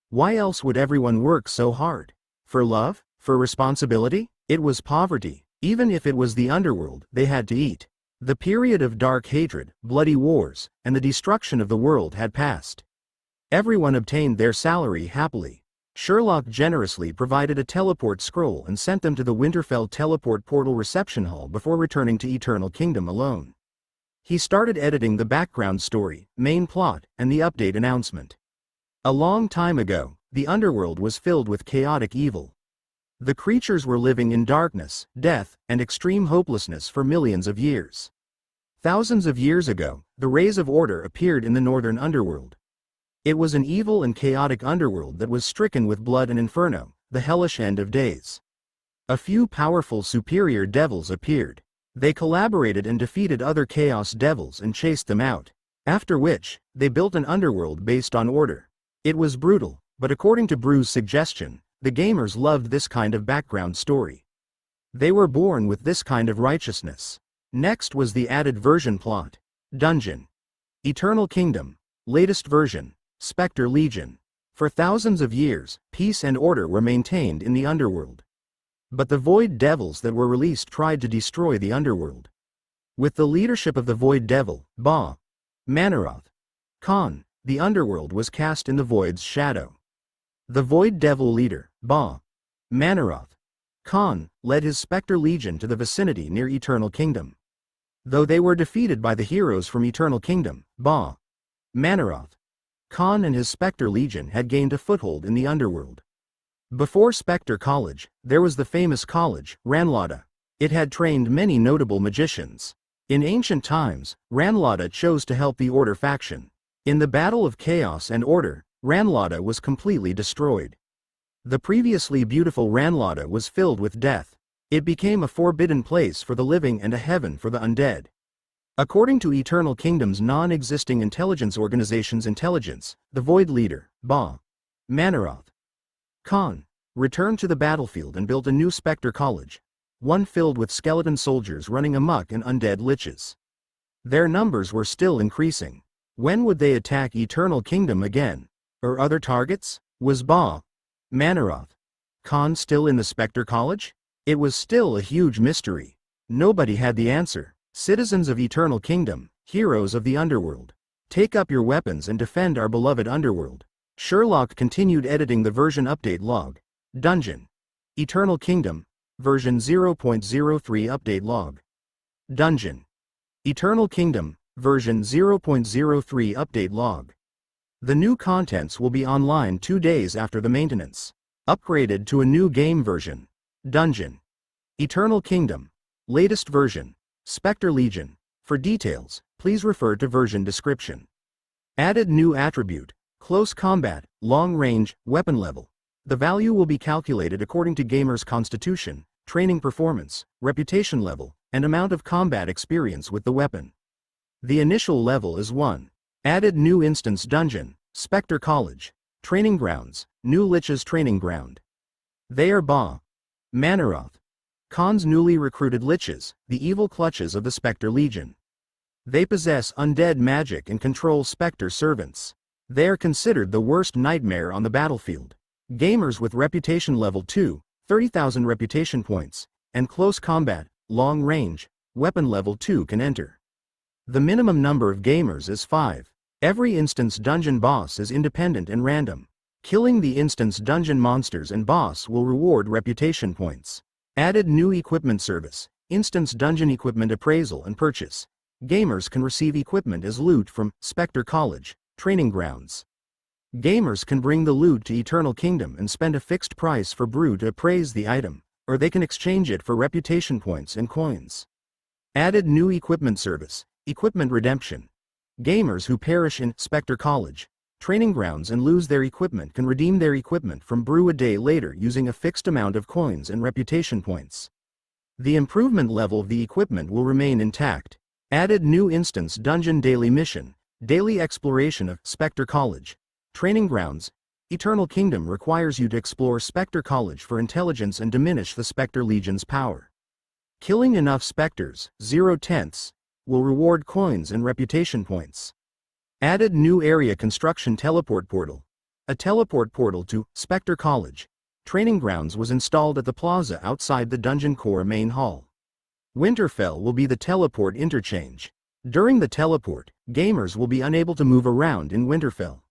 Why else would everyone work so hard? For love? For responsibility? It was poverty. Even if it was the underworld, they had to eat. The period of dark hatred, bloody wars, and the destruction of the world had passed. Everyone obtained their salary happily. Sherlock generously provided a teleport scroll and sent them to the Winterfell teleport portal reception hall before returning to Eternal Kingdom alone. He started editing the background story, main plot, and the update announcement. A long time ago, the underworld was filled with chaotic evil. The creatures were living in darkness, death, and extreme hopelessness for millions of years. Thousands of years ago, the rays of order appeared in the northern underworld. It was an evil and chaotic underworld that was stricken with blood and inferno, the hellish end of days. A few powerful superior devils appeared. They collaborated and defeated other chaos devils and chased them out. After which, they built an underworld based on order. It was brutal, but according to Brew's suggestion, the gamers loved this kind of background story. They were born with this kind of righteousness. Next was the added version plot. Dungeon. Eternal Kingdom. Latest version. Spectre Legion. For thousands of years, peace and order were maintained in the underworld. But the Void Devils that were released tried to destroy the underworld. With the leadership of the Void Devil, Ba Manaroth Khan, the underworld was cast in the Void's shadow. The Void Devil leader, Ba Manaroth Khan, led his Spectre Legion to the vicinity near Eternal Kingdom. Though they were defeated by the heroes from Eternal Kingdom, Ba Manaroth Khan and his Spectre Legion had gained a foothold in the underworld. Before Spectre College, there was the famous college, Ranlada. It had trained many notable magicians. In ancient times, Ranlada chose to help the Order faction. In the Battle of Chaos and Order, Ranlada was completely destroyed. The previously beautiful Ranlada was filled with death. It became a forbidden place for the living and a heaven for the undead. According to Eternal Kingdom's non-existing intelligence organization's intelligence, the Void Leader, Ba Manaroth Khan, returned to the battlefield and built a new Spectre College, one filled with skeleton soldiers running amok and undead liches. Their numbers were still increasing. When would they attack Eternal Kingdom again? Or other targets? Was Ba Manaroth Khan still in the Spectre College? It was still a huge mystery. Nobody had the answer. Citizens of Eternal Kingdom, heroes of the underworld, take up your weapons and defend our beloved underworld. Sherlock continued editing the version update log. Dungeon. Eternal Kingdom, version 0.03 update log. Dungeon. Eternal Kingdom, version 0.03 update log. The new contents will be online 2 days after the maintenance. Upgraded to a new game version. Dungeon. Eternal Kingdom. Latest version. Spectre Legion. For details, please refer to version description. Added new attribute, close combat, long range, weapon level. The value will be calculated according to gamer's constitution, training performance, reputation level, and amount of combat experience with the weapon. The initial level is 1. Added new instance dungeon, Spectre College. Training grounds, new Lich's training ground. They are Ba. Manaroth. Khan's newly recruited Liches, the evil clutches of the Spectre Legion. They possess undead magic and control Spectre servants. They are considered the worst nightmare on the battlefield. Gamers with reputation level 2, 30,000 reputation points, and close combat, long range, weapon level 2 can enter. The minimum number of gamers is 5. Every instance dungeon boss is independent and random. Killing the instance dungeon monsters and boss will reward reputation points. Added new equipment service, instance dungeon equipment appraisal and purchase. Gamers can receive equipment as loot from Spectre College, training grounds. Gamers can bring the loot to Eternal Kingdom and spend a fixed price for brew to appraise the item, or they can exchange it for reputation points and coins. Added new equipment service, equipment redemption. Gamers who perish in Spectre College, training grounds and lose their equipment can redeem their equipment from brew a day later using a fixed amount of coins and reputation points. The improvement level of the equipment will remain intact. Added new instance dungeon daily mission, daily exploration of Spectre College. Training grounds. Eternal Kingdom requires you to explore Spectre College for intelligence and diminish the Spectre Legion's power. Killing enough Spectres, 0/10, will reward coins and reputation points. Added new area construction teleport portal. A teleport portal to Spectre College. Training grounds was installed at the plaza outside the dungeon core main hall. Winterfell will be the teleport interchange. During the teleport, gamers will be unable to move around in Winterfell.